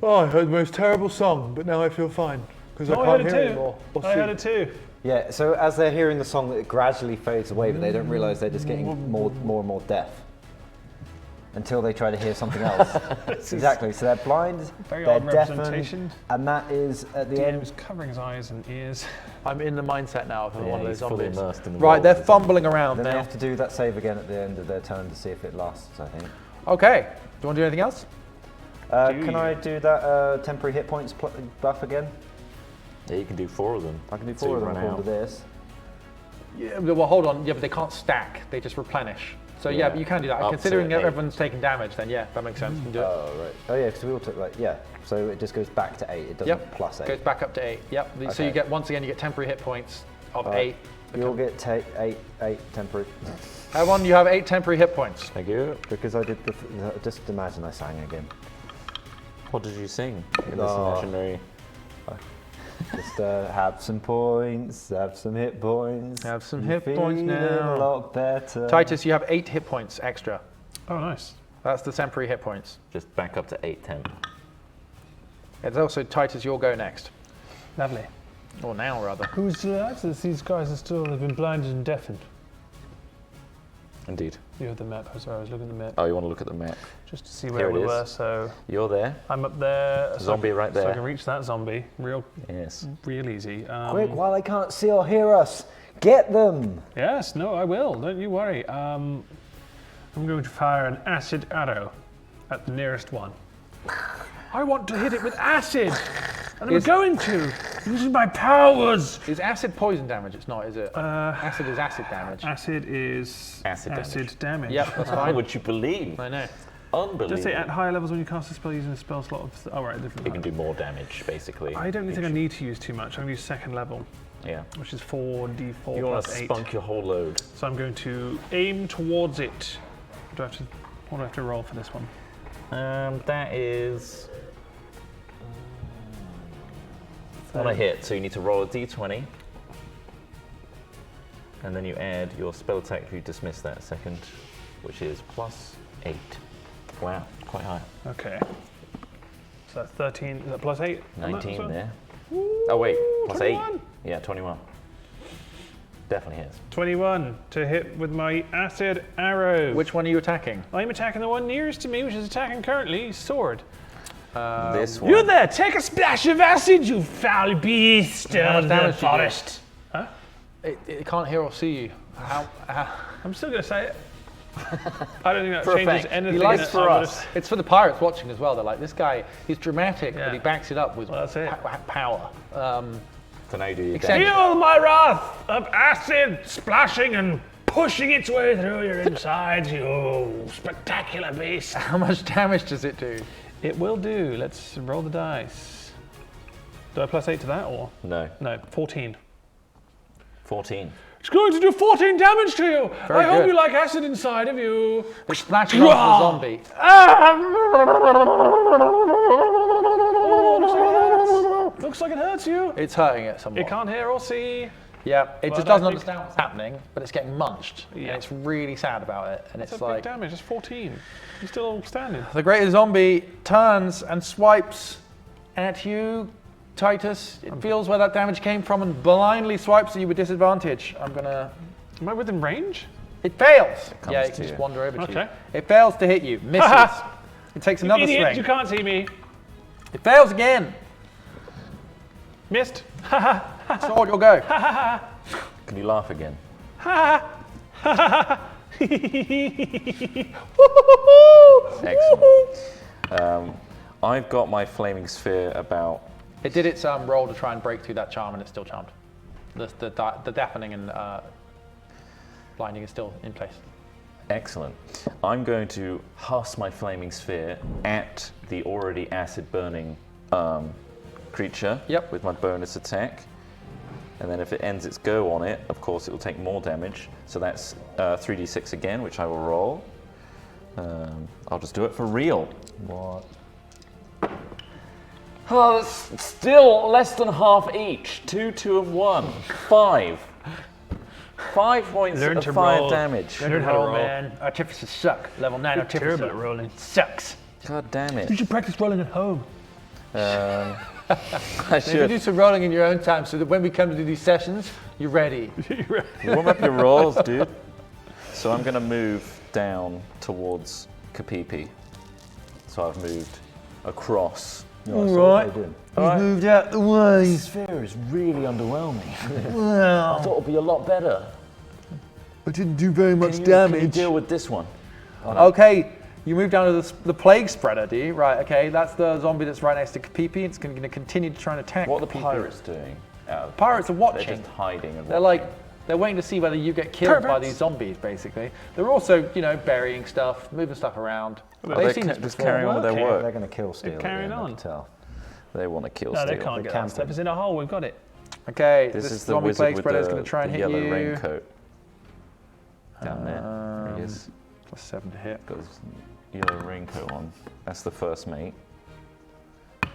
Oh, I heard the most terrible song, but now I feel fine because Oh, I I can't heard hear it it too. anymore. Or I see. heard it too. Yeah, so as they're hearing the song, it gradually fades away, but they don't realise they're just getting more and more deaf. Until they try to hear something else. Exactly, so they're blind, Very they're odd representation. deafened, and that is at the DM end. is covering his eyes and ears. I'm in the mindset now of one of those he's fully zombies. immersed in the Right, world they're of the fumbling around Then they now. have to do that save again at the end of their turn to see if it lasts, I think. Okay. Do you want to do anything else? Can I do that temporary hit points buff again? Yeah, you can do 4 of them. I can do till 4 of you them run according to out. this. Yeah, well, hold on. Yeah, but they can't stack. They just replenish. So yeah, Yeah. but you can do that. Up to Considering 8. everyone's taking damage, then yeah, that makes sense. You can do it. Oh, right. Oh, yeah, because we all took, yeah. So it just goes back to 8. It doesn't Yep. plus 8. Goes back up to 8. Yep. So Okay. you get, once again, you get temporary hit points of Alright. 8. You'll get 8 temporary. Everyone, you have 8 temporary hit points. Thank you. Because I did just imagine I sang again. What did you sing in this Oh. imaginary? Just have some points, have some hit points. Have some You're hit points feeling now. a lot better. Titus, you have 8 hit points extra. Oh, nice. That's the temporary hit points. Just back up to 8 temp. It's also Titus, you'll go next. Lovely. Or now, rather. Who's these guys are still have been blinded and deafened. Indeed. You have the map. I'm sorry, I was looking at the map Oh, you want to look at the map? just to see Here where it we is. were. So You're there. I'm up there. Zombie right So I there. can reach that zombie real Yes. easy. Quick, while they can't see or hear us, get them! Yes, no, I will. Don't you worry. I'm going to fire an acid arrow at the nearest one. I want to hit it with acid, and I'm going to using my powers. Is acid poison damage? It's not, is it? Acid is acid damage. Acid is Acid damage. Yep, that's How fine. would you believe? I know. Unbelievable. Does it at higher levels when you cast a spell using a spell slot of? Oh right, different. You can do more damage, basically. I don't think I need to use too much. I'm going to use second level, Yeah. which is 4d4 You want plus to 8. spunk your whole load. So I'm going to aim towards it. What do I have to roll for this one? That is on a hit, so you need to roll a d20, and then you add your spell attack if you dismiss that second, which is plus 8. Wow, quite high. Okay. So that's 13. Is that plus 8? on that as 19 well? there. Oh wait, plus 8. 21. Yeah, 21. Definitely hits. 21 to hit with my acid arrow. Which one are you attacking? I'm attacking the one nearest to me, which is attacking currently. Sword. This one. You there! Take a splash of acid, you foul beast How much of damage the did you do? forest. It can't hear or see you. How I'm still going to say it. I don't think that For changes effect. anything. He likes in it. for I'm gonna- us. It's for the pirates watching as well. They're like, this guy, he's dramatic, Yeah. but he backs it up with Well, that's it. power. So now you do your Except- damage. Feel my wrath of acid splashing and pushing its way through your insides, you spectacular beast. How much damage does it do? It will do. Let's roll the dice. Do I +8 to that or? No. No, 14. 14. It's going to do 14 damage to you. Very I hope good. you like acid inside of you. It splashes onto the zombie. Looks like it hurts you. It's hurting it somewhat. It can't hear or see. Yeah, it just Well, I doesn't think- understand what's happening, but it's getting munched. And Yeah. it's really sad about it. And It's it's a big like, damage. It's 14. You're still standing. the greater zombie turns and swipes at you, Titus. It feels where that damage came from and blindly swipes at you with disadvantage. I'm gonna. Am I within range? It fails. comes Yeah, it to can just you. wander over to you. Okay. It fails to hit you. Misses. It takes another Idiot, swing. you can't see me. It fails again. Missed. Sword, you'll go. Can you laugh again? Excellent. I've got my flaming sphere about. It did its roll to try and break through that charm, and it's still charmed. The deafening and blinding is still in place. Excellent. I'm going to huss my flaming sphere at the already acid burning creature Yep. with my bonus attack. And then if it ends its go on it, of course it will take more damage. So that's 3d6 again, which I will roll. I'll just do it for real. What? Oh, that's still less than half each. 2, 2, and 1. 5. 5 points Learn of to fire roll. damage. Learn how to roll. man. Artificers suck. Level 9 artificer. Terrible at rolling. Sucks. God damn You it. should practice rolling at home. I Maybe should. do some rolling in your own time so that when we come to do these sessions, you're ready. Warm up your rolls, dude. So I'm going to move down towards Kapipi. So I've moved across. Right. Moved out the way. This sphere is really underwhelming. I thought it would be a lot better. I didn't do very much Can you damage. deal with this one? Okay, you move down to the plague spreader, do you? Right, okay, that's the zombie that's right next to Kapipi. It's going to continue to try and attack What are the Kapipi. pirates doing? Pirates are They're watching. just hiding and They're watching. like, they're waiting to see whether you get killed by Perverts. these zombies, basically. They're also, you know, burying stuff, moving stuff around. They're They've seen this just before. carrying on with their They're work. going to kill Steel. at the carrying end, I on. can tell. They want to kill No, they Steel. can't get that camping. stuff. It's in a hole. We've got it. Okay, This this is the zombie wizard plague with spreader is the, going to try and the hit yellow you. raincoat. Down there. He is. +7 to hit. Got his yellow raincoat on. That's the first mate.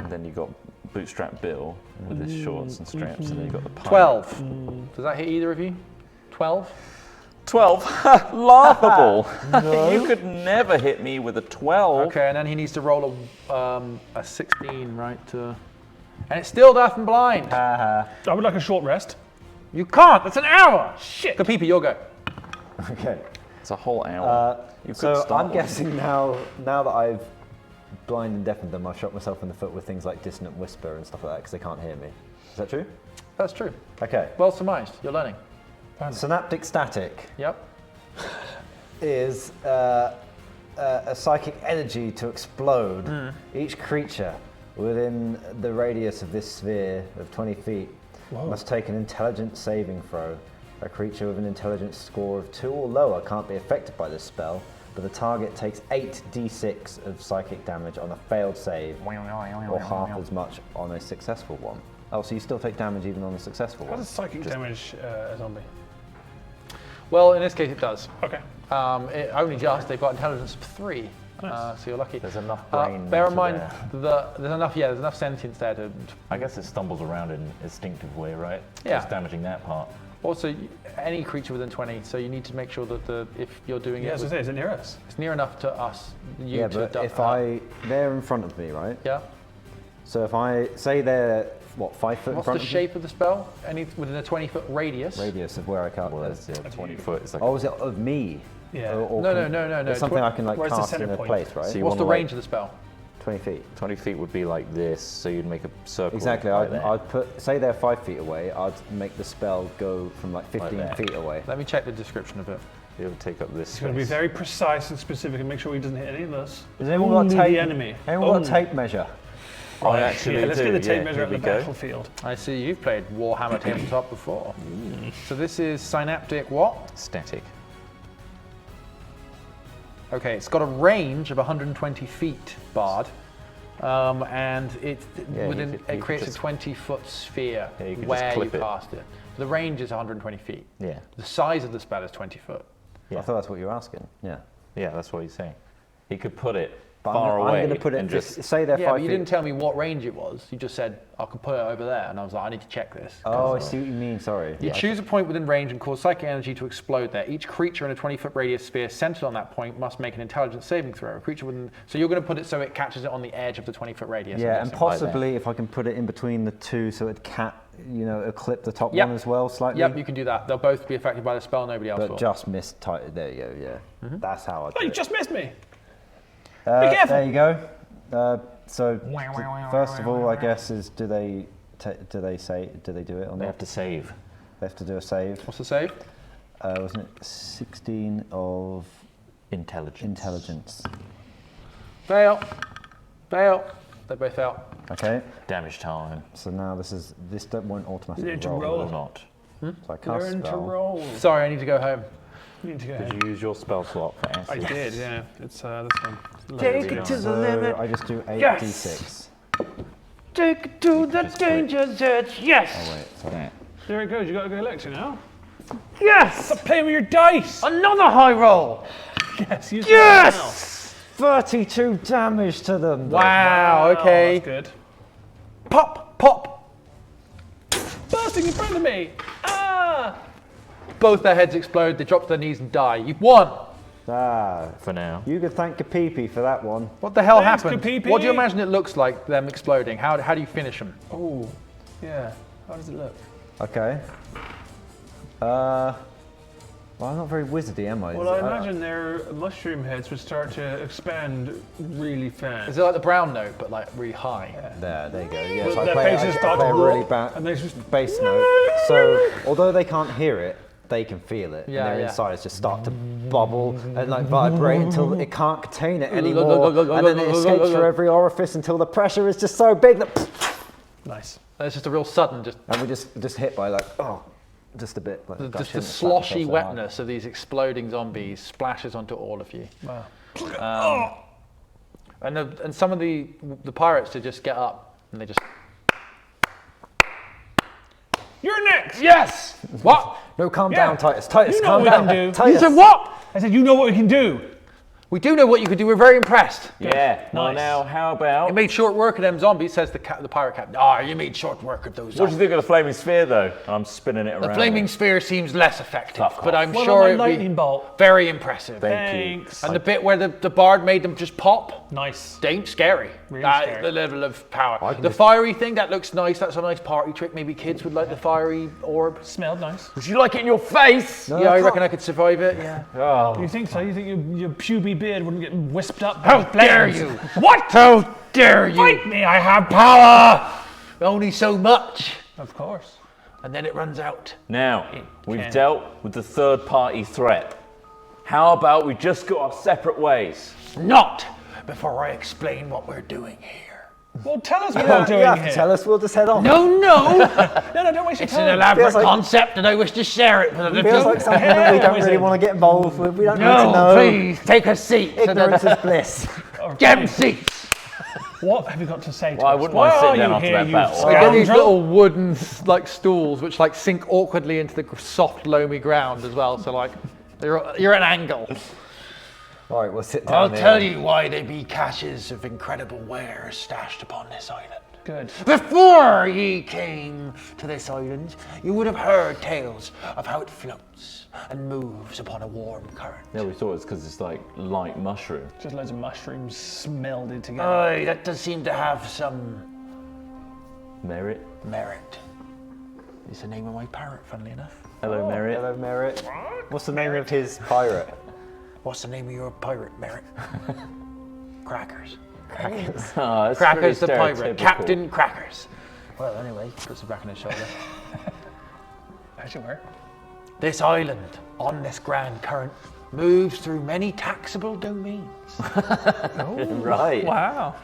And then you got Bootstrap Bill with his shorts and straps, and then you got the pirate. 12. Does that hit either of you? 12? 12. Laughable. You could never hit me with a 12. Okay, and then he needs to roll a 16, right? And it's still deaf and blind. I would like a short rest. You can't. That's an hour. Shit. Kapipi, you'll go. Okay. It's a whole hour. You could So start I'm one. guessing now that I've blind and deafened them, I've shot myself in the foot with things like dissonant whisper and stuff like that because they can't hear me. Is that true? That's true. Okay. Well surmised. You're learning. Synaptic static Yep. is a psychic energy to explode. Each creature within the radius of this sphere of 20 feet must take an intelligence saving throw. A creature with an intelligence score of 2 or lower can't be affected by this spell, but the target takes 8d6 of psychic damage on a failed save, or half as much on a successful one. Oh, so you still take damage even on a successful How one? does psychic damage a zombie? Well, in this case, it does. Okay. It only just. They've got intelligence of 3. So you're lucky. There's enough brain. Bear in to mind, there. there's enough sentience there to. I guess it stumbles around in an instinctive way, right? Yeah. Just damaging that part. Also, any creature within 20, so you need to make sure that if you're doing Yeah, it, as I say, is it near us? it's near enough to us. You Yeah, to but if they're in front of me, right? Yeah. So if I say they're, 5 foot in What's front the of shape of the spell? Any within a 20-foot radius? me? Radius of where I can't. Well, that's 20 foot. It's like Oh, is it of me? Yeah. Or No. It's something I can where's the cast center in a point? place, right? So you What's the wanna, range of the spell? 20 feet. 20 feet would be like this, so you'd make a circle. Exactly. Like that. I'd put, say they're 5 feet away, I'd make the spell go from like 15 there. feet away. Let me check the description of it. It would take up this It's going to be space. very precise and specific and make sure he doesn't hit any of us. Has anyone got Only tape? the enemy. Anyone got a Only. tape measure? I actually Yeah, let's do. get the tape yeah, measure here on we the go. battlefield. I see you've played Warhammer Tabletop before. So this is synaptic what? Static. Okay, it's got a range of 120 feet, Bard. And it creates a 20-foot sphere Yeah, you could just where you clip it. cast it. The range is 120 feet. Yeah. The size of the spell is 20 foot. Yeah. I thought that's what you were asking. Yeah. Yeah, that's what he's saying. He could put it But far I'm away going to put it. and just. Say they're Yeah, 5 but you feet. didn't tell me what range it was. You just said, I can put it over there. And I was like, I need to check this. Oh, I see what you mean. Sorry. You choose a point within range and cause psychic energy to explode there. Each creature in a 20-foot radius sphere centered on that point must make an intelligence saving throw. A creature within, so you're going to put it so it catches it on the edge of the 20-foot radius. Yeah, I'm and guessing. possibly if I can put it in between the two, so it it'll clip the top Yep. one as well slightly. Yep, you can do that. They'll both be affected by the spell. Nobody else But will. just missed tight. There you go. Yeah, that's how I do Oh, you it. just missed me. Careful. There you go. So first of all, I guess is do they do it or They not? have to save. They have to do a save. What's the save? Wasn't it 16 of intelligence? Fail. Fail. They both fail. Okay. Damage time. So now this won't automatically Learn to roll. roll. Or not. So I cast Learn to spell. roll. Sorry, I need to go home. You need to go Did ahead. you use your spell slot for I acid? did, yeah. It's this one. Take it to the So limit. I just do 8d6. Yes. Take it to the danger zone. Yes. Oh wait, sorry. Yeah. There it goes. You got to go Alexa now. Yes. Stop playing with your dice. Another high roll. Yes. Use Yes. 32 damage to them. Wow. Okay. That's good. Pop. Pop. Bursting in front of me. Ah. Both their heads explode. They drop to their knees and die. You've won. Ah, For now. you could thank Kapipi for that one. What the hell Thanks, happened? Kapipi. What do you imagine it looks like? Them exploding. How do you finish them? Oh. Yeah. How does it look? Okay. Well, I'm not very wizardy, am I? Well, I imagine their mushroom heads would start to expand really fast. Is it like the brown note, but like really high? There you go. Yeah, Well, so I their play, faces I start play to a really and they just bass note. So although they can't hear it, they can feel it. Yeah, and their yeah. insides just start to bubble and like vibrate until it can't contain it anymore. And then it escapes through every orifice until the pressure is just so big that nice. It's just a real sudden, and we just hit by like, just a bit. Like, just the sloshy wetness of these exploding zombies splashes onto all of you. Wow. And some of the pirates to just get up and they just. You're next. Yes. What? No, calm Yeah. down, Titus. Titus, You know calm what we down. can do. Titus. You said what? I said, you know what we can do. We do know what you could do. We're very impressed. Yeah. Well, Nice. now, how You about. made short work of them zombies, says the pirate captain. Ah, you made short work of those What do zombies. you think of the flaming sphere, though? I'm spinning it around. The flaming sphere seems less effective, Fuck but off. I'm What sure about it'd my be lightning bolt? very impressive. Thank you. Thanks. And the bit where the bard made them just pop, Nice. ain't scary. Really That's scary. the level of power. The fiery thing, that looks nice. That's a nice party trick. Maybe kids would like the fiery orb. Smelled nice. Would you like it in your face? Yeah, I reckon I could survive it. Yeah. You think so? You think your puby beard wouldn't get whisked up? How by dare flames? you? What? How dare you? Fight me! I have power. Only so much. Of course. And then it runs out. Now, we've can. dealt with the third party threat. How about we just go our separate ways? Not before I explain what we're doing here. Well, tell us what You we're doing have to here. tell us. We'll just head on. No, no. No, don't waste your It's an time. elaborate Feels like- concept and I wish to share it with other Feels people. like something that we don't really Wizard. want to get involved with. We don't need to No, know. please, take a seat. Ignorance is bliss. Get seats. What have you got to say to Well, I us? wouldn't Why mind sitting are down you after here, that you battle. We get these scoundrel? little wooden like stools which like sink awkwardly into the soft loamy ground as well. So like you're at an angle. All right, we'll sit down I'll here. tell you why there be caches of incredible wares stashed upon this island. Good. Before ye came to this island, you would have heard tales of how it floats and moves upon a warm current. Yeah, we thought it was because it's like light mushroom. Just loads of mushrooms melded together. Aye, that does seem to have some Merit. merit. It's the name of my parrot, funnily enough. Hello, Merit. Hello, Merritt. What's the name of his pirate? What's the name of your pirate, Merritt? Crackers. Oh, that's Crackers the really pirate. stereotypical. Captain Crackers. Well, anyway, puts it back on his shoulder. As you were. This island, on this grand current, moves through many taxable domains. Right. Wow.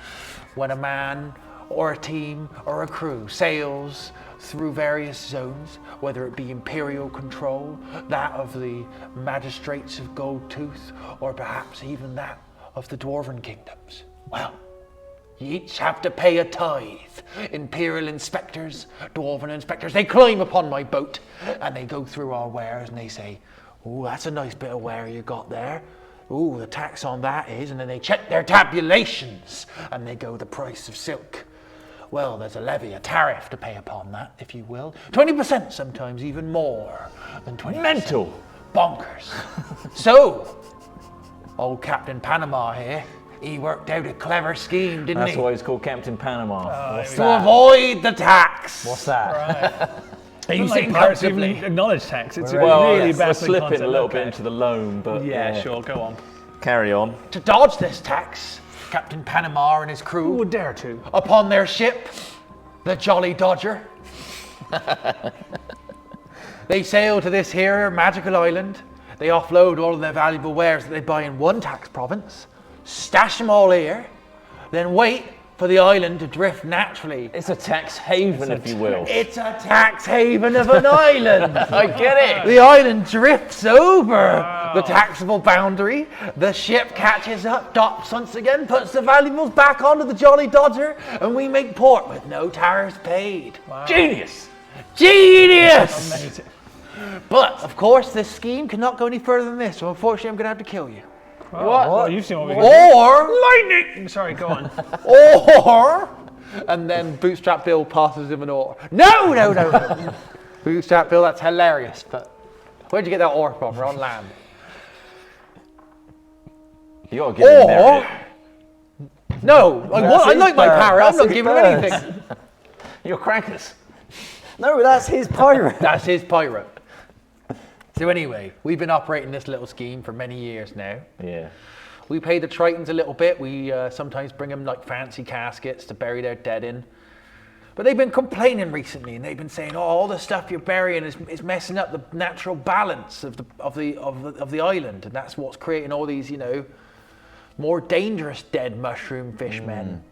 When a man or a team or a crew sails through various zones, whether it be Imperial control, that of the magistrates of Goldtooth, or perhaps even that of the Dwarven kingdoms, well, you each have to pay a tithe. Imperial inspectors, Dwarven inspectors, they climb upon my boat and they go through our wares and they say, "Oh, that's a nice bit of ware you got there. Oh, the tax on that is," and then they check their tabulations and they go, "The price of silk. Well, there's a levy, a tariff to pay upon that, if you will. 20%, sometimes even more than 20%. Mental. Bonkers." So, old Captain Panama here, he worked out a clever scheme, didn't That's he? why he's called Captain Panama. What's To that? avoid the tax. What's that? Are you Like sitting pirates even comfortably? acknowledge tax. It's Well, really yes, we're baffling slipping concept. a little Okay. bit into the loan, but Yeah, sure, go on. Carry on. To dodge this tax, Captain Panama and his Who crew, would dare to? upon their ship, the Jolly Dodger, they sail to this here magical island. They offload all of their valuable wares that they buy in one tax province, stash them all here, then wait for the island to drift naturally. It's a tax haven, if you will. It's a tax haven of an island. I get it. The island drifts over the taxable boundary. The ship catches up, docks once again, puts the valuables back onto the Jolly Dodger, and we make port with no tariffs paid. Genius. Genius! Amazing. But, of course, this scheme cannot go any further than this, so unfortunately I'm going to have to kill you. Well, you've seen what we can Or, do. Sorry, go on. or, and then Bootstrap Bill passes him an oar. No. Bootstrap Bill, that's hilarious, but where'd you get that oar from? We're on land. You gotta give him merit. No, I like my parrot. I'm That's not his giving bird. anything. You're crackers. No, that's his pirate. That's his pirate. So anyway, we've been operating this little scheme for many years now. Yeah. We pay the Tritons a little bit. We sometimes bring them like fancy caskets to bury their dead in. But they've been complaining recently, and they've been saying, "Oh, all the stuff you're burying is messing up the natural balance of the island, and that's what's creating all these, more dangerous dead mushroom fishmen.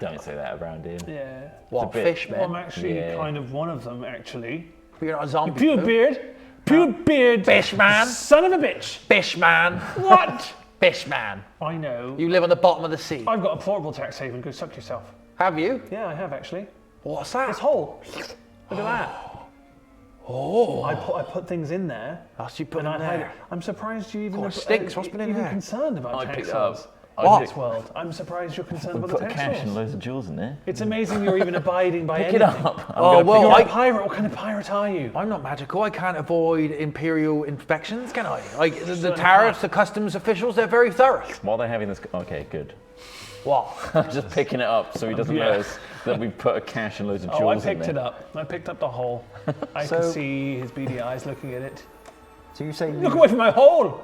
Don't say that around here. Yeah. What bit- fishmen? Well, I'm actually Yeah. kind of one of them, actually. You're not a zombie. Pure though. beard. Pure beard. Fishman. Son of a bitch. Fishman. What? Fishman. I know. You live on the bottom of the sea. I've got a portable tax haven. Go suck yourself. Have you? Yeah, I have actually. What's that? This hole. Look at that. Oh. I put things in there. That's you put And in I hide it. there. I'm surprised you even Oh, it stinks. What's been in even there? concerned about I tax picked it up. laws What? in this world. I'm surprised you're concerned about Put the tax cash and laws. loads of jewels in there. It's amazing you're even abiding by Pick it anything. up. Oh, well, You're I- a pirate. What kind of pirate are you? I'm not magical. I can't avoid imperial inspections, can I? Like the Certainly tariffs, can't. the customs officials, they're very thorough. While they're having this, okay, good. What? I'm just picking it up so he doesn't Yeah. notice that we've put a cash and loads of jewels Oh, I in picked there. it up. I picked up the hole. I So- could see his beady eyes looking at it. So you say Look away from my hole!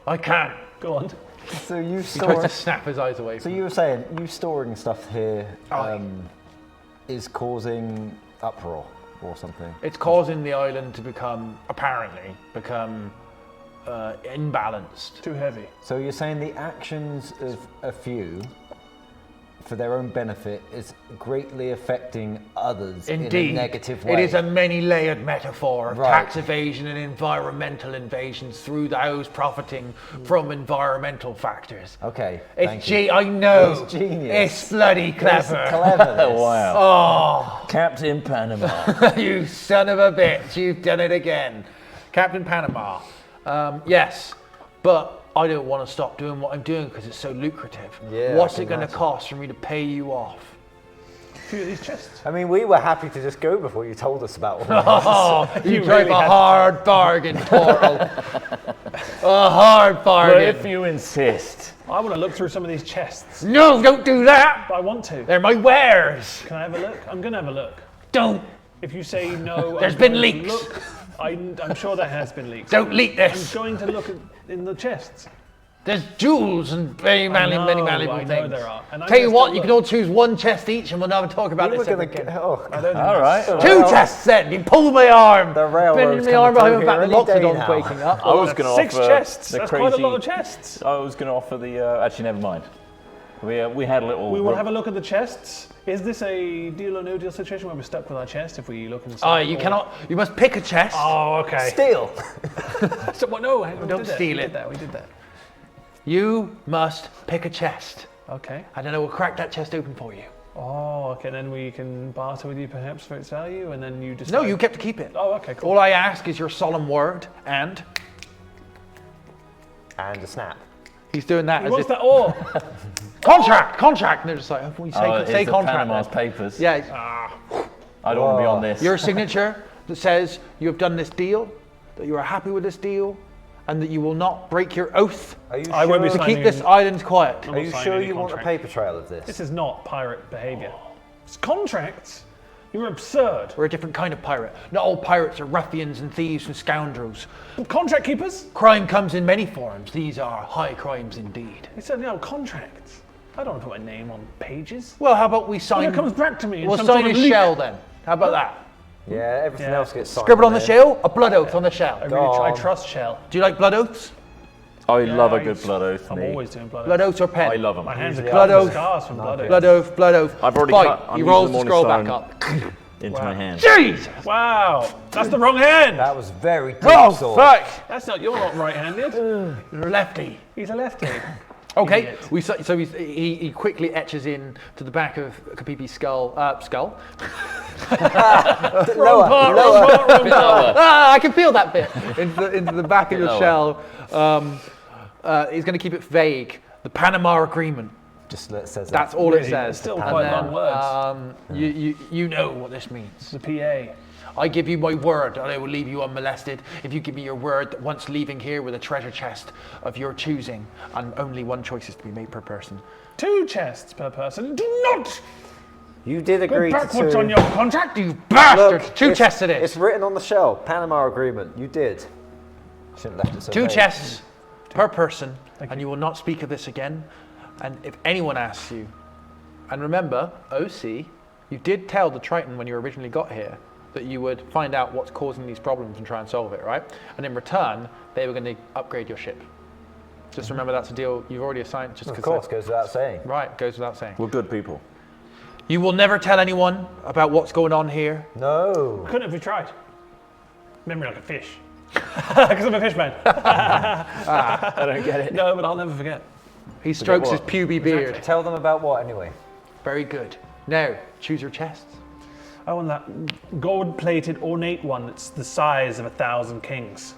I can't. Go on. so you He store. tries to snap his eyes away. So From you were saying you storing stuff here Aye. is causing uproar or something. It's causing the island to become, apparently, imbalanced. Too heavy. So you're saying the actions of a few, for their own benefit, is greatly affecting others Indeed, in a negative way. it is a many-layered metaphor of Right. tax evasion and environmental invasions through those profiting from environmental factors. Okay. It's thank you. I know. It's genius. It's bloody It's clever. clever. this. Wow. Captain Panama. You son of a bitch, you've done it again. Captain Panama. Yes, but I don't want to stop doing what I'm doing because it's so lucrative. Yeah, What's I it can going to imagine. cost for me to pay you off? A few of these chests. I mean, we were happy to just go before you told us about all this. Oh, you You drive really a had to. hard bargain, Toro. A hard But bargain. if you insist. I want to look through some of these chests. No, don't do that. I want to. They're my wares. Can I have a look? I'm going to have a look. Don't. If you say no, There's I'm been going to leaks. Look. I'm sure there has been leaks. Don't leak I'm this. going to look in the chests. There's jewels and very many know, valuable I know things. there are. And I'm Tell you gonna what, still you can look. all choose one chest each, and we'll never talk about We this were ever gonna again. oh, I don't think All right. that's- Two chests then. You pulled my arm. The railroad's Bending my arm coming behind through my back. The here any day Loxodon's now. waking up. I was going to Six offer chests. the That's crazy. quite a lot of chests. I was going to offer the. Actually, never mind. We had a little. We will have a look at the chests. Is this a deal or no deal situation where we're stuck with our chest if we look inside? You cannot. You must pick a chest. Oh, okay. Steal! So, well, no, hang on, Don't we did that. steal We it. did that. We did that. You must pick a chest, Okay. and then I will crack that chest open for you. Oh, okay. Then we can barter with you perhaps for its value, and then you decide. No, you get to keep it. Oh, okay. Cool. All I ask is your solemn word, and And a snap. he's doing that as What's if that? Oh. contract. And they're just like, oh, we say, Oh, say it's the contract. Panama's then. papers. Yeah, I don't want to be on this. your signature that says you have done this deal, that you are happy with this deal, and that you will not break your oath Are you I won't be sure, to signing keep this island quiet. I'm are you not signing sure any you want a contract. paper trail of this? This is not pirate behavior. It's contracts. You're absurd. We're a different kind of pirate. Not all pirates are ruffians and thieves and scoundrels. Contract keepers? Crime comes in many forms. These are high crimes indeed. They said no contracts. I don't want to put my name on pages. Well, how about we sign? When it comes back to me, in We'll some sign sort his of leak- shell then. How about that? Yeah, everything Yeah. else gets signed. Scribble on the there. shell, a blood oath on the shell. I Do really Go I on. trust Shell. you like blood oaths? I love a I- good blood oath. I'm Nate. always doing blood. Blood oaths or pen? I love them. My hands are Blood covered with oath. scars from blood oath. Blood oath, blood oath. I've already Fight. cut. I'm He using rolls the the scroll back Morning up. into my hand. Jesus! Wow, that's the wrong hand. That was very deep Oh, sword. fuck! That's not. You're not right-handed. You're a lefty. He's a lefty. Okay, Idiot. he quickly etches in to the back of Kapipi's skull. Lower, lower. I can feel that bit into the back of your Lower. shell. He's going to keep it vague. The Panama Agreement. Just says That's that. all it Really? says. It's still And quite then, long words. You know what this means. The PA. I give you my word that I will leave you unmolested if you give me your word that once leaving here with a treasure chest of your choosing, and only one choice is to be made per person. 2 chests per person. Do not You did go agree backwards to. on your contract. You bastard! Look, 2 it's- chests it It's is. written on the shell. Panama Agreement. You did. Shouldn't have left it so 2 vague. chests per person, and you will not speak of this again. And if anyone asks you, and remember, OC, you did tell the Triton when you originally got here that you would find out what's causing these problems and try and solve it, right? And in return, they were going to upgrade your ship. Just remember that's a deal you've already assigned. Just Of 'cause course, goes without saying. Right, goes without saying. We're good people. You will never tell anyone about what's going on here. No. Couldn't have we tried? Memory like a fish. Because I'm a fish man. I don't get it. No, but I'll never forget. He strokes his what? puby beard. Tell them about what anyway? Very good. Now, choose your chests. I want that gold-plated, ornate one that's the size of 1,000 kings.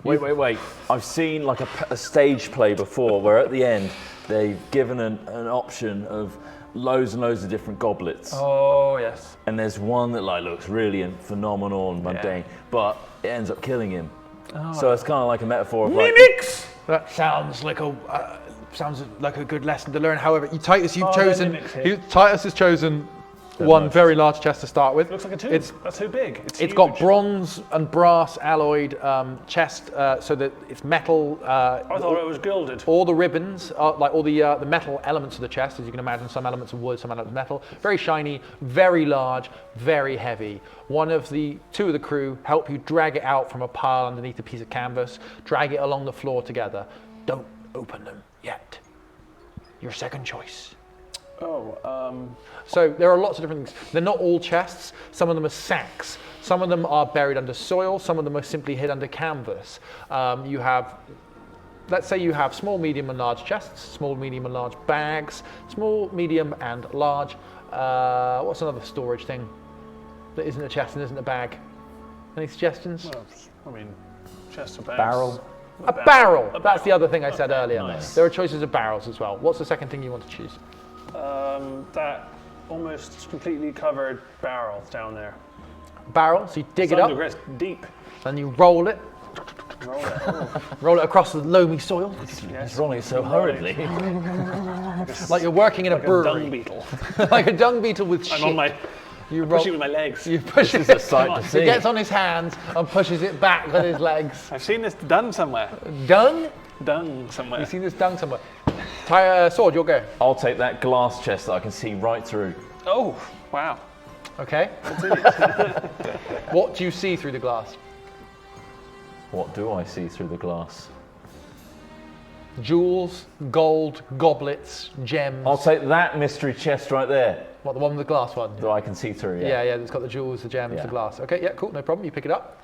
Wait. I've seen like a stage play before where at the end they've given an option of loads and loads of different goblets. Oh, yes. And there's one that like looks really phenomenal and mundane, but it ends up killing him. So it's kind of like a metaphor of like, Mimics! That sounds like a good lesson to learn. However, Titus, you've Oh, there are chosen. mimics here. Titus has chosen one very large chest to start with. Looks like a tube. It's That's too big. It's got huge. bronze and brass alloyed chest, so that it's metal. I thought it was gilded. All the ribbons, like all the metal elements of the chest, as you can imagine, some elements of wood, some elements of metal. Very shiny, very large, very heavy. Two of the crew help you drag it out from a pile underneath a piece of canvas, drag it along the floor together. Don't open them yet. Your second choice. So there are lots of different things. They're not all chests. Some of them are sacks. Some of them are buried under soil. Some of them are simply hid under canvas. You have, let's say you have small, medium and large chests, small, medium and large bags, small, medium and large, what's another storage thing that isn't a chest and isn't a bag? Any suggestions? I mean, chest of bags. Barrel. A barrel. That's the other thing I said earlier. Nice. There are choices of barrels as well. What's the second thing you want to choose? That almost completely covered barrel down there. Barrel, so you dig it It's up, under grist, deep. then you roll it, Roll it. Oh, roll it across the loamy soil, it's rolling so hurriedly. like you're working in a like a dung brewery, beetle. like a dung beetle with I'm shit. on my. You Push roll, it with my legs. you push This it. is a sight to He see. gets on his hands and pushes it back with his legs. I've seen this done somewhere. Dung? Done somewhere. You've seen this dung somewhere. Sword, you'll go. I'll take that glass chest that I can see right through. Oh, wow. Okay. What do you see through the glass? What do I see through the glass? jewels, gold, goblets, gems. I'll take that mystery chest right there What, the one with the glass one? that I can see through. Yeah, yeah, it's got the jewels, the gems, Yeah. the glass. Okay, yeah, cool, no problem. You pick it up.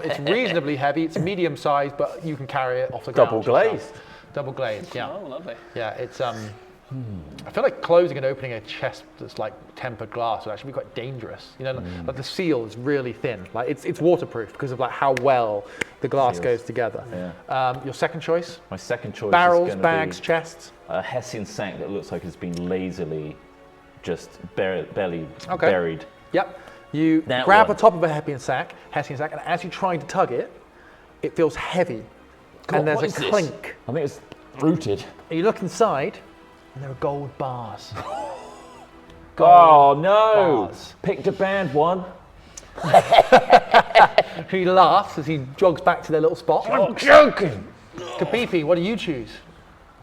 It's reasonably heavy. It's medium sized, but you can carry it off the ground. Double yourself. glazed. Double glazed, yeah. Oh, lovely. Yeah, it's I feel like closing and opening a chest that's like tempered glass would actually be quite dangerous. You know, like the seal is really thin. Like it's waterproof because of like how well the glass goes together. Yeah. Your second choice? My second choice Barrels, is going bags, to be chests. a Hessian sack that looks like it's been lazily just barely Okay. buried. Yep. You That grab one. the top of a Hessian sack, and as you try to tug it, it feels heavy. and there's what a is this? clink. I think it's rooted. And you look inside, and there are gold bars. Oh no! bars. Picked a bad one. He laughs as he jogs back to their little spot. I'm joking. Kapipi, what do you choose?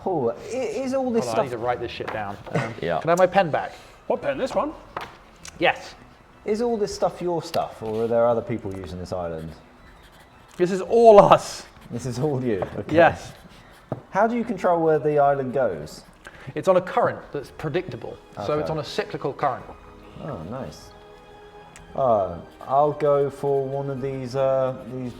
Oh, is all this Hold on, I need stuff? to write this shit down. Yeah. Can I have my pen back? What pen? This one? Yes. Is all this stuff your stuff, or are there other people using this island? This is all us. This is all you. Okay. Yes. How do you control where the island goes? It's on a current that's predictable. So Okay. it's on a cyclical current. Oh, nice. I'll go for one of these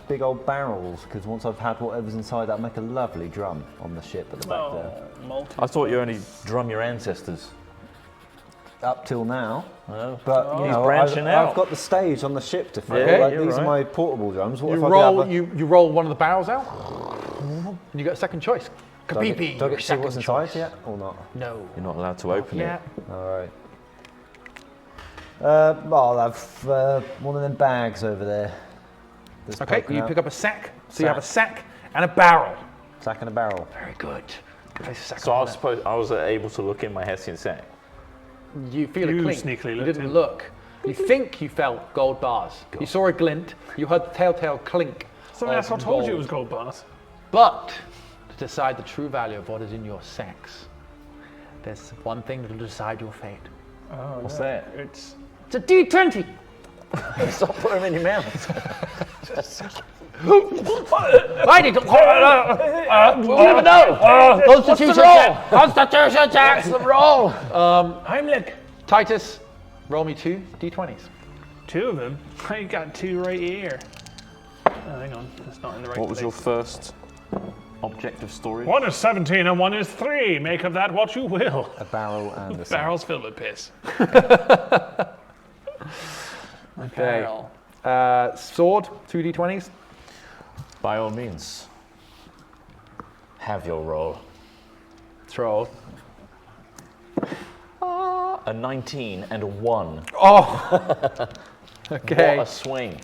big old barrels, because once I've had whatever's inside, that'll make a lovely drum on the ship at the back there. Multi. I thought you only drum your ancestors. Up till now, Oh. but you He's know, branching I've out. got the stage on the ship to fill. Yeah, like, you're these are right. my portable drums. What You if I roll, could have you roll one of the barrels out, and you get a second choice. do I Kapipi, get your to see second what's inside choice. yet, or not? No. You're not allowed to open Yeah. it. All right. Well, I'll have one of them bags over there. That's Okay, poking you out. pick up a sack. So you have a sack and a barrel. Sack and a barrel. Very good. Place a sack So I on was I was able to look in my Hessian sack. it. You feel a You clink. sneakily You looked didn't in. look. You think you felt gold bars. You saw a glint. You heard the telltale clink. So of that's what I told you it gold. was gold bars. But to decide the true value of what is in your sacks, there's one thing that will decide your fate. What's that? It's It's a D20. Stop putting them in your mouth. I need to. We'll never know. Constitution check. Constitution checks the roll. Heimlich. Titus, roll me 2 D20s. Two of them. I got two right here. Oh, hang on, that's not in the right What was your place. first object of storage? One is 17 and one is 3. Make of that what you will. A barrel and a sack. Barrel's filled with piss. Okay. Barrel. Sword, 2 D20s. By all means, have your roll. Troll. A 19 and a 1. Oh. Okay. What a swing.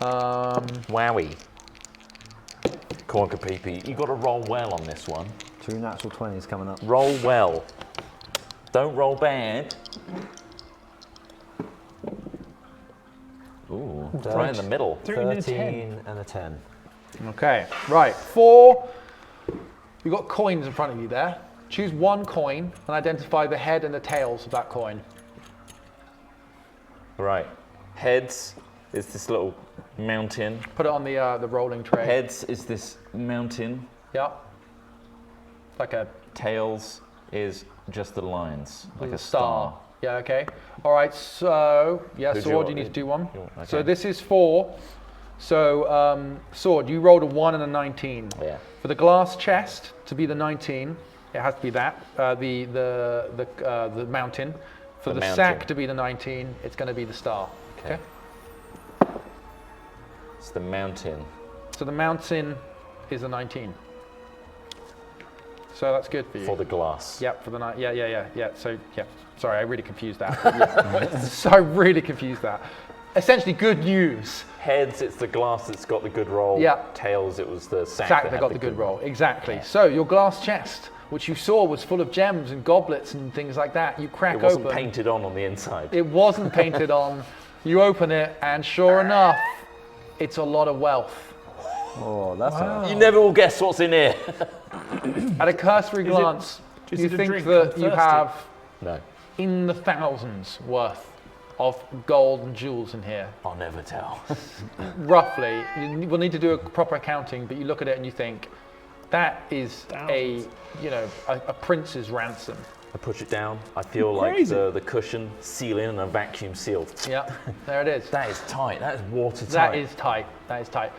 Um, Wowie. Come on, Kapipi. You got to roll well on this one. 2 natural 20s coming up. Roll well. Don't roll bad. Ooh, right in the middle. 13 and a 10. 13 and a 10. okay. Right. 4. You've got coins in front of you there. Choose one coin and identify the head and the tails of that coin. Right. Heads is this little mountain. Put it on the rolling tray. Heads is this mountain. Yeah. Like a Tails is just the lines, like a star. star. Yeah, okay. All right, so, yeah, Who's Sword, your- you need to do one. your- So okay. this is 4. So, Sword, you rolled a 1 and a 19. Yeah. For the glass chest to be the 19, it has to be that, the mountain. For The the mountain. sack to be the 19, it's going to be the star. Okay. It's the mountain. So the mountain is the 19. So that's good for you. For the glass. Yep, for the night. Yeah. So, yeah. Sorry, I really confused that. Yeah. So I really confused that. Essentially, good news. Heads, it's the glass that's got the good roll. Yeah. Tails, it was the sack. Sack that that had got the good roll. Exactly. So your glass chest, which you saw was full of gems and goblets and things like that, you crack It wasn't open. painted on the inside. It wasn't painted on. You open it, and sure enough, it's a lot of wealth. Oh, that's You never will guess what's in here. At a cursory glance, is you it a think drink? that I'm you thirsty. have No. in the thousands worth of gold and jewels in here? I'll never tell. Roughly. We'll need to do a proper accounting, but you look at it and you think, that is a prince's ransom. I push it down. I feel like Crazy. the cushion sealing and a vacuum sealed. Yeah, there it is. That is tight. That is watertight. That is tight. That is tight.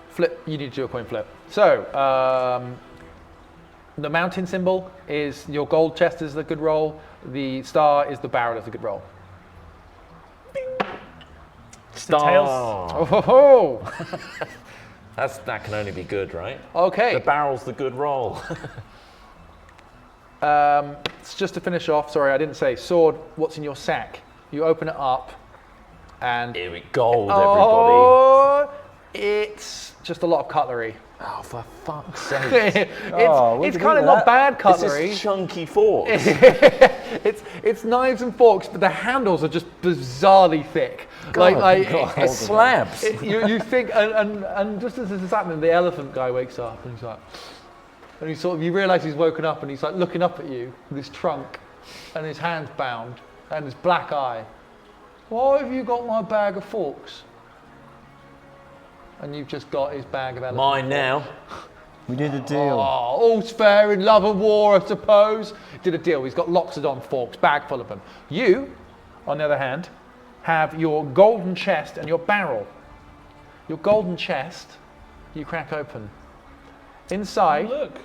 Flip. You need to do a coin flip. So, the mountain symbol is your gold chest is the good roll. The star is the barrel is the good roll. Tails. Oh, ho, ho. That can only be good, right? Okay. The barrel's the good roll. Just to finish off, sorry, I didn't say sword. What's in your sack? You open it up, and Here we gold, oh, it's just a lot of cutlery. everybody. Oh, for fuck's sake. what'd It's you kind of think of not that? bad This cutlery. is chunky forks. It's knives and forks, but the handles are just bizarrely thick. It's slabs. You think, and just as this is happening, the elephant guy wakes up and he's like, and you realise he's woken up and he's like looking up at you with his trunk and his hands bound and his black eye. Why have you got my bag of forks? And you've just got his bag of elephant. Mine now. We did a Oh, deal. all's fair in love and war, I suppose. Did a deal. He's got Loxodon forks, bag full of them. You, on the other hand, have your golden chest and your barrel. Your golden chest, you crack open. Inside, Look.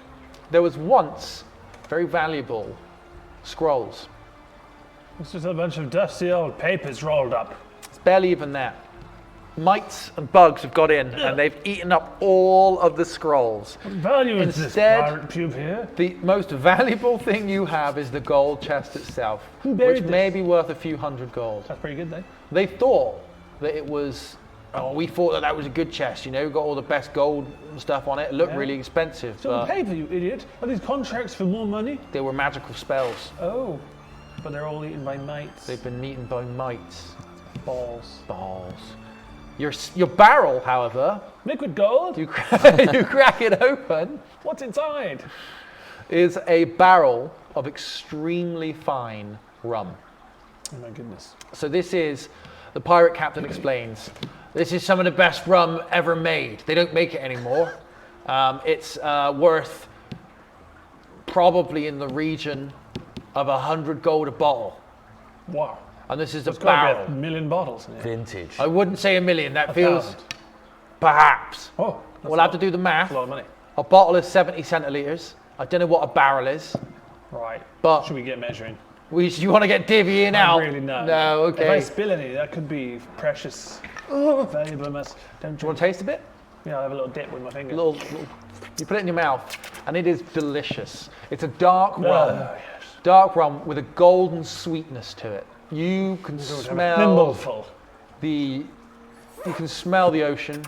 there was once very valuable scrolls. It's just a bunch of dusty old papers rolled up. It's barely even that. Mites and bugs have got in and they've eaten up all of the scrolls. What value is this Instead- pirate pube here? The most valuable thing you have is the gold chest itself, Who buried which this? may be worth a few hundred gold. That's pretty good then. They thought that it was, we thought that was a good chest, got all the best gold and stuff on it. It looked Yeah. really expensive, So but paper, you idiot. Are these contracts for more money? they were magical spells. Oh. But they're all eaten by mites. They've been eaten by mites. balls. Balls. Your barrel, however, Liquid gold? you crack it open, What's inside? is a barrel of extremely fine rum. Oh my goodness. So this is, the pirate captain explains, this is some of the best rum ever made. They don't make it anymore. It's worth probably in the region of 100 gold a bottle. Wow. And this is a It's got to be barrel. a million bottles in here. Vintage. I wouldn't say a million, that feels, 1,000. perhaps. Oh, that's We'll a have to lot- do the math. that's a lot of money. A bottle is 70 centilitres. I don't know what a barrel is, Right. but Should we get measuring? you want to get divvying out? Not really, no. No, If I okay. spill any, that could be precious, valuable. Don't Do you drink. want to taste a bit? Yeah, I'll have a little dip with my finger. You put it in your mouth, and it is delicious. It's a dark rum, yes. dark rum with a golden sweetness to it. You can smell Thimbleful. you can smell the ocean.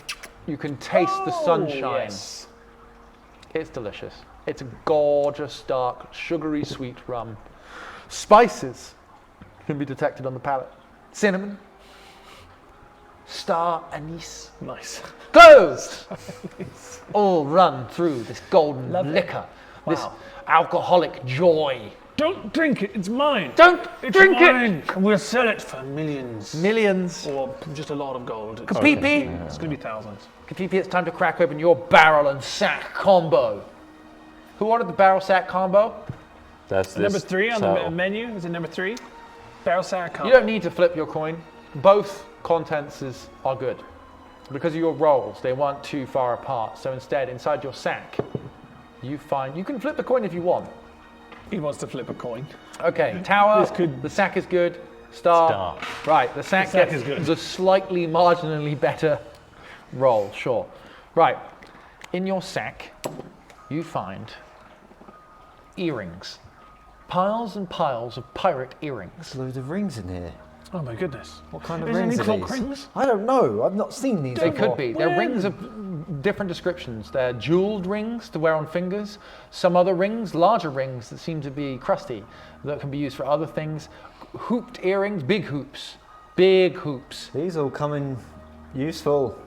You can taste the sunshine. Yes. It's delicious. It's a gorgeous, dark, sugary, sweet rum. Spices can be detected on the palate. Cinnamon, star anise, Nice. cloves, all run through this golden Lovely. liquor, this Wow. alcoholic joy. Don't drink it. It's mine. Don't It's drink mine. And we'll sell it for millions. it! Millions. Or just a lot of gold. It's, Kapipi, it's going to be thousands. Kapipi, it's time to crack open your barrel and sack combo. Who ordered the barrel sack combo? That's Number 3 on the so- menu. Is it number 3? Barrel sack You combo. don't need to flip your coin. Both contents are good. Because of your rolls, they weren't too far apart. So instead, inside your sack, you can flip the coin if you want. He wants to flip a coin. Okay, tower, This could- the sack is good. Star. Star. Right, the sack, sack gets is good. the slightly marginally better roll, sure. Right, in your sack, you find earrings. Piles and piles of pirate earrings. There's loads of rings in here. Oh my goodness. What kind of Is rings any are clock these? rings? I don't know. I've not seen these They before. could be. They're When? rings of different descriptions. They're jeweled rings to wear on fingers. Some other rings, larger rings that seem to be crusty, that can be used for other things. Hooped earrings, big hoops. Big hoops. These all come in useful.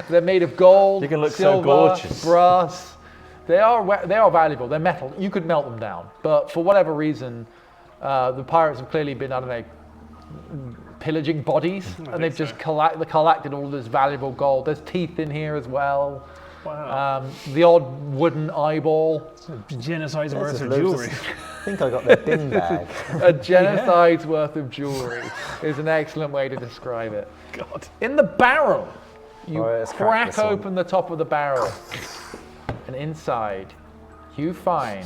They're made of gold, You can look so silver, gorgeous. brass. They are valuable. They're metal. You could melt them down. But for whatever reason, the pirates have clearly been, I don't know, pillaging bodies, and they've just collected all this valuable gold. There's teeth in here as well. Wow. The odd wooden eyeball. Genocide's There's worth just of loads jewellery. I think I got the bin bag. A genocide's worth of jewelry is an excellent way to describe it. God. In the barrel, you All right, let's crack crack this one. open the top of the barrel, and inside you find.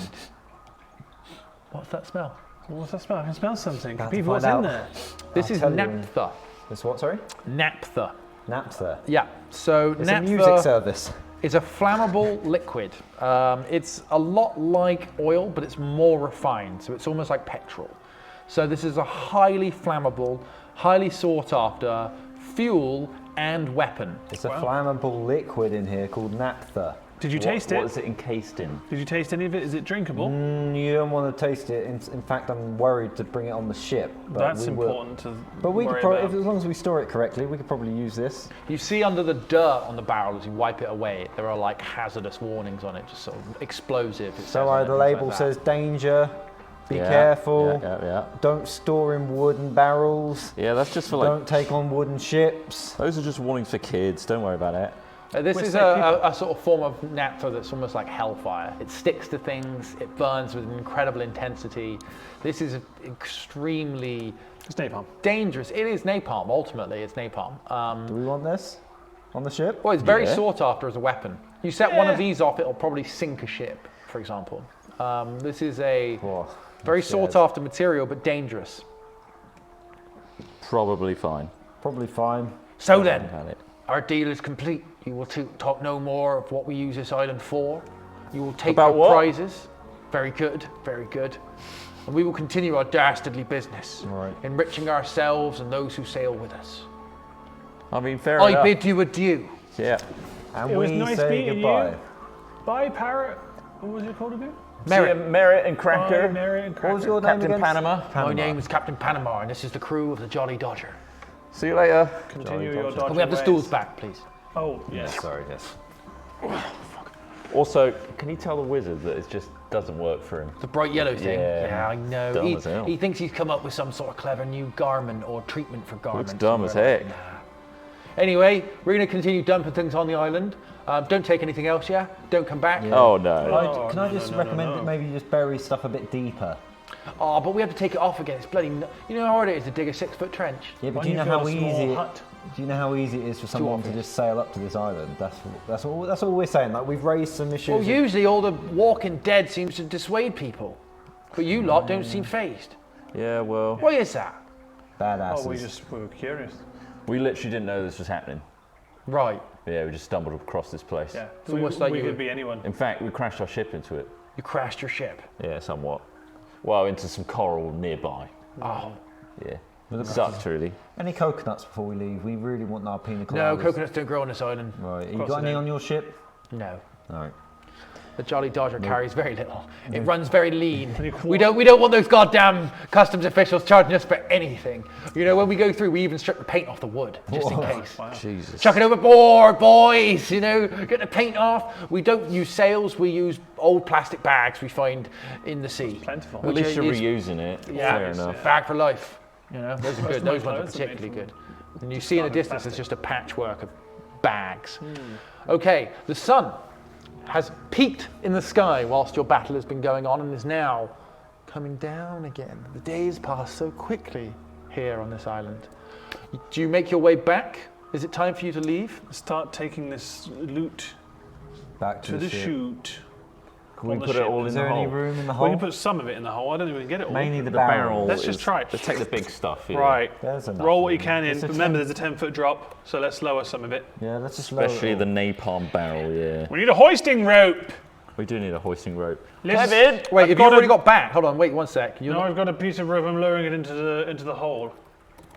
What's that smell? What's that smell? I can smell something. About to People, what's find in out. there? This is tell you. naphtha. This what, sorry? Naphtha. Naphtha. Yeah. So It's a music naphtha service. is a flammable liquid. It's a lot like oil, but it's more refined. So it's almost like petrol. So this is a highly flammable, highly sought after fuel and weapon. It's a flammable liquid in here called naphtha. Did you taste it? What is it encased in? Did you taste any of it? Is it drinkable? You don't want to taste it. In fact, I'm worried to bring it on the ship. But That's we will. important to But we could worry probably, about. as long as we store it correctly, we could probably use this. You see under the dirt on the barrel as you wipe it away, there are like hazardous warnings on it, just sort of explosive. It says So on it, the things label like that. says danger, be Yeah, careful, Yeah. don't store in wooden barrels, Yeah, that's just for like. don't take on wooden ships. Those are just warnings for kids. Don't worry about it. This We're is safe a sort of form of naphtha that's almost like hellfire. It sticks to things, it burns with incredible intensity. This is extremely It's napalm. dangerous. It is napalm, ultimately, it's napalm. Do we want this on the ship? Well, it's very Yeah. sought after as a weapon. You set one of these off, it'll probably sink a ship, for example. This is a Whoa, very I'm scared. sought after material, but dangerous. Probably fine. Probably fine. So Don't worry then, about it. our deal is complete. You will talk no more of what we use this island for. You will take About your what? prizes. Very good, very good. And we will continue our dastardly business, Right. enriching ourselves and those who sail with us. I mean, fair I enough. bid you adieu. Yeah. And It was we nice say meeting goodbye. you. Bye, Parrot. What was it called again? Merit. See ya, Merritt and Bye, Cracker. Mary and What was Cracker. your name Captain again? Panama. My name is Captain Panama, and this is the crew of the Jolly Dodger. See you later. Continue your dodgy Can we have the ways. stools back, please? Oh, yes. Sorry, yes. Also, can you tell the wizard that it just doesn't work for him? The bright yellow thing. Yeah. I know. Dumb He, as hell. he thinks he's come up with some sort of clever new garment or treatment for garments. Looks dumb as Nah. heck. Anyway, we're going to continue dumping things on the island. Don't take anything else, yeah? Don't come back. Oh no. Can I just recommend that maybe you just bury stuff a bit deeper? Oh, but we have to take it off again. It's bloody. You know how hard it is to dig a 6-foot trench? Yeah, but Why do you know don't how build a small easy? hut? Do you know how easy it is for someone to obvious. just sail up to this island? That's all we're saying. Like we've raised some issues. Well, usually all the walking dead seems to dissuade people. But you lot don't seem phased. Yeah, well, Why is that? Badasses. Oh, we were curious. we literally didn't know this was happening. Right. Yeah, we just stumbled across this place. Yeah. It's almost like we you could were- be anyone. In fact, we crashed our ship into it. You crashed your ship. Yeah, somewhat. Well, into some coral nearby. Oh. Yeah. Sucked, really. Any coconuts before we leave? We really want our pina coladas. No, coconuts don't grow on this island. Right. You course got they any don't. on your ship? No. All right. The Jolly Dodger carries very little. It runs very lean. Any We don't want those goddamn customs officials charging us for anything. You know, when we go through, we even strip the paint off the wood, just in case. Jesus. Chuck it overboard, boys, you know, get the paint off. We don't use sails, we use old plastic bags we find in the sea. Plentiful. At Which least you're is- reusing it. Yeah, Fair enough. bag for life. You know, those are good. of my Those ones are clothes are made particularly from- good. And you see in the distance, plastic. it's just a patchwork of bags. Okay, the sun has peaked in the sky whilst your battle has been going on and is now coming down again. The days pass so quickly here on this island. Do you make your way back? Is it time for you to leave? Start taking this loot Back to the ship. chute. Can we on the put it ship. all in Is the there any hole? room in the We hole? can put some of it in the hole. I don't think we can get it all. Mainly the The barrel. barrel. Let's just is- try it. Let's take the big stuff here. Right. There's enough Roll what you room. can in. It's a Remember, 10 there's a 10-foot drop, so let's lower some of it. Yeah, let's just lower Especially it the all. napalm barrel, yeah. We need a hoisting rope. We do need a hoisting rope. Let's- Kevin! Wait, I've if got you've already a- got back, hold on, wait 1 sec. No, I've got a piece of rope. I'm lowering it into the hole.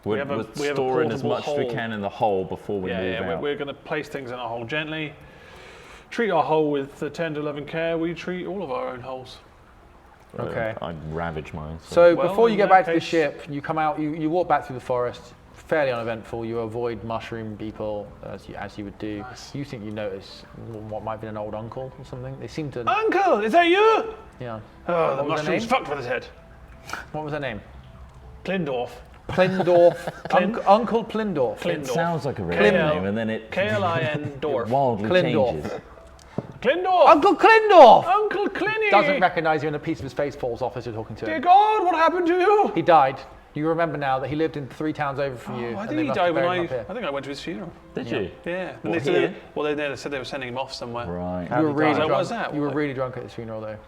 We're, have a- we're we have a storing as portable much as we hole. can in the hole before we Yeah, move yeah. out. We're going to place things in a hole gently. Treat our hole with the tender loving care we treat all of our own holes. Okay. I ravage mine. So Well, before you in get that back to the case- ship, you come out, you walk back through the forest, fairly uneventful. You avoid mushroom people as you would do. You think you notice what might have been an old uncle or something. They seem to, Uncle, is that you? yeah. Oh, the What was her mushroom's name? fucked with his head. What was her name? Glindorf. Plindorf. Uncle Plindorf. Clindorf. It sounds like a real Klindorf. name, and then it K-L-I-N Dorf. wildly Klindorf. changes. Clindorf. Uncle Klindorf! Uncle Clinny. Doesn't recognise you and a piece of his face falls off as you're talking to Dear him. God, what happened to you? He died. You remember now that he lived in 3 towns over from you. I and think they he must have died when buried him up here. I think I went to his funeral. Did you? Yeah. What, they said here? they said they were sending him off somewhere. Right. You were really So drunk. what was that? You were What? really drunk at his funeral, though.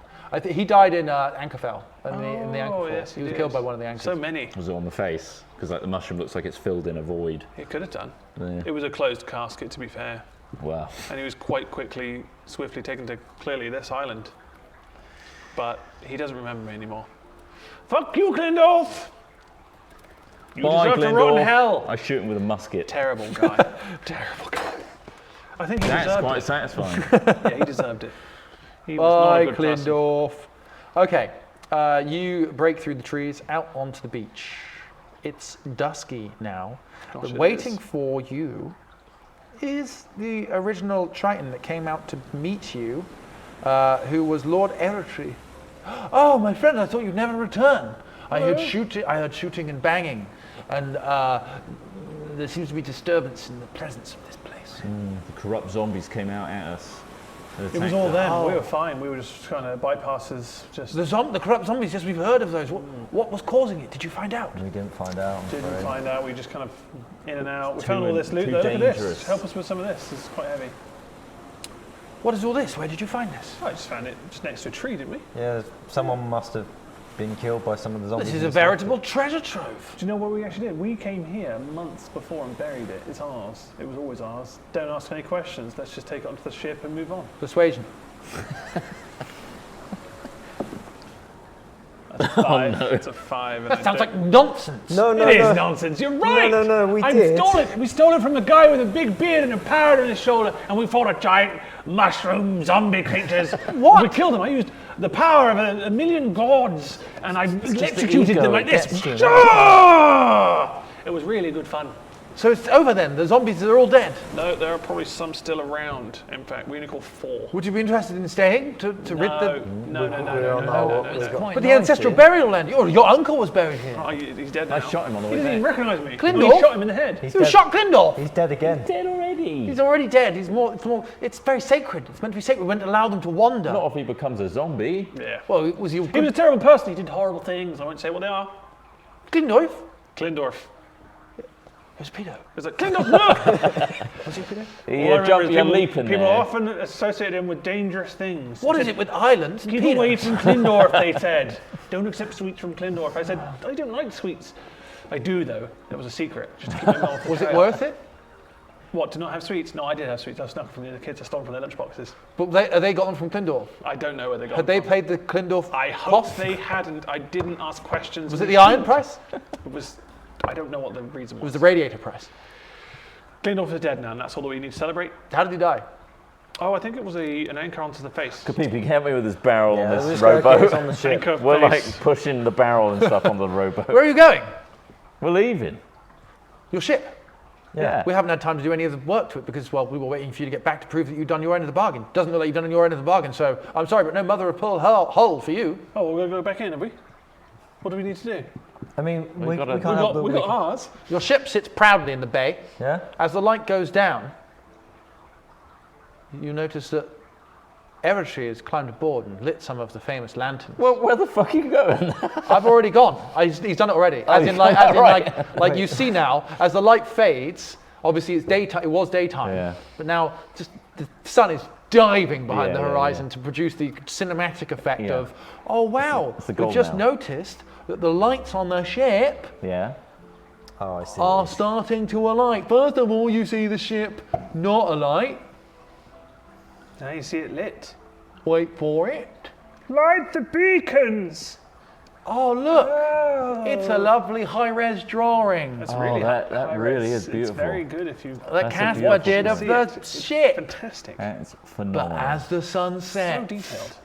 He died in Ankerfell, in the Ankerfell. yes, he was did. killed by one of the Ankers. So many. Was it on the face? Because like the mushroom looks like it's filled in a void. It could have done. Yeah. It was a closed casket, to be fair. Wow. And he was quite swiftly taken to clearly this island. But he doesn't remember me anymore. Fuck you, Klindorf! You Bye, deserve to rot in Glendor. hell. I shoot him with a musket. Terrible guy. Terrible guy. I think he That's deserved quite it. satisfying. Yeah, he deserved it. He was not Bye, a good person. Klindorf. Okay, you break through the trees out onto the beach. It's dusky now, Gosh, but it waiting is. for you is the original Triton that came out to meet you, who was Lord Eritri. Oh, my friend, I thought you'd never return. I heard shooting and banging, and there seems to be disturbance in the presence of this place. The corrupt zombies came out at us. and It was attacked all us. them. We were fine. We were just trying to bypass his just The corrupt zombies, yes, we've heard of those. What was causing it? Did you find out? We didn't find out. I'm didn't afraid. find out. We just kind of in and out. We Too found all this loot. too Though. Look at this. dangerous. Help us with some of this. This is quite heavy. What is all this? Where did you find this? I just found it just next to a tree, didn't we? Yeah, someone must have been killed by some of the zombies. This is a and stuff. veritable treasure trove. Do you know what we actually did? We came here months before and buried it. It's ours. It was always ours. Don't ask any questions. Let's just take it onto the ship and move on. Persuasion. That's a 5. It's a 5. and That I sounds don't- like nonsense. No, no, It is no. nonsense. You're right. no, we I did. stole it. We stole it from a guy with a big beard and a parrot on his shoulder, and we fought a giant mushroom zombie creatures. What? We killed them. I used the power of a million gods, and I electrocuted ego them like it this. gets to you. Ah! It was really good fun. So it's over then. The zombies are all dead. No, there are probably some still around. In fact, we only call 4. Would you be interested in staying to rid the? No. But the ancestral burial land. Your uncle was buried here. Oh, he's dead now. I shot him on the He way doesn't even back. recognise me. Klindorf? We shot him in the head. He's Who dead. shot Klindorf? He's dead again. Dead already. He's already dead. It's very sacred. It's meant to be sacred. We won't allow them to wander. Not if he becomes a zombie. Yeah. Well, was he He was a terrible person. He did horrible things. I won't say what they are. Klindorf? Klindorf. It was pedo. It was like, Klindorf, no! Was he pedo? He All I remember jumped is your people, leap in people there. often associate him with dangerous things. What is it with islands and Keep pedo? away from Klindorf, they said. Don't accept sweets from Klindorf. I said, I don't like sweets. I do, though. That was a secret. Just to keep my mouth Was it shut. worth it? What, to not have sweets? No, I did have sweets. I snuck from the other kids. I stole from their lunchboxes. But they got them from Klindorf. I don't know where they got Had them they from. paid the Klindorf I hope cost? they hadn't. I didn't ask questions. Was it the iron price? It was. I don't know what the reason It was. was the radiator price. Klindorf is dead now, and that's all that we need to celebrate. How did he die? Oh, I think it was an anchor onto the face. Kapipi, help me with this barrel Yeah, on we're this just gonna get us on rowboat. the ship. Anchor We're like face. pushing the barrel and stuff on the rowboat. Where are you going? We're leaving. Your ship. Yeah. We haven't had time to do any of the work to it because, well, we were waiting for you to get back to prove that you've done your end of the bargain. Doesn't look like you've done your end of the bargain, so I'm sorry, but no mother of pearl hull for you. Oh, we're going to go back in, have we? What do we need to do? I mean, we gotta- can't help but We got ours. Your ship sits proudly in the bay. Yeah? As the light goes down, you notice that Eritri has climbed aboard and lit some of the famous lanterns. Well, where the fuck are you going? I've already gone. He's done it already. As in, like you see now, as the light fades. Obviously, it's daytime. It was daytime, Yeah. but now just the sun is diving behind Yeah, the yeah, horizon yeah. to produce the cinematic effect Yeah. of, oh wow, it's the we've goal just now. noticed that the lights on the ship Yeah. Oh, I see. are starting to alight. First of all, you see the ship not alight. Now you see it lit. Wait for it. Light the beacons! Oh look, it's a lovely high-res drawing That's Oh, really that high really res. is beautiful. It's very good if you that That's a Casper beautiful did of see the it. It's ship. fantastic. That's But phenomenal. as the sun So sets, detailed.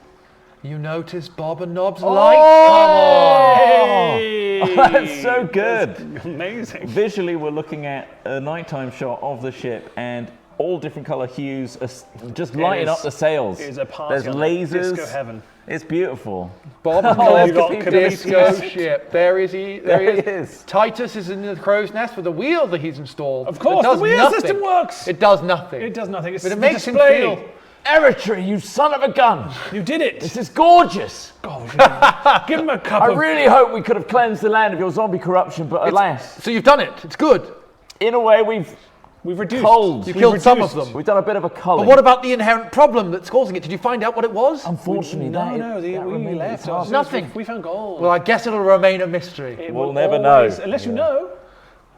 you notice Bob and Knob's lights come on. Hey! That's so good. That's amazing. Visually, we're looking at a nighttime shot of the ship, and all different color hues, just lighting up the sails. It is a party. There's on lasers. Disco heaven. It's beautiful. Bob Oh, you got Gillespie Committee's disco Nest. ship. There is he. There There he he is. is. Titus is in the crow's nest with a wheel that he's installed. Of course, It does the wheel nothing. system works. It does nothing. It does nothing. It's But it the makes him display. feel. Eritrea, you son of a gun! You did it. This is gorgeous! Give him a cup I of. really hope we could have cleansed the land of your zombie corruption, but alas, So you've done it. It's good. in a way we've We've reduced. culled. You killed some of them. We've done a bit of a culling. But what about the inherent problem that's causing it? Did you find out what it was? Unfortunately, No, that we remains left. hard. Nothing. We found gold. Well, I guess it'll remain a mystery. It We'll will never always- know. Unless you know.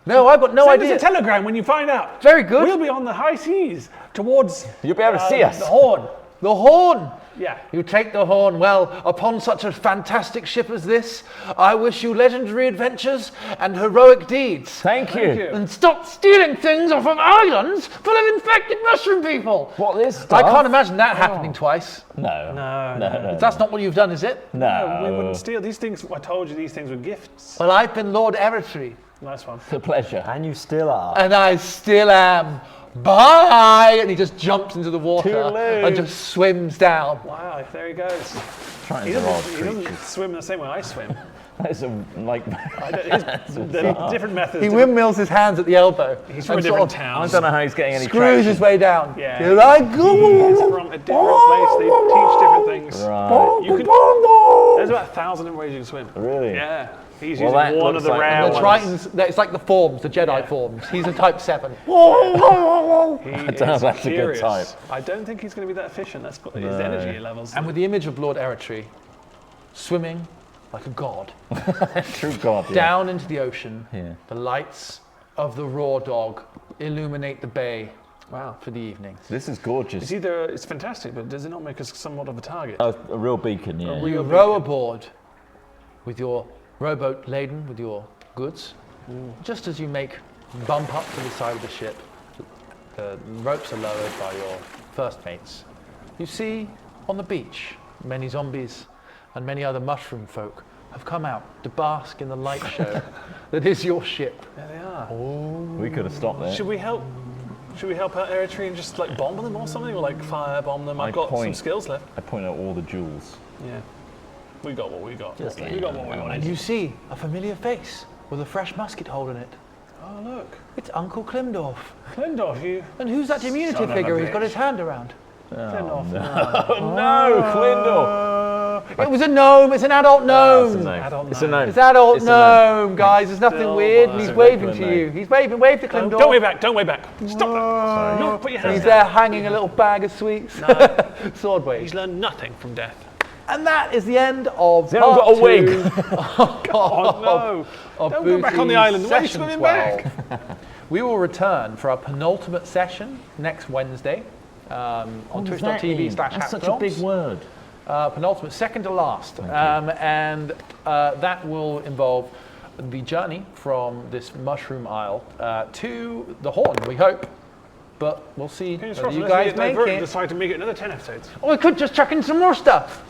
No, I've got no Send idea. us a telegram when you find out. Very good. We'll be on the high seas towards You'll be able to see us. the Horn. The Horn. Yeah. You take the Horn. Well, upon such a fantastic ship as this, I wish you legendary adventures and heroic deeds. Thank you. you. And stop stealing things off of islands full of infected mushroom people. What this I stuff? can't imagine that happening twice. No. No. That's not what you've done, is it? No. We wouldn't steal these things. I told you these things were gifts. Well, I've been Lord Eritrea, Nice one. It's a pleasure. And you still are. and I still am. Bye! And he just jumps into the water Toodaloo. and just swims down. Wow, there he goes. Trying He to rob doesn't, he doesn't creatures. swim the same way I swim. That's a, like, The different methods. He different- windmills his hands at the elbow. He's from a and sort different of town. I don't know how he's getting any Screws traction. his way down. Yeah. Here I He's go. from a different place. They teach different things. Right. You can. There's about 1,000 different ways you can swim. Really? Yeah. He's Well, using that one looks of the like- rare And The ones. Tritons, it's like the forms, the Jedi Yeah. forms. He's a type 7. He don't know is if that's a good curious. type. I don't think he's going to be that efficient. That's what his energy levels. And with the image of Lord Eritrea swimming like a god True God. Yeah. down into the ocean, Yeah. the lights of the Raw Dog illuminate the bay Wow. for the evening. This is gorgeous. It's fantastic, but does it not make us somewhat of a target? A real beacon, yeah. You row aboard with your rowboat laden with your goods. Just as you make bump up to the side of the ship, the ropes are lowered by your first mates. You see on the beach many zombies and many other mushroom folk have come out to bask in the light show that is your ship. There they are. We could have stopped there. Should we help? Should we help out Eritrea and just like bomb them or something, or like fire bomb them? I've got some point. skills left. I point out all the jewels. Yeah. We got what we got. Just we got what we And wanted. you see a familiar face with a fresh musket hole in it. Oh look, It's Uncle Klimdorf. Klindorf, you. And who's that diminutive Son of a figure he's got bitch. his hand around? Klindorf. No, Clindor. It was a gnome, it's an adult gnome. Adult It's a gnome. gnome. It's adult It's a gnome. gnome, guys. There's nothing Still weird, and alive. he's It's a waving regular to you. gnome. He's waving, wave to Klimdorf. Don't wave back. Don't wave back. Stop that. No, put your hands He's down. there hanging a little bag of sweets. Sword wave. He's learned nothing from death. And that is the end of anyone part got a wig? 2 Oh no! of Don't go back on the Booty's island. Why are you session swimming 12. back? We will return for our penultimate session next Wednesday on twitch.tv/hackfilms. That's such a big word. Penultimate, second to last. And that will involve the journey from this mushroom isle to the Horn, we hope. But we'll see Fingers whether crossed, you unless guys we make divert and it. decide to make it another 10 episodes. Or we could just chuck in some more stuff.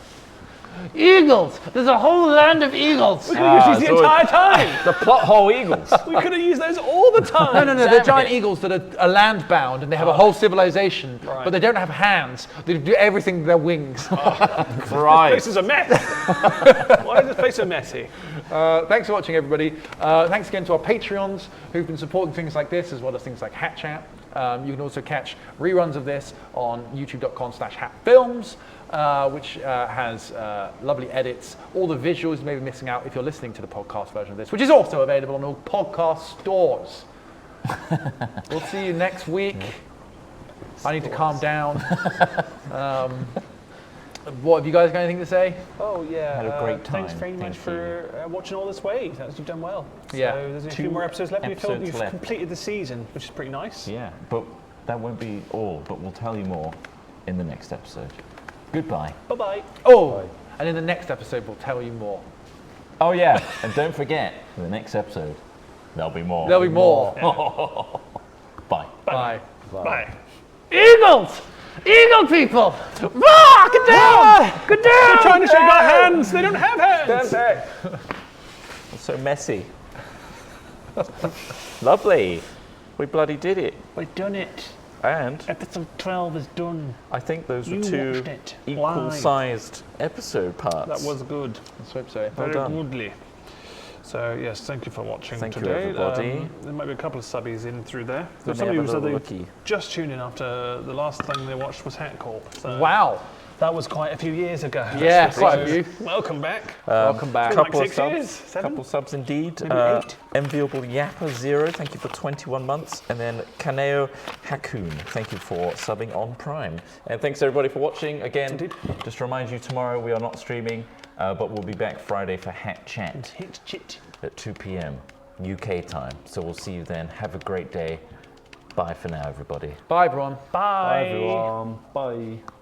Eagles! There's a whole land of eagles! We could have used these the so entire time. The plot hole eagles. We could have used those all the time. No, they're giant eagles that are land-bound and they have a whole civilization, but they don't have hands. They do everything with their wings. Right. This place is a mess. Why is this place so messy? Thanks for watching, everybody. Thanks again to our Patreons who've been supporting things like this, as well as things like Hat Chat. You can also catch reruns of this on youtube.com/hatfilms, which has lovely edits, all the visuals you may be missing out if you're listening to the podcast version of this, which is also available on all podcast stores. We'll see you next week. I need to calm down. What, have you guys got anything to say? Oh yeah. Had a great Thanks time. very much Thank for watching all this way. You've done well. Yeah. So there's a few 2 more episodes left. episodes You've left. completed the season, which is pretty nice. Yeah, but that won't be all. But we'll tell you more in the next episode. Goodbye. Bye bye. Oh, and in the next episode we'll tell you more. Oh yeah, and don't forget, in the next episode, there'll be more. There'll be more. Bye. Bye. Bye. Eagles! Eagle people! Ah, get down! Get down! They're trying to shake our hands. They don't have hands. It's so messy. Lovely. We bloody did it. We've done it. And Episode 12 is done. I think those were You two watched it equal-sized episode parts. That was good. Let's hope so. Very done. goodly. So yes, thank you for watching Thank you, today. everybody. There might be a couple of subbies in through there. Let There's me some of have you a said they little looky. just tuned in after the last thing they watched was Hat Corp. So Wow. that was quite a few years ago. Yeah, So, quite a few. Welcome back. Welcome back. Like Couple of 6 subs. years, 7? Couple subs indeed. Maybe 8. Enviable Yappa 0, thank you for 21 months. And then Kaneo Hakun, thank you for subbing on Prime. And thanks everybody for watching. Again, Indeed. just to remind you, tomorrow we are not streaming, but we'll be back Friday for Hat Chat Hit chit. at 2 p.m. UK time. So we'll see you then. Have a great day. Bye for now, everybody. Bye, everyone. Bye. Bye everyone. Bye.